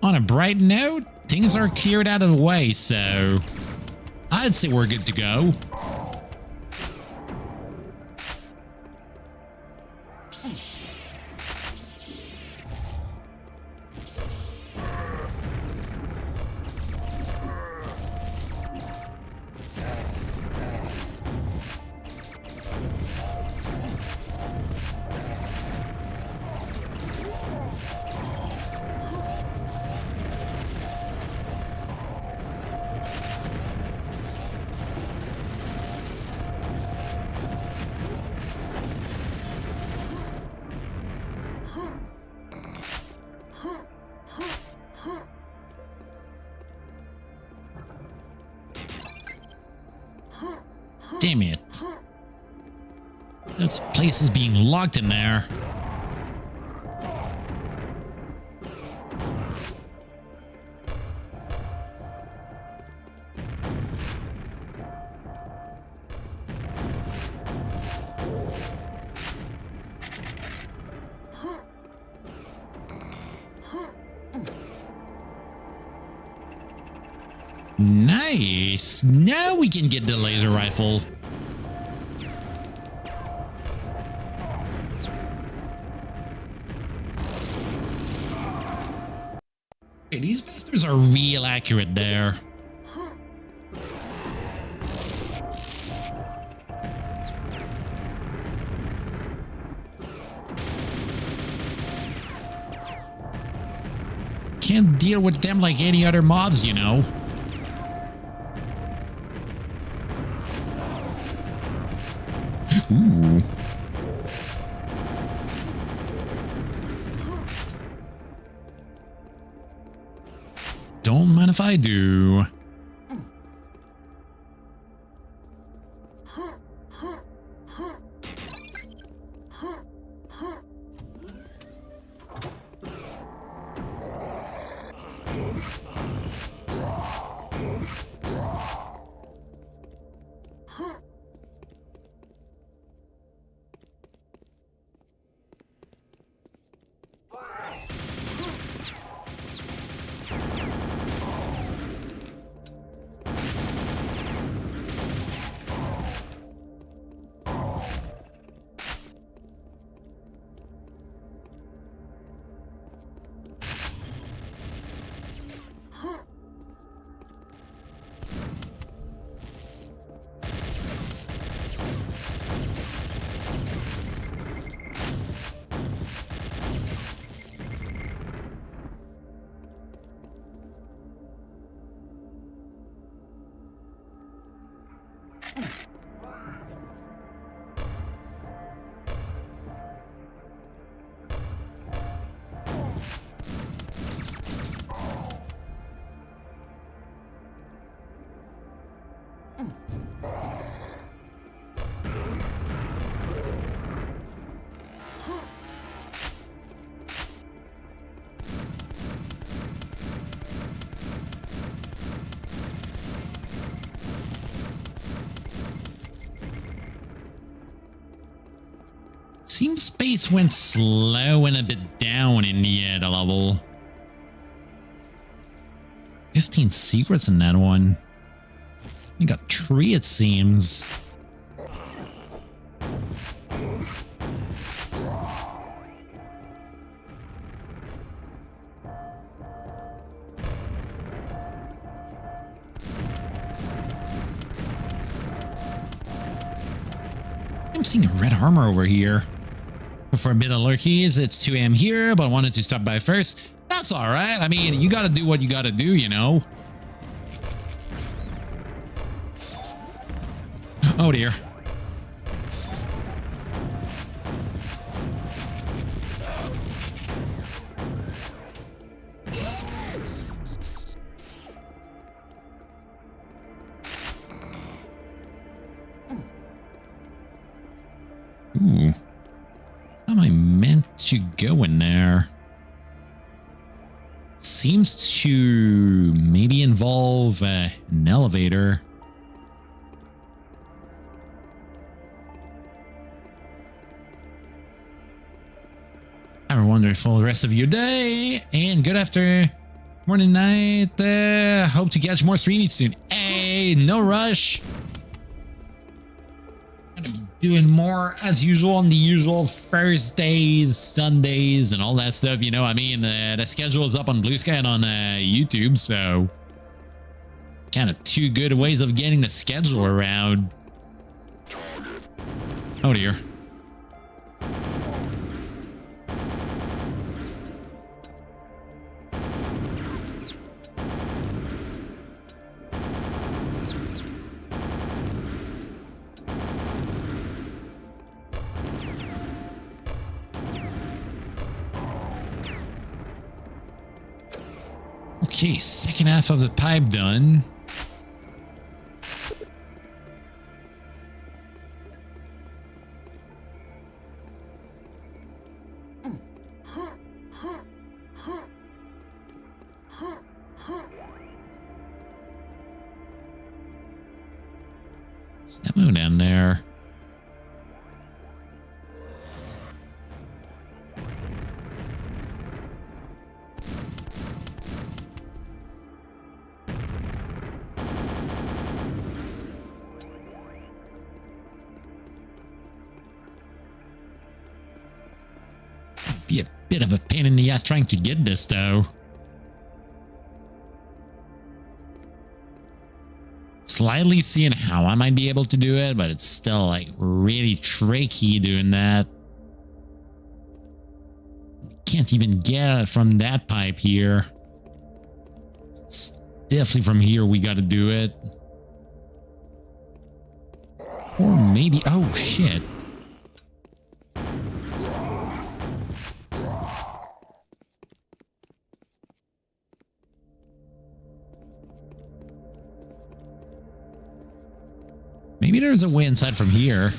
Speaker 1: On a bright note, things are cleared out of the way, so I'd say we're good to go. Damn it. This place is being locked in there. Nice. Now we can get the laser rifle. Okay, these bastards are real accurate there. Can't deal with them like any other mobs, you know. Ooh. Don't mind if I do. Seems space went slow and a bit down in the level. 15 secrets in that one. You got 3, it seems. I'm seeing red armor over here. For a bit of lurkies, it's 2 a.m. here, but I wanted to stop by first. That's all right. I mean, you got to do what you got to do, you know. Oh, dear. Ooh. How am I meant to go in there? Seems to maybe involve an elevator. Have a wonderful rest of your day and good after morning, night. Hope to catch more streaming soon. Hey, no rush. Gonna be doing more as usual on the usual Thursdays, Sundays, and all that stuff. You know, I mean, the schedule is up on Blue Sky and on YouTube, so kind of 2 good ways of getting the schedule around. Oh dear. Okay, second half of the pipe done. Snemo down there. Be a bit of a pain in the ass trying to get this though. Slightly seeing how I might be able to do it, but it's still like really tricky doing that. Can't even get it from that pipe here. It's definitely from here we got to do it. Or maybe, oh shit. Maybe there's a way inside from here.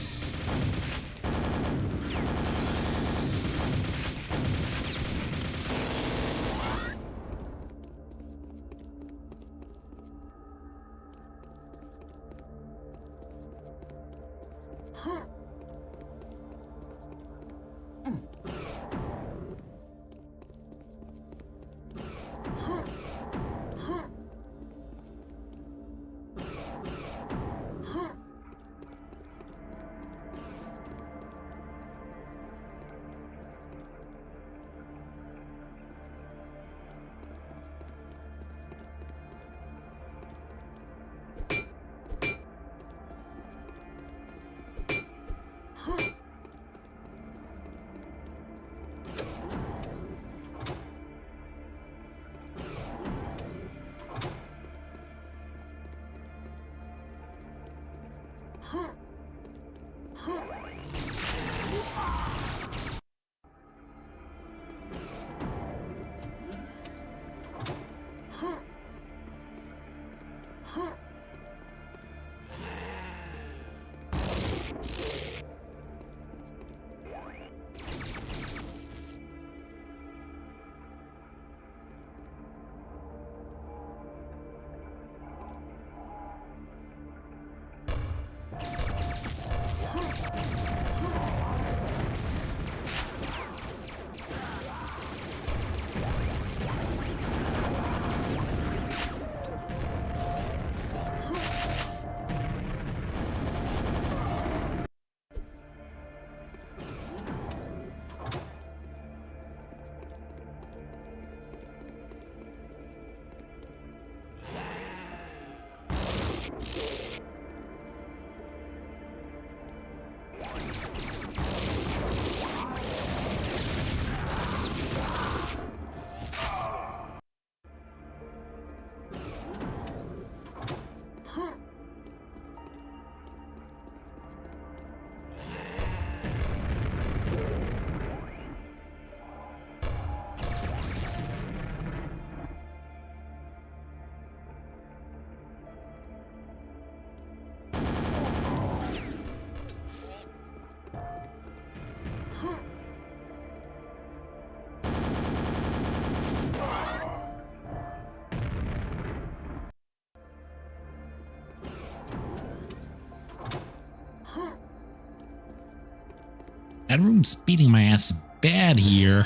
Speaker 1: That room's beating my ass bad here.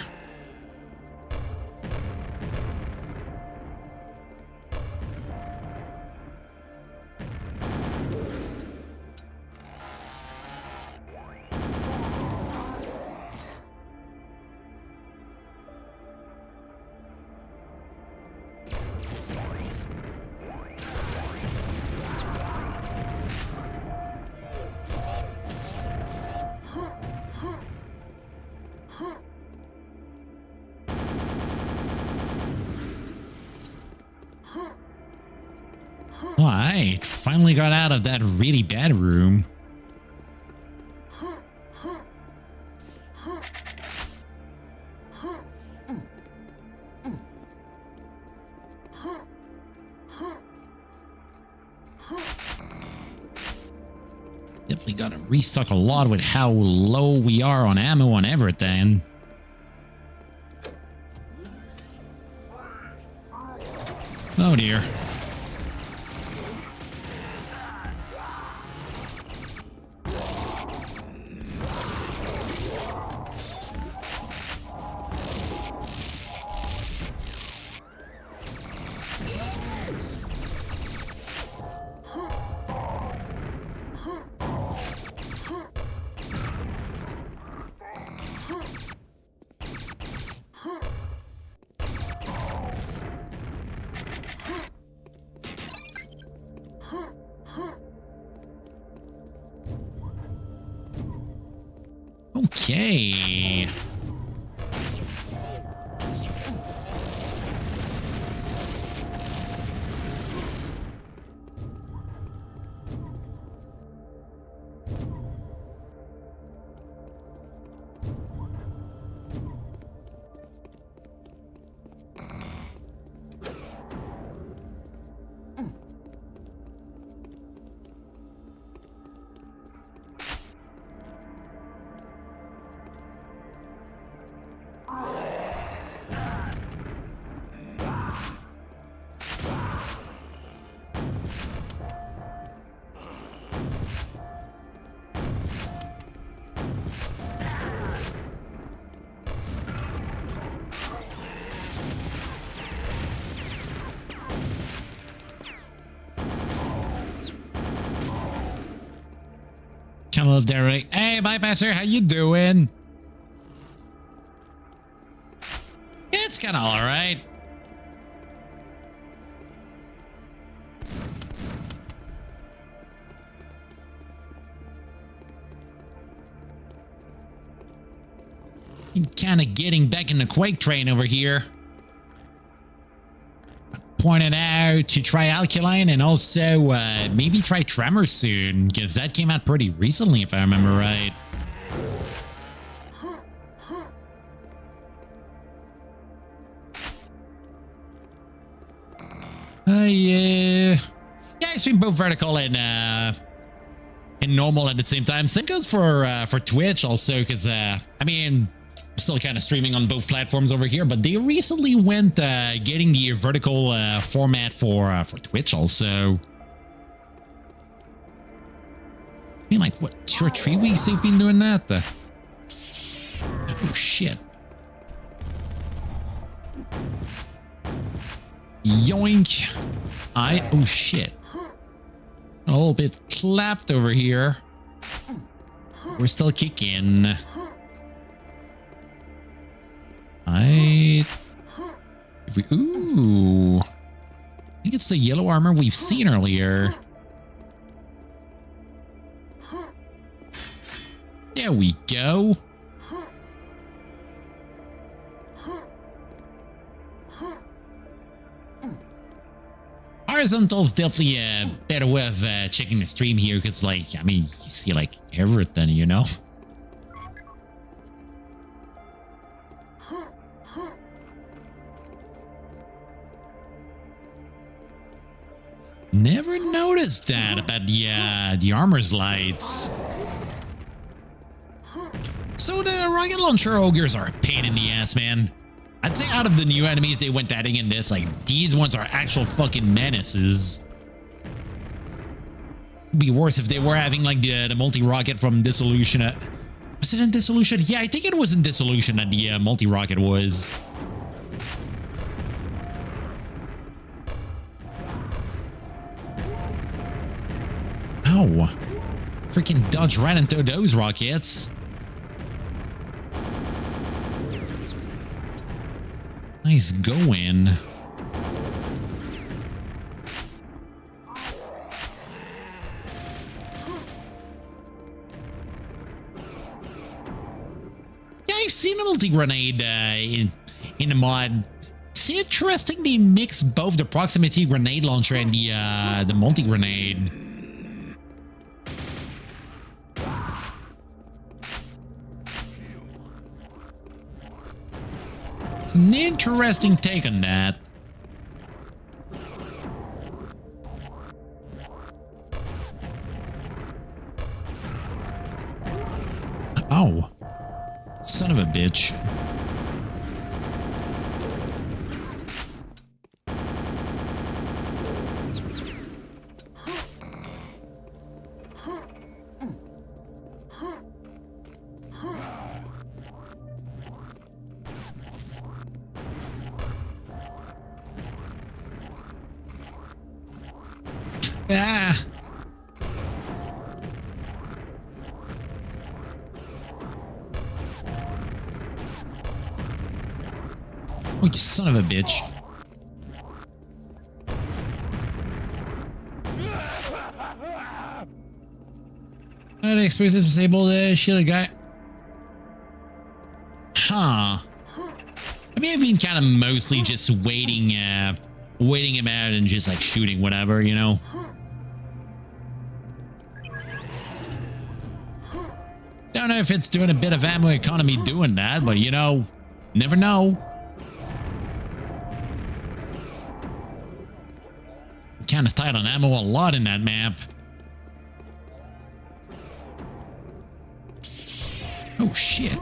Speaker 1: Alright, finally got out of that really bad room. Definitely gotta restock a lot with how low we are on ammo on everything. Oh dear. Okay. Kind of love Derek. Hey, bypasser, how you doing? It's kind of all right. Kind of getting back in the Quake train over here. Pointed out to try Alkaline and also maybe try Tremor soon, because that came out pretty recently if I remember right. Yeah, I stream both vertical and normal at the same time. Same goes for Twitch also, because I mean, still kind of streaming on both platforms over here, but they recently went getting the vertical format for Twitch also. I mean, like, what, 3 weeks they've been doing that? Oh shit. Yoink. Oh shit. A little bit clapped over here. We're still kicking. Ooh. I think it's the yellow armor we've seen earlier. There we go. Horizontal's definitely a better way of checking the stream here, because, like, I mean, you see, like, everything, you know? Never noticed that about the armor's lights. So the rocket launcher ogres are a pain in the ass, man. I'd say out of the new enemies they went adding in this, like, these ones are actual fucking menaces. It'd be worse if they were having, like, the multi-rocket from Dissolution. Was it in Dissolution? Yeah, I think it was in Dissolution that the multi-rocket was. Ow. Freaking dodge right into those rockets. Nice going. Yeah, I've seen a multi-grenade in the mod. It's interesting they mix both the proximity grenade launcher and the multi-grenade. It's an interesting take on that. Oh, son of a bitch. Ah. Oh, you son of a bitch. The explosive disabled shield guy. Huh. I mean, I've been kind of mostly just waiting him out and just like shooting whatever, you know? Don't know if it's doing a bit of ammo economy doing that, but you know, never know. Kind of tight on ammo a lot in that map. Oh shit.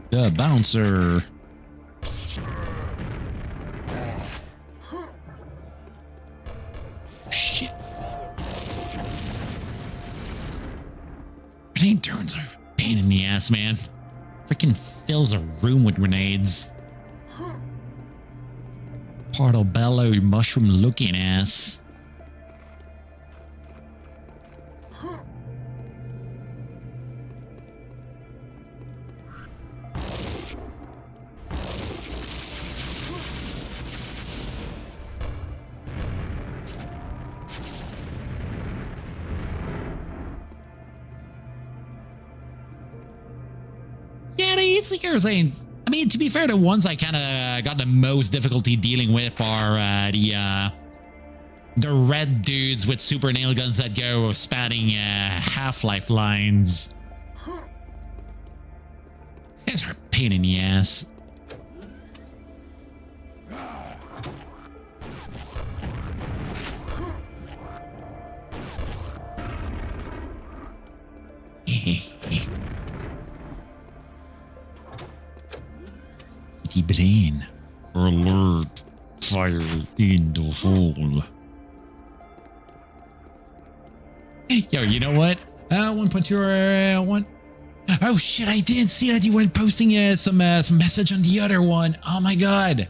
Speaker 1: The bouncer. Shit. Grenade turns are a pain in the ass, man. Freaking fills a room with grenades. Portobello mushroom looking ass. I mean, to be fair, the ones I kind of got the most difficulty dealing with are the red dudes with super nail guns that go spatting half-life lines. These guys are a pain in the ass. Brain. Alert. Fire in the hole. Yo, you know what? 1.2 Oh shit, I didn't see that you went posting some message on the other one. Oh my god.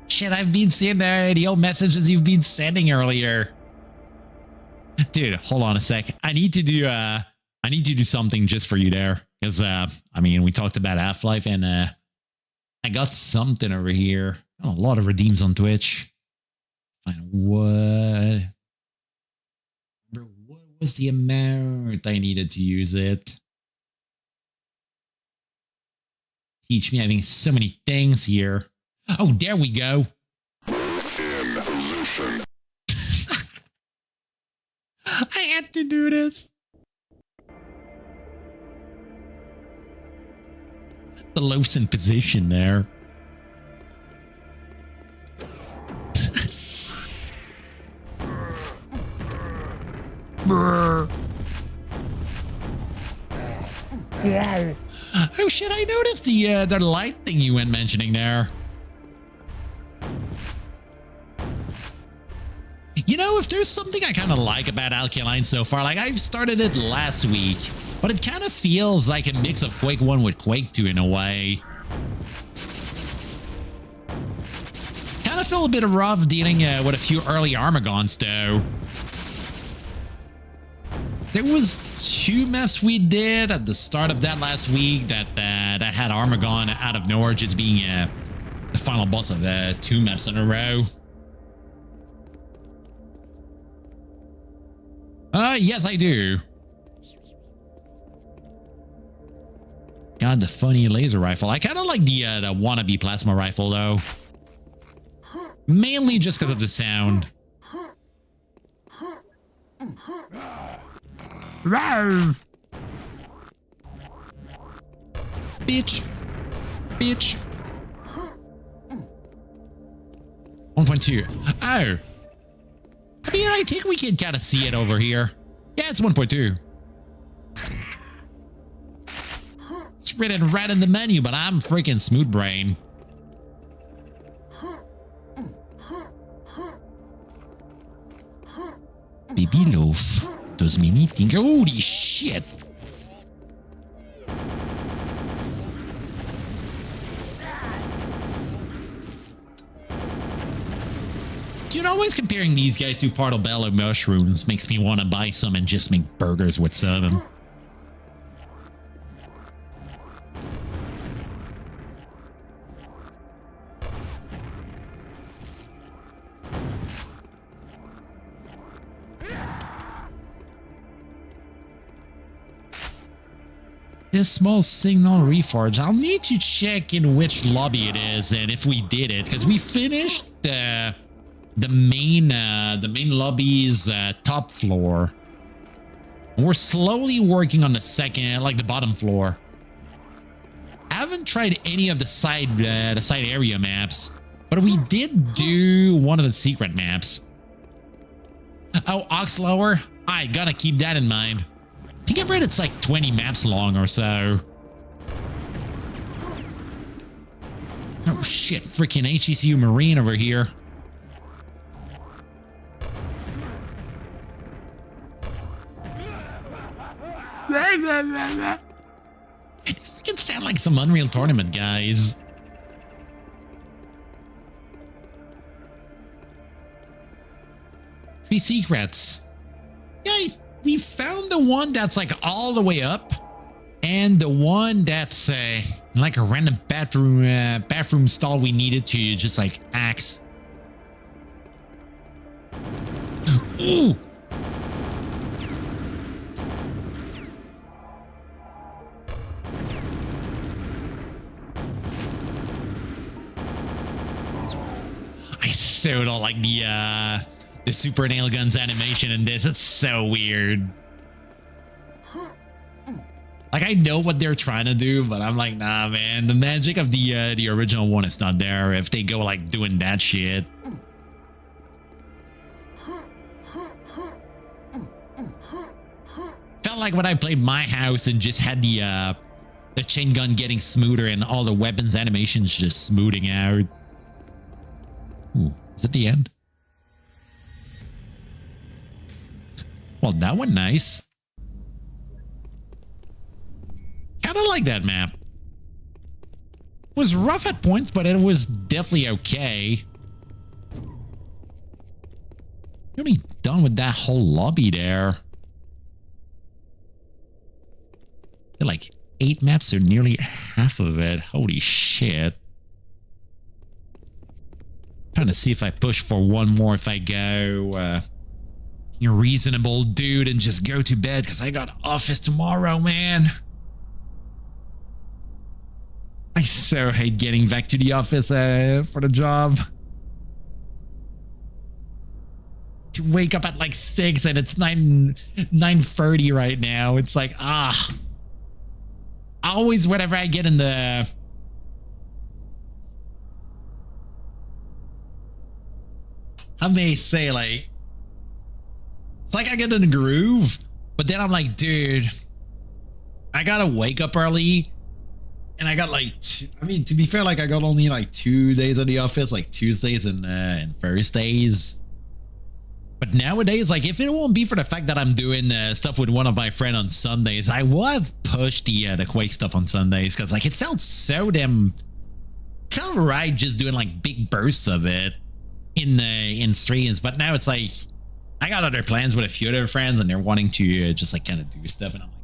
Speaker 1: Shit, I've been seeing the old messages you've been sending earlier. Dude, hold on a sec. I need to do something just for you there. Because, I mean, we talked about Half-Life and I got something over here. Oh, a lot of redeems on Twitch. Fine, what was the amount I needed to use it? teach me. Having so many things here. Oh, there we go.
Speaker 2: In position.
Speaker 1: I had to do this. The Loaves in position there. Oh shit, I noticed the light thing you went mentioning there. You know, if there's something I kind of like about Alkaline so far, like I've started it last week, but it kind of feels like a mix of Quake 1 with Quake 2 in a way. Kind of feel a bit rough dealing with a few early Armagons though. There was 2 maps we did at the start of that last week that had Armagon out of nowhere just being the final boss of 2 maps in a row. Yes, I do. God, the funny laser rifle. I kind of like the wannabe plasma rifle though. Mainly just because of the sound. Bitch. Bitch. 1.2. Oh. I mean, I think we can kind of see it over here. Yeah, it's 1.2. It's written right in the menu, but I'm freaking smooth brain. Baby loaf. Does mini think? Holy shit. Dude, always comparing these guys to portobello mushrooms makes me want to buy some and just make burgers with some. This small signal reforge. I'll need to check in which lobby it is and if we did it, because we finished the main lobby's top floor. We're slowly working on the second, like the bottom floor. I haven't tried any of the side area maps, but we did do one of the secret maps. Oh, Oxlower. I gotta keep that in mind. I think I've read it's like 20 maps long or so. Oh shit, freaking HECU Marine over here. It freaking sound like some Unreal Tournament guys. Three secrets. Yeah, we found the one that's like all the way up, and the one that's like a random bathroom stall we needed to just like axe. Ooh. I so don't like the super nail guns animation in this. It's so weird. Like, I know what they're trying to do, but I'm like, nah, man. The magic of the original one is not there if they go like doing that shit. Felt like when I played My House and just had the chain gun getting smoother and all the weapons animations just smoothing out. Ooh, is it the end? Well, that one nice. Kind of like that map. It was rough at points, but it was definitely okay. You're only done with that whole lobby there. Like 8 maps or nearly half of it. Holy shit. Trying to see if I push for one more if I go you're reasonable dude and just go to bed because I got office tomorrow, man. I so hate getting back to the office for the job. To wake up at like 6 and it's 9:30 right now. It's like, always whenever I get in the... How may I say, like... It's like I get in a groove, but then I'm like, dude, I gotta wake up early. And I got like, I mean, to be fair, like I got only like 2 days at the office, like Tuesdays and Thursdays. But nowadays, like if it won't be for the fact that I'm doing stuff with one of my friends on Sundays, I would have pushed the Quake stuff on Sundays because like it felt so damn, felt right just doing like big bursts of it in streams. But now it's like I got other plans with a few other friends and they're wanting to just like kind of do stuff, and I'm like,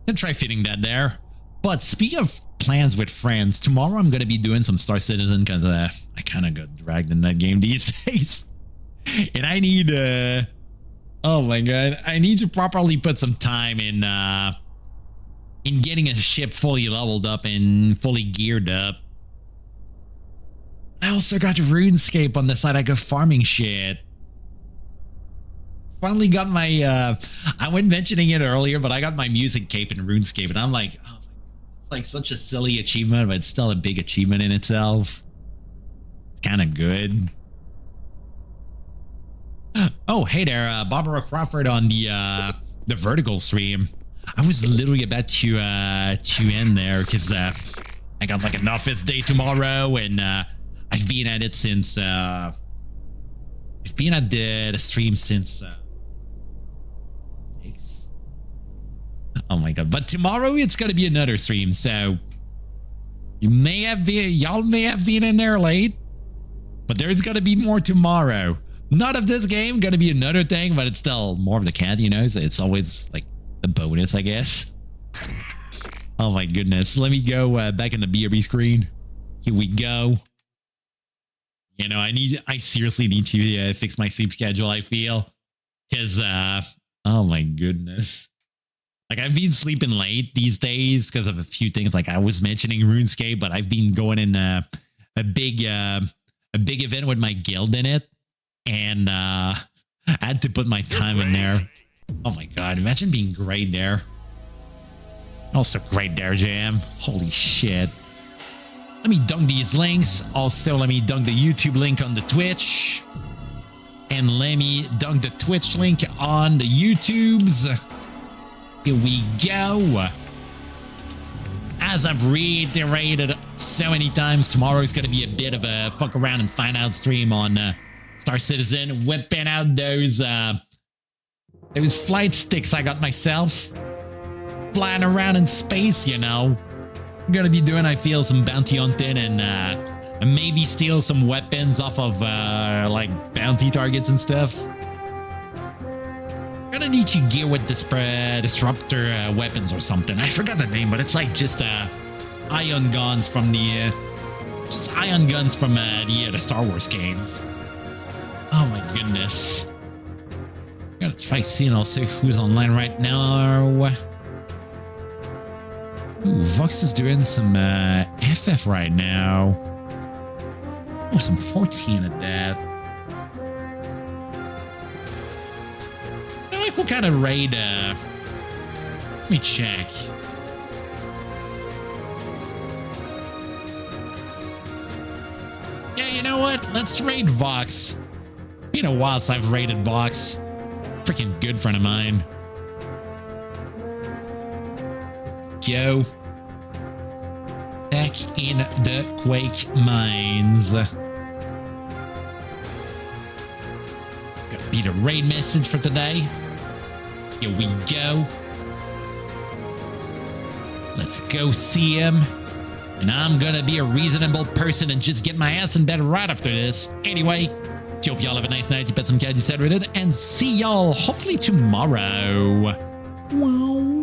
Speaker 1: I'll try fitting that there. But speaking of plans with friends, tomorrow I'm going to be doing some Star Citizen because I kind of got dragged in that game these days. And I need, oh my god, I need to properly put some time in getting a ship fully leveled up and fully geared up. I also got RuneScape on the side. I go farming shit. Finally got my, I went mentioning it earlier, but I got my music cape in RuneScape, and I'm like, oh, it's like such a silly achievement, but it's still a big achievement in itself. It's kind of good. Oh, hey there, Barbara Crawford on the vertical stream. I was literally about to end there because I got like an office day tomorrow, and I've been at it since I've been at the stream since oh my god! But tomorrow it's gonna be another stream, so y'all may have been in there late, but there's gonna be more tomorrow. Not of this game, gonna be another thing, but it's still more of the cat, you know, so it's always like a bonus, I guess. Oh my goodness. Let me go back in the BRB screen. Here we go. You know, I seriously need to fix my sleep schedule, I feel. Because, oh my goodness. Like, I've been sleeping late these days because of a few things. Like, I was mentioning RuneScape, but I've been going in a big event with my guild in it. And I had to put my time in there. Oh my god, imagine being great there. Also great there, Jam. Holy shit. Let me dunk these links. Also, let me dunk the YouTube link on the Twitch. And let me dunk the Twitch link on the YouTubes. Here we go. As I've reiterated so many times, tomorrow is going to be a bit of a fuck around and find out stream on Star Citizen, whipping out those flight sticks I got myself. Flying around in space, you know. I'm gonna be doing, I feel, some bounty hunting and maybe steal some weapons off of like bounty targets and stuff. Gonna need to gear with this disruptor weapons or something. I forgot the name, but it's like just ion guns from the the Star Wars games. Oh my goodness. Gotta try seeing also who's online right now. Ooh, Vox is doing some FF right now. Oh, some 14 at that. Like what kind of raid? Let me check. Yeah, you know what? Let's raid Vox. Been a while since I've raided Vox. Freaking good friend of mine. Go. Back in the Quake mines. Gonna be the raid message for today. Here we go. Let's go see him. And I'm gonna be a reasonable person and just get my ass in bed right after this. Anyway, hope y'all have a nice night. You bet some cat you said read it, and see y'all hopefully tomorrow. Wow.